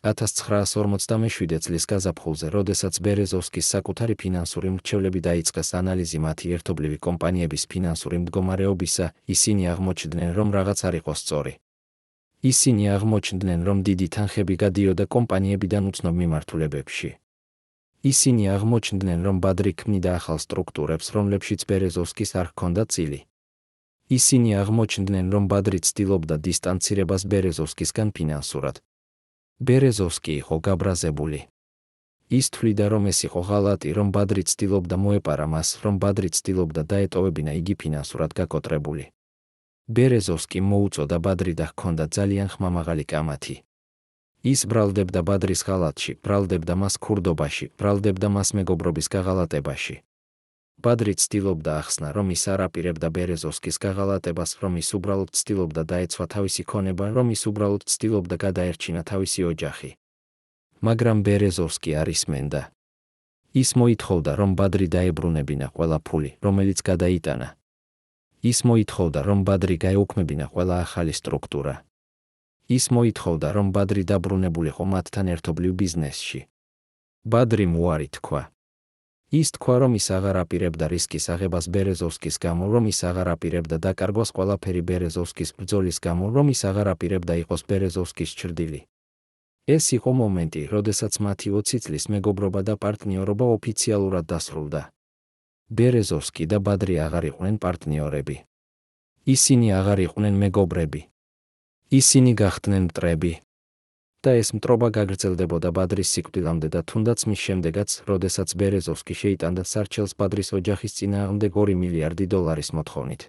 1947 წლის გაზაფხულზე, როდესაც ბერეზოვსკის საკუთარი ფინანსური მრჩევლები დაიწყეს ანალიზი მათი ერთობლივი კომპანიების ფინანსური მდგომარეობისა, ისინი აღმოჩნდნენ, რომ რაღაც არ იყო სწორი. ისინი აღმოჩნდნენ, რომ დიდი თანხები გადიოდა კომპანიებიდან უცნობ მიმართულებებში. ისინი აღმოჩნდნენ, რომ ბადრი ქმნიდა ახალ სტრუქტურებს, რომლებშიც ბერეზოვსკის არ ჰქონდა წილი. ისინი აღმოჩნდნენ, რომ ბადრი ცდილობდა დისტანცირებას ბერეზოვსკისგან ფინანსურად. ბერეზოვსკი იყო გაბრაზებული. ის თვლიდა, რომ ეს იყო ღალატი, რომ ბადრი ცდილობდა მოეპარა მას, რომ ბადრი ცდილობდა დაეტოვებინა იგი ფინანსურად გაკოტრებული. ბერეზოვსკი მოუწოდა ბადრი და ჰქონდა ძალიან ხმამაღალი კამათი. ის ბრალდებდა ბადრის ღალატში, ბრალდებდა მას ქურდობაში, ბრალდებდა მას მეგობრობის გაღალატებაში. ბადრი ცდილობდა ახსნა, რომ ის არ აპირებდა ბერეზოვსკის გაღალატებას, რომ ის უბრალოდ ცდილობდა დაეცვა თავისი ქონება, რომ ის უბრალოდ ცდილობდა გადაერჩინა თავისი ოჯახი. მაგრამ ბერეზოვსკი არ ისმენდა. ის მოითხოვდა, რომ ბადრი დაებრუნებინა ყველა ფული, რომელიც გადაიტანა. ის მოითხოვდა, რომ ბადრი გაეუქმებინა ყველა ახალი სტრუქტურა. ის მოითხოვდა, რომ ბადრი დაბრუნებულიყო მათთან ერთობლივ ბიზნესში. ბადრიმ უარი თქვა. ის თქვა, რომ ის აღარ აპირებდა რისკის აღებას ბერეზოვსკის გამო, რომ ის აღარ აპირებდა დაკარგვას ყველაფერი ბერეზოვსკის ბრძოლის გამო, რომ ის აღარ აპირებდა იყოს ბერეზოვსკის ჩრდილი. ეს იყო მომენტი, როდესაც მათი 20 წლის მეგობრობა და პარტნიორობა ოფიციალურად დასრულდა. ბერეზოვსკი და ბადრი აღარ იყვნენ პარტნიორები. ისინი აღარ იყვნენ მეგობრები. ისინი გახდნენ მტრები. და ეს მტრობა გაგრძელდებოდა ბადრის სიკვდილამდე და თუნდაც მის შემდეგაც, როდესაც ბერეზოვსკი შეიტანდა სარჩელს ბადრის ოჯახის წინააღმდეგ 2 მილიარდი დოლარის მოთხოვნით.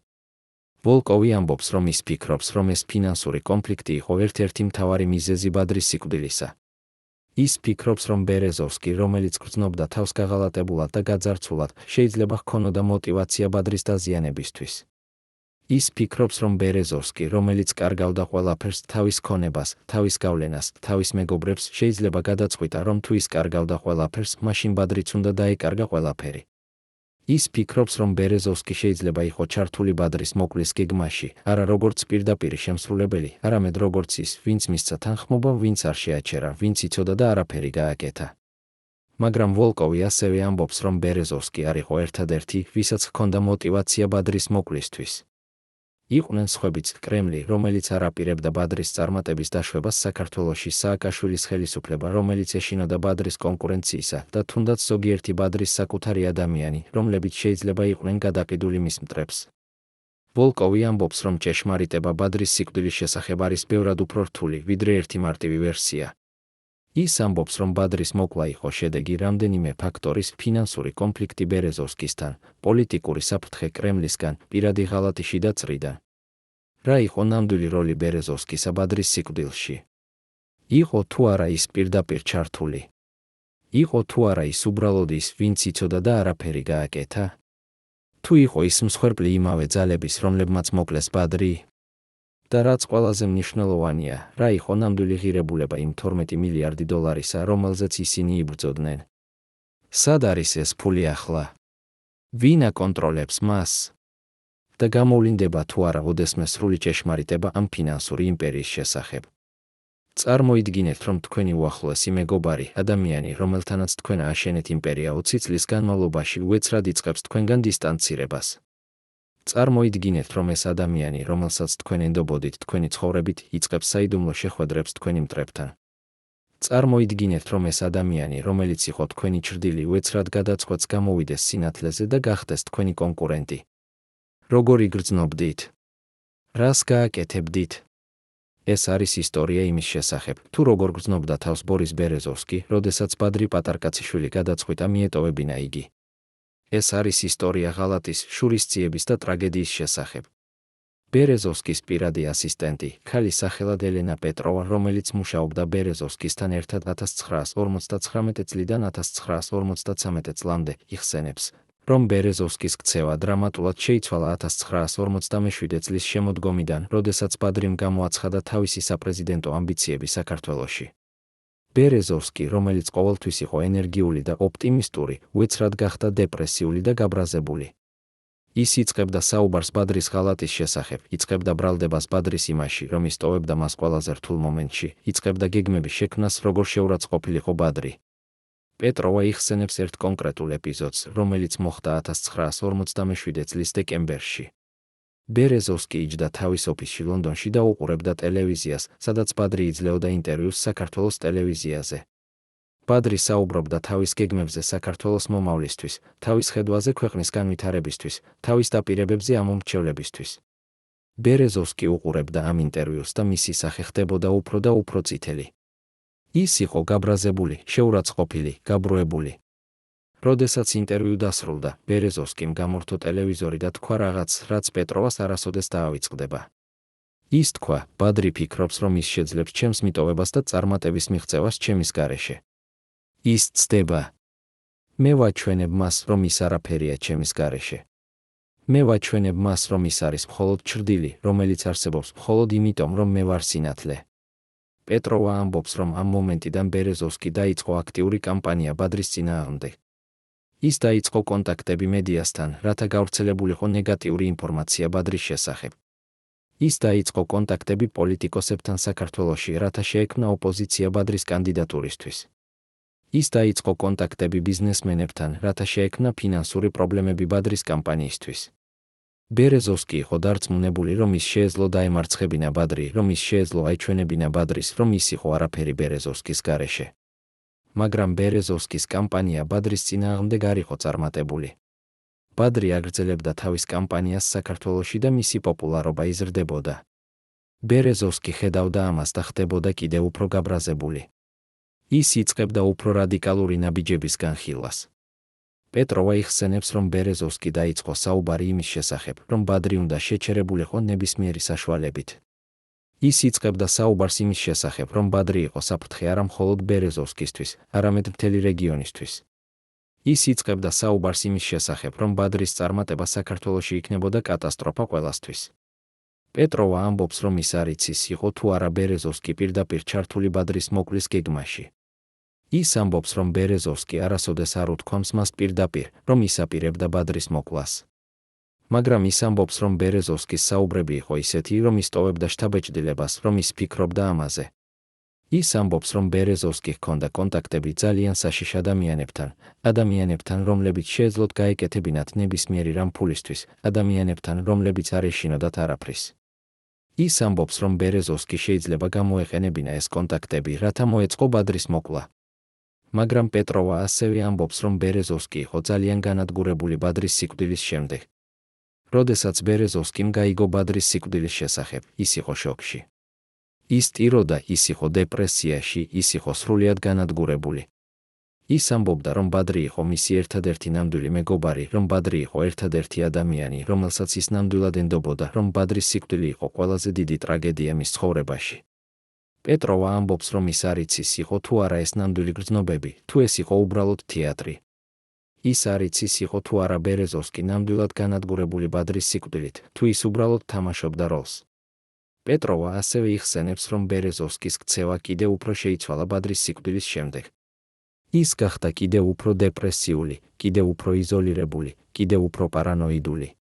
ვოლკოვი ამბობს, რომ ის ფიქრობს, რომ ეს ფინანსური კონფლიქტი იყო ერთ-ერთი მთავარი მიზეზი ბადრის სიკვდილისა. ის ფიქრობს, რომ ბერეზოვსკი, რომელიც გრძნობდა თავს გაღალატებულად და გაძარცულად, შეიძლება ჰქონოდა მოტივაცია ბადრის დაზიანებისთვის. ის ფიქრობს, რომ ბერეზოვსკი, რომელიც კარგავდა ყველაფერს, თავის ქონებას, თავის გავლენას, თავის მეგობრებს, შეიძლება გადაწყვიტა, რომ თუ ის კარგავდა ყველაფერს, მაშინ ბადრიც უნდა დაეკარგა ყველაფერი. ის ფიქრობს, რომ ბერეზოვსკი შეიძლება იყო ჩართული ბადრის მოკვლის გეგმაში, არა როგორც პირდაპირი შემსრულებელი, არამედ როგორც ის, ვინც მისცა თანხმობა, ვინც არ შეაჩერა, ვინც იცოდა და არაფერი გააკეთა. მაგრამ ვოლკოვი ასევე ამბობს, რომ ბერეზოვსკი არ იყო ერთადერთი, ვისაც ჰქონდა მოტივაცია ბადრის მოკლისთვის. იყვნენ სხვებიც, კრემლი, რომელიც არ აპირებდა ბადრის წარმატების დაშვებას საქართველოში, სააკაშვილის ხელისუფლება, რომელიც ეშინოდა ბადრის კონკურენციისა და თუნდაც ზოგიერთი ბადრის საკუთარი ადამიანი, რომლებიც შეიძლება იყვნენ გადაყიდული მის მტრებს. ვოლკოვი ამბობს, რომ ჭეშმარიტება ბადრის სიკვდილის შესახებ არის ბევრად უფრო რთული, ვიდრე ერთი მარტივი ვერსია. ის ამბობს, რომ ბადრის მოკლა იყო შედეგი რამდენიმე ფაქტორის, ფინანსური კონფლიქტი ბერეზოვსკისთან, პოლიტიკური საფრთხე კრემლისგან, პირადი ღალატი შიდა წრიდან. რა იყო ნამდვილი როლი ბერეზოვსკისა ბადრის სიკვდილში? იყო თუ არა ის პირდაპირ ჩართული? იყო თუ არა ის უბრალოდ ის, ვინც იცოდა და არაფერი გააკეთა? თუ იყო ის მსხვერპლი იმავე ძალების, რომლებმაც მოკლეს ბადრი? და რაც ყველაზე მნიშვნელოვანია, რა იყო ნამდვილი ღირებულება იმ 12 მილიარდი დოლარისა, რომელზეც ისინი იბრძოდნენ? სად არის ეს ფული ახლა? ვინ აკონტროლებს მას? და გამოვლინდება თუ არა ოდესმე სრული ჭეშმარიტება ამ ფინანსური იმპერიის შესახებ? წარმოიდგინეთ, რომ თქვენი უახლოესი მეგობარი, ადამიანი, რომელთანაც თქვენ ააშენეთ იმპერია 20 წლის განმავლობაში, უეცრად იწყებს თქვენგან დისტანცირებას. წარმოიდგინეთ, რომ ეს ადამიანი, რომელსაც თქვენ ენდობოდით თქვენი ცხოვრებით, იწყებს საიდუმლო შეხვედრებს თქვენი მტრებთან. წარმოიდგინეთ, რომ ეს ადამიანი, რომელიც იყო თქვენი ჩრდილი, უეცრად გადაწყვეტს გამოვიდეს სინათლეზე და გახდეს თქვენი კონკურენტი. როგორ იგრძნობდით? რას გააკეთებდით? ეს არის ისტორია იმის შესახებ, თუ როგორ გრძნობდა თავს ბორის ბერეზოვსკი, როდესაც ბადრი პატარკაციშვილი გადაწყვიტა მიეტოვებინა იგი. ეს არის ისტორია ღალატის, შურისძიების და ტრაგედიის შესახებ. ბერეზოვსკის პირადი ასისტენტი, ქალის სახელად ელენა პეტროვა, რომელიც მუშაობდა ბერეზოვსკისთან ერთად 1959 წლიდან 1953 წლამდე, იხსენებს, რომ ბერეზოვსკის ქცევა დრამატულად შეიცვალა 1957 წლის შემოდგომიდან, როდესაც ბადრიმ გამოაცხადა თავისი საპრეზიდენტო ამბიციები საქართველოში. ბერეზოვსკი, რომელიც ყოველთვის იყო ენერგიული და ოპტიმისტური, უეცრად გახდა დეპრესიული და გაბრაზებული. ის იწყებდა საუბარს ბადრის ღალატის შესახებ, იწყებდა ბრალდებას ბადრის იმაში, რომ ისტოვებდა მას ყველაზე რთულ მომენტში, იწყებდა გეგმების შექმნას, როგორ შეურაცხყოფილიყო ბადრი. პეტროვა იხსენებს ერთ კონკრეტულ ეპიზოდს, რომელიც მოხდა 1957 წლის დეკემბერში. ბერეზოვსკი იჯდა თავის ოფისში ლონდონში და უყურებდა ტელევიზიას, სადაც ბადრი იძლეოდა ინტერვიუს საქართველოს ტელევიზიაზე. ბადრი საუბრობდა თავის გეგმებზე საქართველოს მომავლისთვის, თავის ხედვაზე ქვეყნის განვითარებისთვის, თავის დაპირებებზე ამ მომრჩევლებისთვის. ბერეზოვსკი უყურებდა ამ ინტერვიუს და მისი სახე ხდებოდა უფრო და უფრო წითელი. ის იყო გაბრაზებული, შეურაცხყოფილი, გაბრუებული. როდესაც ინტერვიუ დასრულდა, ბერეზოვსკიმ გამორთო ტელევიზორი და თქვა რაღაც, რაც პეტროვას არასოდეს დაავიწყდება. ის თქვა, ბადრი ფიქრობს, რომ ის შეძლებს ჩემს მიტოვებას და წარმატების მიღწევას ჩემის გარეშე. ის ცდება. მე ვაჩვენებ მას, რომ ის არაფერია ჩემის გარეშე. მე ვაჩვენებ მას, რომ ის არის მხოლოდ ჩრდილი, რომელიც არსებობს მხოლოდ იმიტომ, რომ მე ვარ სინათლე. პეტროვა ამბობს, რომ ამ მომენტიდან ბერეზოვსკი დაიწყო აქტიური კამპანია ბადრის წინააღმდეგ. ის დაიწყო კონტაქტები მედიასთან, რათა გავრცელებულიყო ნეგატიური ინფორმაცია ბადრის შესახებ. ის დაიწყო კონტაქტები პოლიტიკოსებთან საქართველოში, რათა შეექმნა ოპოზიცია ბადრის კანდიდატურისთვის. ის დაიწყო კონტაქტები ბიზნესმენებთან, რათა შეექმნა ფინანსური პრობლემები ბადრის კამპანიისთვის. ბერეზოვსკი იყო დარწმუნებული, რომ ის შეეძლო დაემარცხებინა ბადრი, რომ ის შეეძლო აიჩვენებინა ბადრის, რომ ის იყო არაფერი ბერეზოვსკის გარეშე. მაგრამ ბერეზოვსკის კამპანია ბადრის წინააღმდეგ არ იყო წარმატებული. ბადრი აგრძელებდა თავის კამპანიას საქართველოში და მისი პოპულარობა იზრდებოდა. ბერეზოვსკი ხედავდა ამას და ხდებოდა კიდევ უფრო გაბრაზებული. ის იწყებდა უფრო რადიკალური ნაბიჯების განხილვას. პეტროვა იხსენებს, რომ ბერეზოვსკი დაიწყო საუბარი იმის შესახებ, რომ ბადრი უნდა შეჩერებულიყო ნებისმიერი საშუალებით. ის იწყებდა საუბარს იმის შესახებ, რომ ბადრი იყო საფრთხე არა მხოლოდ ბერეზოვსკისთვის, არამედ მთელი რეგიონისთვის. ის იწყებდა საუბარს იმის შესახებ, რომ ბადრის წარმატება საქართველოში იქნებოდა კატასტროფა ყველასთვის. პეტროვა ამბობს, რომ ის არ იცის, იყო თუ არა ბერეზოვსკი პირდაპირ ჩართული ბადრის მოკვლის გეგმაში. ის ამბობს, რომ ბერეზოვსკი არასოდეს არ უთქვამს მას პირდაპირ, რომ ისაპირებდა ბადრის მოკლას. მაგრამ ის ამბობს, რომ ბერეზოვსკის საუბრები იყო ისეთი, რომ ისტოვებდა შთაბეჭდილებას, რომ ის ფიქრობდა ამაზე. ის ამბობს, რომ ბერეზოვსკი ჰქონდა კონტაქტები ძალიან საშიშ ადამიანებთან, რომლებიც შეეძლოთ გაეკეთებინათ ნებისმიერი რამ ფულისთვის, ადამიანებთან, რომლებიც არ ეშინოდათ არაფრის. ის ამბობს, რომ ბერეზოვსკი შეიძლება გამოეყენებინა ეს კონტაქტები, რათა მოეწყო ბადრის მოკვლა. მაგრამ პეტროვა ასევე ამბობს, რომ ბერეზოვსკი იყო ძალიან განადგურებული ბადრის სიკვდილის შემდეგ. როდესაც ბერეზოვსკიმ გაიგო ბადრის სიკვდილის შესახებ, ის იყო შოკში. ის ტიროდა, ის იყო დეპრესიაში, ის იყო სრულიად განადგურებული. ის ამბობდა, რომ ბადრი იყო მისი ერთადერთი ნამდვილი მეგობარი, რომ ბადრი იყო ერთადერთი ადამიანი, რომელსაც ის ნამდვილად ენდობოდა, რომ ბადრის სიკვდილი იყო ყველაზე დიდი ტრაგედია მის ცხოვრებაში. პეტროვა ამბობს, რომ ის არ იცის, იყო თუ არა ეს ნამდვილი გრძნობები, თუ ეს იყო უბრალოდ თეატრი. ის არ იცის, იყო თუ არა ბერეზოვსკი ნამდვილად განადგურებული ბადრის სიკვდილით, თუ ის უბრალოდ თამაშობდა როლს. პეტროვა ასევე იხსენებს, რომ ბერეზოვსკის ქცევა კიდევ უფრო შეიცვალა ბადრის სიკვდილის შემდეგ. ის გახდა კიდევ უფრო დეპრესიული, კიდევ უფრო იზოლირებული, კიდევ უფრო პარანოიდული.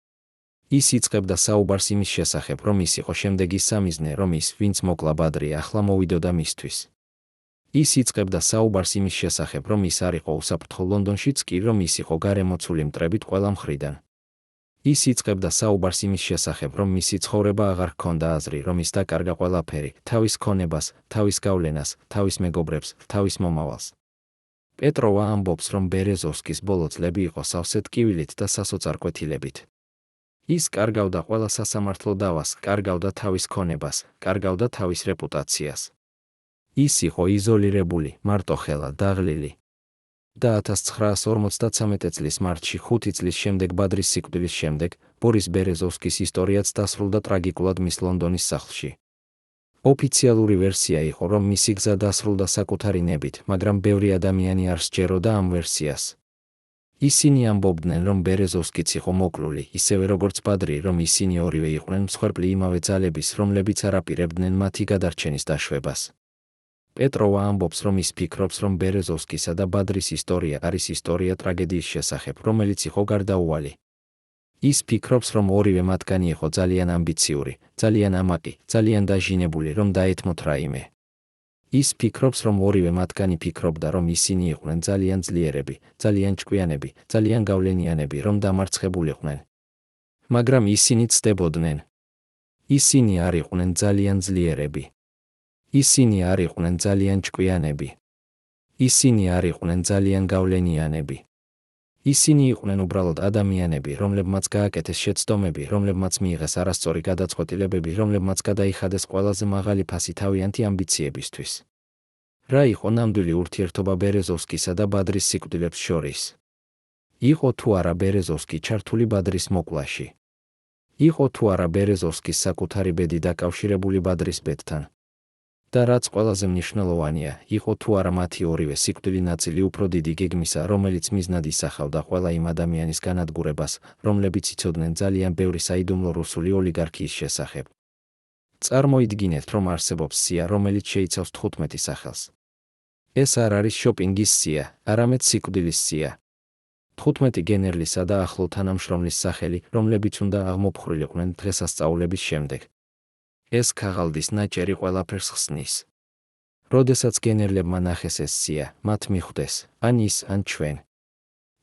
ის იწყებდა საუბარს იმის შესახებ, რომ ის იყო შემდეგი სამიზნე, რომ ის, ვინც მოკლა ბადრი, ახლა მოვიდოდა მისთვის. ის იწყებდა საუბარს იმის შესახებ, რომ ის არ იყო უსაფრთხო ლონდონშიც კი, რომ ის იყო გარემოცული მტრებით ყველა მხრიდან. ის იწყებდა საუბარს იმის შესახებ, რომ მისი ცხოვრება აღარ ჰქონდა აზრი, რომ ის დაკარგა ყველაფერი, თავის ქონებას, თავის გავლენას, თავის მეგობრებს, თავის მომავალს. პეტროვა ამბობს, რომ ბერეზოვსკის ბოლო წლები იყო სავსე ტკივილით და სასოწარკვეთილებით. ის კარგავდა ყველა სასამართლო დავას, კარგავდა თავის ქონებას, კარგავდა თავის რეპუტაციას. ის იყო იზოლირებული, მარტოხელა, დაღლილი. და 1953 წლის მარტში 5 წლის შემდეგ ბადრის სიკვდილის შემდეგ, ბორის ბერეზოვსკის ისტორიაც დასრულდა ტრაგიკულად მის ლონდონის სახლში. ოფიციალური ვერსია იყო, რომ მისი გზა დასრულდა საკუთარი ნებით, მაგრამ ბევრი ადამიანი არ სჯეროდა ამ ვერსიას. ისინი ამბობდნენ, რომ ბერეზოვსკიც იყო მოკლული, ისევე როგორც ბადრი, რომ ისინი ორივე იყვნენ მსხვერპლი იმავე ძალების, რომლებიც არ აპირებდნენ მათი გადარჩენის დაშვებას. პეტროვა ამბობს, რომ ის ფიქრობს, რომ ბერეზოვსკისა და ბადრის ისტორია არის ისტორია ტრაგედიის შესახებ, რომელიც იყო გარდაუვალი. ის ფიქრობს, რომ ორივე მათგანი იყო ძალიან ამბიციური, ძალიან ამაყი, ძალიან დაჟინებული, რომ დაეთმოთ რაიმე. ის ფიქრობს, რომ ორივე მათგანი ფიქრობდა, რომ ისინი იყვნენ ძალიან ძლიერები, ძალიან ჭკვიანები, ძალიან გავლენიანები, რომ დამარცხებულიყვნენ. მაგრამ ისინი ცდებოდნენ. ისინი არ იყვნენ ძალიან ძლიერები. ისინი არ იყვნენ ძალიან ჭკვიანები. ისინი არ იყვნენ ძალიან გავლენიანები. ისინი იყვნენ უბრალოდ ადამიანები, რომლებმაც გააკეთეს შეცდომები, რომლებმაც მიიღეს არასწორი გადაწყვეტილებები, რომლებმაც გადაიხადეს ყველაზე მაღალი ფასი თავიანთი ამბიციებისთვის. რა იყო ნამდვილი ურთიერთობა ბერეზოვსკისა და ბადრის სიკვდილებს შორის? იყო თუ არა ბერეზოვსკი ჩართული ბადრის მოკლაში? იყო თუ არა ბერეზოვსკის საკუთარი ბედი დაკავშირებული ბადრის ბედთან? და რაც ყველაზე მნიშვნელოვანია, იყო თუ არა მათი ორივე სიკვდილი ნაწილი უფრო დიდი გეგმისა, რომელიც მიზნად ისახავდა ყველა იმ ადამიანის განადგურებას, რომლებიც იცოდნენ ძალიან ბევრი საიდუმლო რუსული ოლიგარქიის შესახებ. წარმოიდგინეთ, რომ არსებობს სია, რომელიც შეიცავს 15 სახელს. ეს არ არის შოპინგის სია, არამედ სიკვდილის სია. 15 გენერლისა და ახლო თანამშრომლის სახელი, რომლებიც უნდა აღმოფხვრილიყვნენ დღესასწაულების შემდეგ. ეს ქაღალდის ნაჭერი ყველაფერს ხსნის. როდესაც გენერლებმა ნახეს ეს სია, მათ მიხვდეს, ან ის, ან ჩვენ.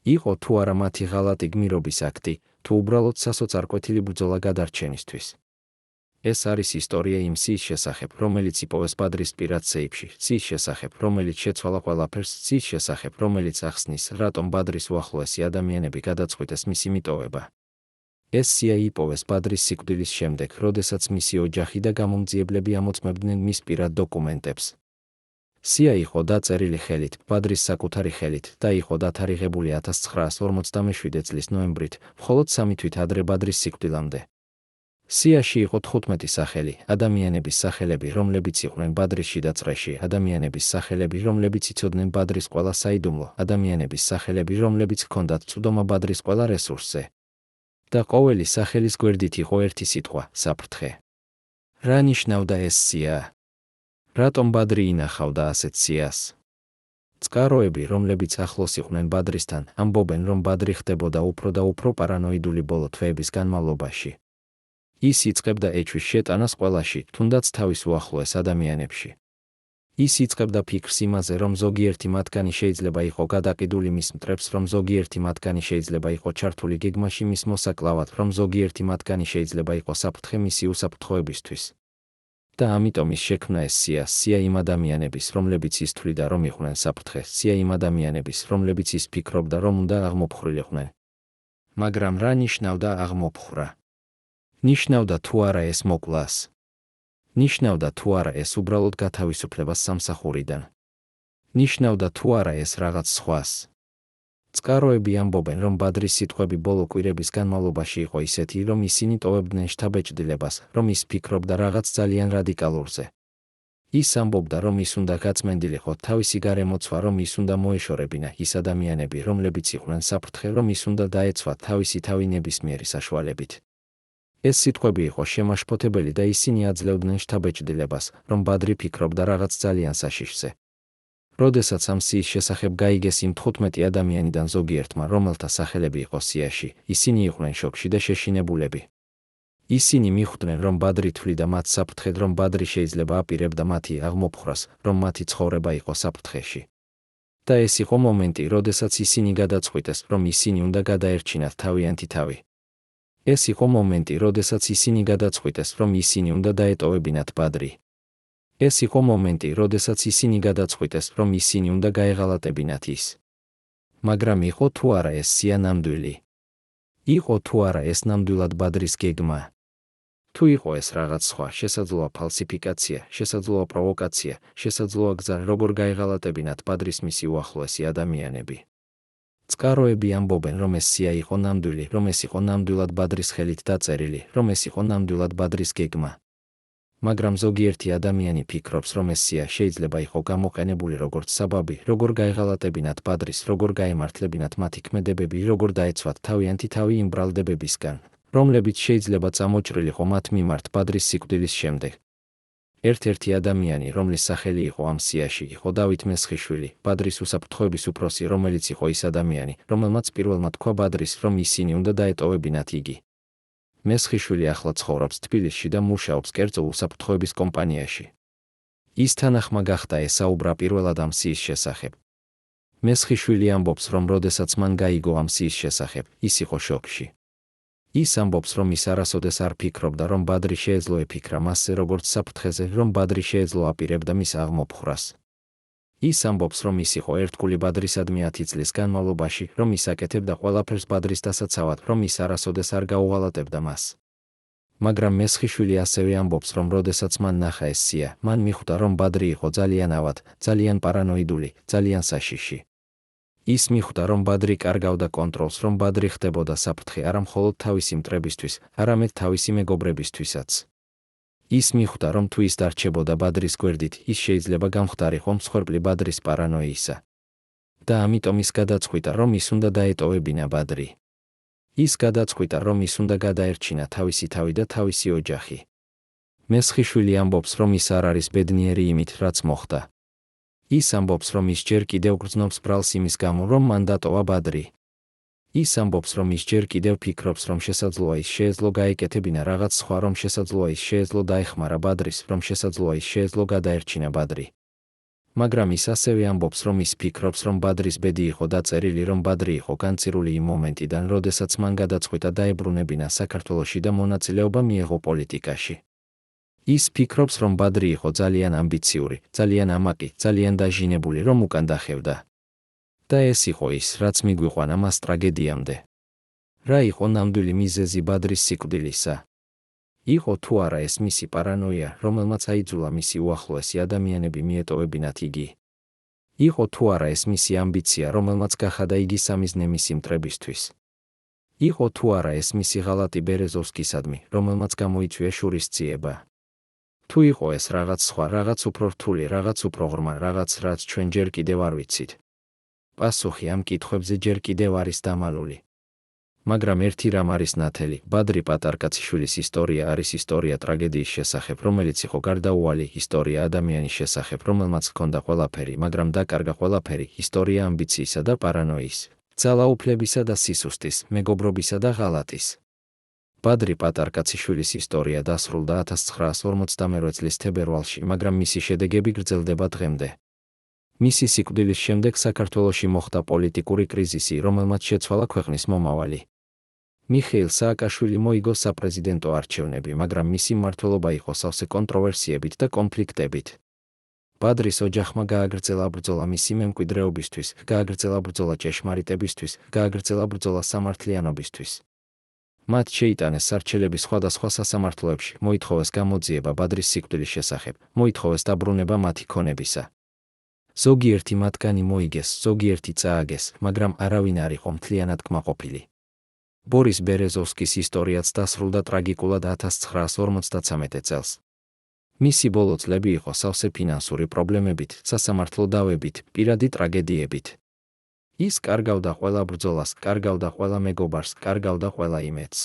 იყო თუ არა მათი ღალატი გმირობის აქტი, თუ უბრალოდ სასოწარკვეთილი ბრძოლა გადარჩენისთვის. ეს არის ისტორია იმ სიის შესახებ, რომელიც იპოვეს ბადრის პირად სეიფში, სიის შესახებ, რომელიც შეცვალა ყველაფერს, სიის შესახებ, რომელიც ახსნის, რატომ ბადრის უახლოესი ადამიანები გადაწყვიტეს მისი მიტოვება. ეს სია იპოვეს ბადრის სიკვდილის შემდეგ, როდესაც მისი ოჯახი და გამომძიებლები ამოწმებდნენ მის პირად დოკუმენტებს. სია იყო დაწერილი ხელით, ბადრის საკუთარი ხელით და იყო დათარიღებული 1957 წლის ნოემბრით, მხოლოდ 3 თვით ადრე ბადრის სიკვდილამდე. სიაში იყო 15 სახელი, ადამიანების სახელები, რომლებიც იყვნენ ბადრის შიდა წრეში, ადამიანების სახელები, რომლებიც იცოდნენ ბადრის ყველა საიდუმლო, ადამიანების სახელები, რომლებიც ჰქონდათ წვდომა ბადრის ყველა რესურსზე. და ყოველი სახელის გვერდით იყო ერთი სიტყვა, საფრთხე. რა ნიშნავდა ეს სია? რატომ ბადრი ინახავდა ასეთ სიას? წყაროები, რომლებიც ახლოს იყვნენ ბადრისთან, ამბობენ, რომ ბადრი ხდებოდა უფრო და უფრო პარანოიდული ბოლო თვეების განმავლობაში. ის იწყებდა ეჩვის შეტანას ყველაში, თუნდაც თავის უახლოეს ადამიანებში. ის იწყებდა ფიქრს იმაზე, რომ ზოგიერთი მათგანი შეიძლება იყო გადაყიდული მის მტრებს, რომ ზოგიერთი მათგანი შეიძლება იყო ჩართული გეგმაში მის მოსაკლავად, რომ ზოგიერთი მათგანი შეიძლება იყო საფრთხე მისი უსაფრთხოებისთვის. და ამიტომ ის შექმნა ეს სია იმ ადამიანების, რომლებიც ის თვლიდა, რომ იყვნენ საფრთხე, სია იმ ადამიანების, რომლებიც ის ფიქრობდა, რომ უნდა აღმოფხვრილიყვნენ. მაგრამ რა ნიშნავდა აღმოფხრა? ნიშნავდა თუ არა ეს მოკლას? ნიშნავდა თუ არა ეს უბრალოდ გათავისუფლებას სამსახურიდან? ნიშნავდა თუ არა ეს რაღაც სხვას? წყაროები ამბობენ, რომ ბადრის სიტყვები ბოლო კვირების განმავლობაში იყო ისეთი, რომ ისინი ტოვებდნენ შთაბეჭდილებას, რომ ის ფიქრობდა რაღაც ძალიან რადიკალურზე. ის ამბობდა, რომ ის უნდა გაწმენდილიყო თავისი გარემოცვა, რომ ის უნდა მოეშორებინა ის ადამიანები, რომლებიც იყვნენ საფრთხე, რომ ის უნდა დაეცვა თავისი თავი ნებისმიერი საშუალებით. ეს სიტყვები იყო შემაშფოთებელი და ისინი აძლევდნენ შთაბეჭდილებას, რომ ბადრი ფიქრობდა რაღაც ძალიან საშიშზე. როდესაც ამ სიის შესახებ გაიგეს იმ 15 ადამიანიდან ზოგიერთმა, რომელთა სახელები იყო სიაში, ისინი იყვნენ შოკში და შეშინებულები. ისინი მიხვდნენ, რომ ბადრი თვლიდა მათ საფრთხედ, რომ ბადრი შეიძლება აპირებდა მათი აღმოფხრას, რომ მათი ცხოვრება იყო საფრთხეში. და ეს იყო მომენტი, როდესაც ისინი გადაწყვიტეს, რომ ისინი უნდა გადაერჩინათ თავიანთი თავი. ეს იყო მომენტი, როდესაც ისინი გადაწყვიტეს, რომ ისინი უნდა დაეტოვებინათ ბადრი. ეს იყო მომენტი, როდესაც ისინი გადაწყვიტეს, რომ ისინი უნდა გაეღალატებინათ ის. მაგრამ იყო თუ არა ეს სია ნამდვილი? იყო თუ არა ეს ნამდვილად ბადრის გეგმა? თუ იყო ეს რაღაც სხვა, შესაძლოა ფალსიფიკაცია, შესაძლოა პროვოკაცია, შესაძლოა გზა, როგორ გაეღალატებინათ ბადრის მისი უახლოესი ადამიანები. წყაროები ამბობენ, რომ ეს სია იყო ნამდვილი, რომ ეს იყო ნამდვილად ბადრის ხელით დაწერილი, რომ ეს იყო ნამდვილად ბადრის გეგმა. მაგრამ ზოგიერთი ადამიანი ფიქრობს, რომ ეს სია შეიძლება იყო გამოყენებული როგორც საბაბი, როგორ გაეღალატებინათ ბადრის, როგორ გაემართლებინათ მათი ქმედებები, როგორ დაეცვათ თავიანთი თავი იმ ბრალდებებისგან, რომლებიც შეიძლება წამოჭრილიყო მათ მიმართ ბადრის სიკვდილის შემდეგ. ერთ-ერთი ადამიანი, რომლის სახელი იყო ამ სიაში, იყო დავით მესხიშვილი, ბადრის უსაფრთხოების უფროსი, რომელიც იყო ის ადამიანი, რომელმაც პირველმა თქვა ბადრის, რომ ისინი უნდა დაეტოვებინათ იგი. მესხიშვილი ახლა ცხოვრობს თბილისში და მუშაობს კერძო უსაფრთხოების კომპანიაში. ის თანახმა გახდა ესაუბრა პირველად ამ სიის შესახებ. მესხიშვილი ამბობს, რომ როდესაც მან გაიგო ამ სიის შესახებ, ის იყო შოკში. ის ამბობს, რომ ის არასოდეს არ ფიქრობდა, რომ ბადრი შეეძლო ეფიქრა მასზე როგორც საფრთხეზე, რომ ბადრი შეეძლო აპირებდა მის აღმოფხვრას. ის ამბობს, რომ ის იყო ერთგული ბადრისადმი 10 წლის განმავლობაში, რომ ის აკეთებდა ყველაფერს ბადრის დასაცავად, რომ ის არასოდეს არ გაუღალატებდა მას. მაგრამ მესხიშვილი ასევე ამბობს, რომ როდესაც მან ნახა ეს სია, მან მიხვდა, რომ ბადრი იყო ძალიან ავად, ძალიან პარანოიდული, ძალიან საშიში. ის მიხვდა, რომ ბადრი კარგავდა კონტროლს, რომ ბადრი ხდებოდა საფრთხე არა მხოლოდ თავისი მტრებისთვის, არამედ თავისი მეგობრებისთვისაც. ის მიხვდა, რომ თუ ის დარჩებოდა ბადრის გვერდით, ის შეიძლება გამხდარიყო მსხვერპლი ბადრის პარანოიისა. და ამიტომ ის გადაწყვიტა, რომ ის უნდა დაეტოვებინა ბადრი. ის გადაწყვიტა, რომ ის უნდა გადაერჩინა თავისი თავი და თავისი ოჯახი. მესხიშვილი ამბობს, რომ ის არ არის ბედნიერი იმით, რაც მოხდა. ის ამბობს, რომ ის ჯერ კიდევ გრძნობს ბრალს იმის გამო, რომ მან დატოვა ბადრი. ის ამბობს, რომ ის ჯერ კიდევ ფიქრობს, რომ შესაძლოა ის შეეძლო გაეკეთებინა რაღაც სხვა, რომ შესაძლოა ის შეეძლო დაეხმარა ბადრის, რომ შესაძლოა ის შეეძლო გადაერჩინა ბადრი. მაგრამ ის ასევე ამბობს, რომ ის ფიქრობს, რომ ბადრის ბედი იყო დაწერილი, რომ ბადრი იყო განცირული იმ მომენტიდან, როდესაც მან გადაწყვიტა დაებრუნებინა საქართველოში და მონაწილეობა მიეღო პოლიტიკაში. ის ფიქრობს, რომ ბადრი იყო ძალიან ამბიციური, ძალიან ამაყი, ძალიან დაჟინებული, რომ უკან დახევდა. და ეს იყო ის, რაც მიგვიყვანა მას ტრაგედიამდე. რა იყო ნამდვილი მიზეზი ბადრის სიკვდილისა? იყო თუ არა ეს მისი პარანოია, რომელმაც აიძულა მისი უახლოესი ადამიანები მიეტოვებინათ იგი? იყო თუ არა ეს მისი ამბიცია, რომელმაც გახადა იგი სამიზნე მისი მტრებისთვის? იყო თუ არა ეს მისი ღალატი ბერეზოვსკისადმი, რომელმაც გამოიწვია შურისძიება? თუ იყო ეს რაღაც სხვა, რაღაც უფრო რთული, რაღაც უფრო ღრმა, რაღაც, რაც ჩვენ ჯერ კიდევ არ ვიცით? პასუხი ამ კითხვებზე ჯერ კიდევ არის დამალული. მაგრამ ერთი რამ არის ნათელი, ბადრი პატარკაციშვილის ისტორია არის ისტორია ტრაგედიის შესახებ, რომელიც იყო გარდაუვალი, ისტორია ადამიანის შესახებ, რომელმაც ჰქონდა ყველაფერი, მაგრამ დაკარგა ყველაფერი, ისტორია ამბიციისა და პარანოიის, ძალაუფლებისა და სისუსტის, მეგობრობისა და ღალატის. ბადრი პატარკაციშვილის ისტორია დასრულდა 1958 წლის თებერვალში, მაგრამ მისი შედეგები გრძელდება დღემდე. მისი სიკვდილის შემდეგ საქართველოში მოხდა პოლიტიკური კრიზისი, რომელმაც შეცვალა ქვეყნის მომავალი. მიხეილ სააკაშვილი მოიგო საპრეზიდენტო არჩევნები, მაგრამ მისი მმართველობა იყო სავსე კონტროვერსიებით და კონფლიქტებით. ბადრის ოჯახმა გააგრძელა ბრძოლა მისი მემკვიდრეობისთვის, გააგრძელა ბრძოლა ჭეშმარიტებისთვის, გააგრძელა ბრძოლა სამართლიანობისთვის. მათ შეიტანეს სარჩელები სხვადასხვა სასამართლოებში, მოითხოვეს გამოძიება ბადრის სიკვდილის შესახებ, მოითხოვეს დაბრუნება მათი ქონებისა. ზოგიერთი მათგანი მოიგეს, ზოგიერთი წააგეს, მაგრამ არავინ არ იყო მთლიანად კმაყოფილი. ბორის ბერეზოვსკის ისტორიაც დასრულდა ტრაგიკულად 1953 წელს. მისი ბოლო წლები იყო სავსე ფინანსური პრობლემებით, სასამართლო დავებით, პირადი ტრაგედიებით. ის კარგავდა ყველა ბრძოლას, კარგავდა ყველა მეგობარს, კარგავდა ყველა იმედს.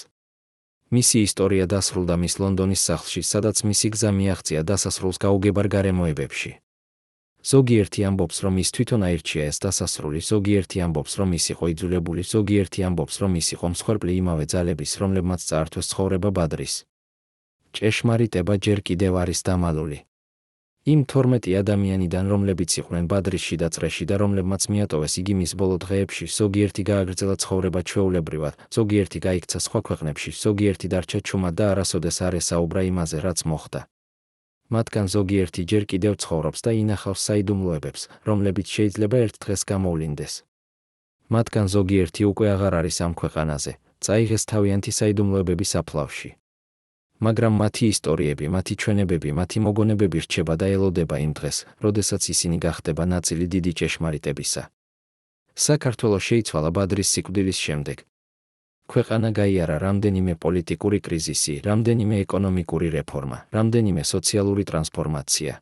მისი ისტორია დასრულდა მის ლონდონის სახლში, სადაც მისი გზა მიაღწია დასასრულს გაუგებარ გარემოებებში. ზოგიერთი ამბობს, რომ ის თვითონ აირჩია ეს დასასრული, ზოგიერთი ამბობს, რომ ის იყო იძულებული, ზოგიერთი ამბობს, რომ ის იყო მსხვერპლი იმავე ძალების, რომლებმაც წაართვეს ცხოვრება ბადრის. ჭეშმარიტება ჯერ კიდევ არის დამალული. იმ 12 ადამიანიდან, რომლებიც იყვნენ ბადრის შიდა წრეში და რომლებმაც მიატოვეს იგი მის ბოლო დღეებში, ზოგიერთი გააგრძელა ცხოვრება ჩვეულებრივად, ზოგიერთი გაიქცა სხვა ქვეყნებში, ზოგიერთი დარჩა ჩუმად და არასოდეს არ ესაუბრა იმაზე, რაც მოხდა. მათგან ზოგიერთი ჯერ კიდევ ცხოვრობს და ინახავს საიდუმლოებებს, რომლებიც შეიძლება ერთ დღეს გამოვლინდეს. მათგან ზოგიერთი უკვე აღარ არის ამ ქვეყანაზე, წაიღეს თავიანთი საიდუმლოებების საფლავში. მაგრამ მათი ისტორიები, მათი ჩვენებები, მათი მოგონებები რჩება და ელოდება იმ დღეს, როდესაც ისინი გახდება ნაწილი დიდი ჭეშმარიტებისა. საქართველოს შეიცვალა ბადრის სიკვდილის შემდეგ. ქვეყანა გაიარა რამდენიმე პოლიტიკური კრიზისი, რამდენიმე ეკონომიკური რეფორმა, რამდენიმე სოციალური ტრანსფორმაცია.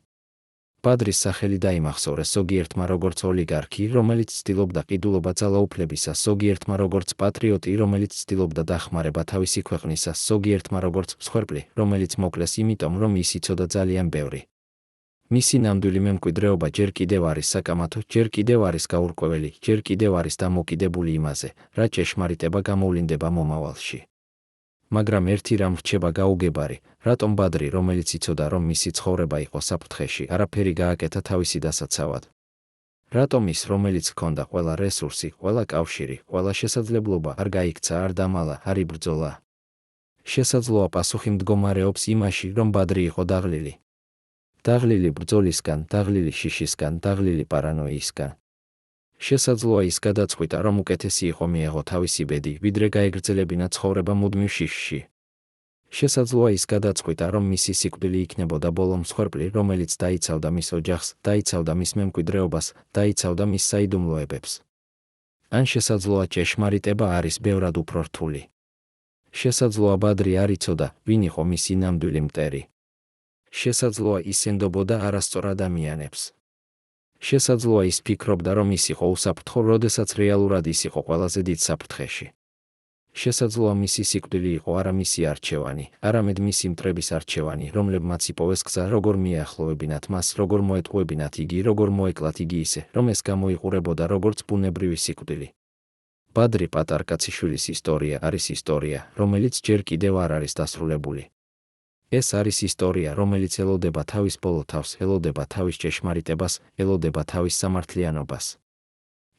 ბადრის სახელი დაიმახსოვრეს ზოგიერთმა როგორც ოლიგარქი, რომელიც ცდილობდა ყიდულობა ძალაუფლებისას, ზოგიერთმა როგორც პატრიოტი, რომელიც ცდილობდა დახმარება თავისი ქვეყნისას, ზოგიერთმა როგორც მსხვერპლი, რომელიც მოკლეს იმიტომ, რომ ის იცოდა ძალიან ბევრი. მისი ნამდვილი მემკვიდრეობა ჯერ კიდევ არის საკამათო, ჯერ კიდევ არის გაურკვეველი, ჯერ კიდევ არის დამოკიდებული იმაზე, რა ჭეშმარიტება გამოვლინდება მომავალში. მაგრამ ერთი რამ რჩება გაუგებარი, რატომ ბადრი, რომელიც იცოდა, რომ მისი ცხოვრება იყო საფრთხეში, არაფერი გააკეთა თავისი დასაცავად. რატომ ის, რომელიც ჰქონდა ყველა რესურსი, ყველა კავშირი, ყველა შესაძლებლობა, არ გაიქცა, არ დამალა, არ იბრძოლა? შესაძლოა პასუხი მდგომარეობს იმაში, რომ ბადრი იყო დაღლილი. დაღლილი ბრძოლისგან, დაღლილი შიშისგან, დაღლილი პარანოიისგან. შესაძლოა ის გადაწყვიტა, რომ უკეთესი იყო მიეღო თავისი ბედი, ვიდრე გაეგრძელებინა ცხოვრება მუდმივ შიშში. შესაძლოა ის გადაწყვიტა, რომ მისი სიკვდილი იქნებოდა ბოლო მსხვერპლი, რომელიც დაიცავდა მის ოჯახს, დაიცავდა მის მემკვიდრეობას, დაიცავდა მის საიდუმლოებებს. ან შესაძლოა ჭეშმარიტება არის ბევრად უფრო რთული. შესაძლოა ბადრი არ იცოდა, ვინ იყო მისი ნამდვილი მტერი. შესაძლოა ის ენდობოდა არასწორ ადამიანებს. შესაძლოა ის ფიქრობდა, რომ ის იყო უსაფრთხო, როდესაც რეალურად ის იყო ყველაზე დიდ საფრთხეში. შესაძლოა მისი სიკვდილი იყო არა მისი არჩევანი, არამედ მისი მტრების არჩევანი, რომლებმაც იპოვეს გზა, როგორ მიახლოვებინათ მას, როგორ მოეტყუებინათ იგი, როგორ მოეკლათ იგი ისე, რომ ეს გამოიყურებოდა როგორც ბუნებრივი სიკვდილი. ბადრი პატარკაციშვილის ისტორია არის ისტორია, რომელიც ჯერ კიდევ არ არის დასრულებული. ეს არის ისტორია, რომელიც ელოდება თავის ბოლო თავს, ელოდება თავის ჭეშმარიტებას, ელოდება თავის სამართლიანობას.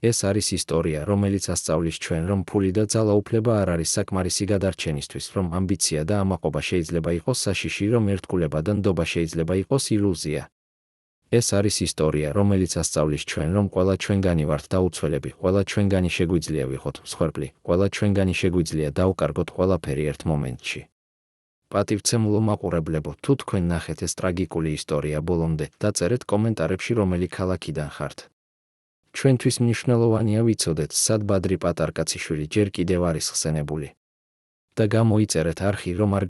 ეს არის ისტორია, რომელიც ასწავლის ჩვენ, რომ ფული და ძალაუფლება არ არის საკმარისი გადარჩენისთვის, რომ ამბიცია და ამაყობა შეიძლება იყოს საშიში, რომ ერთგულება და ნდობა შეიძლება იყოს ილუზია. ეს არის ისტორია, რომელიც ასწავლის ჩვენ, რომ ყველა ჩვენგანი ვართ დაუცველები, ყველა ჩვენგანი შეგვიძლია ვიყოთ მსხვერპლი, ყველა ჩვენგანი შეგვიძლია დავუკარგოთ ყველაფერი ერთ მომენტში. პატივცემულო მაყურებლებო, თუ თქვენ ნახეთ ეს ტრაგიკული ისტორია ბოლომდე, დაწერეთ კომენტარებში, რომელი ქალაქიდან ხართ. ჩვენთვის მნიშვნელოვანია ვიცოდეთ, სად ბადრი პატარკაციშვილი ჯერ კიდევ არის ხსენებული. და გამოიწერეთ არხი, რომ არ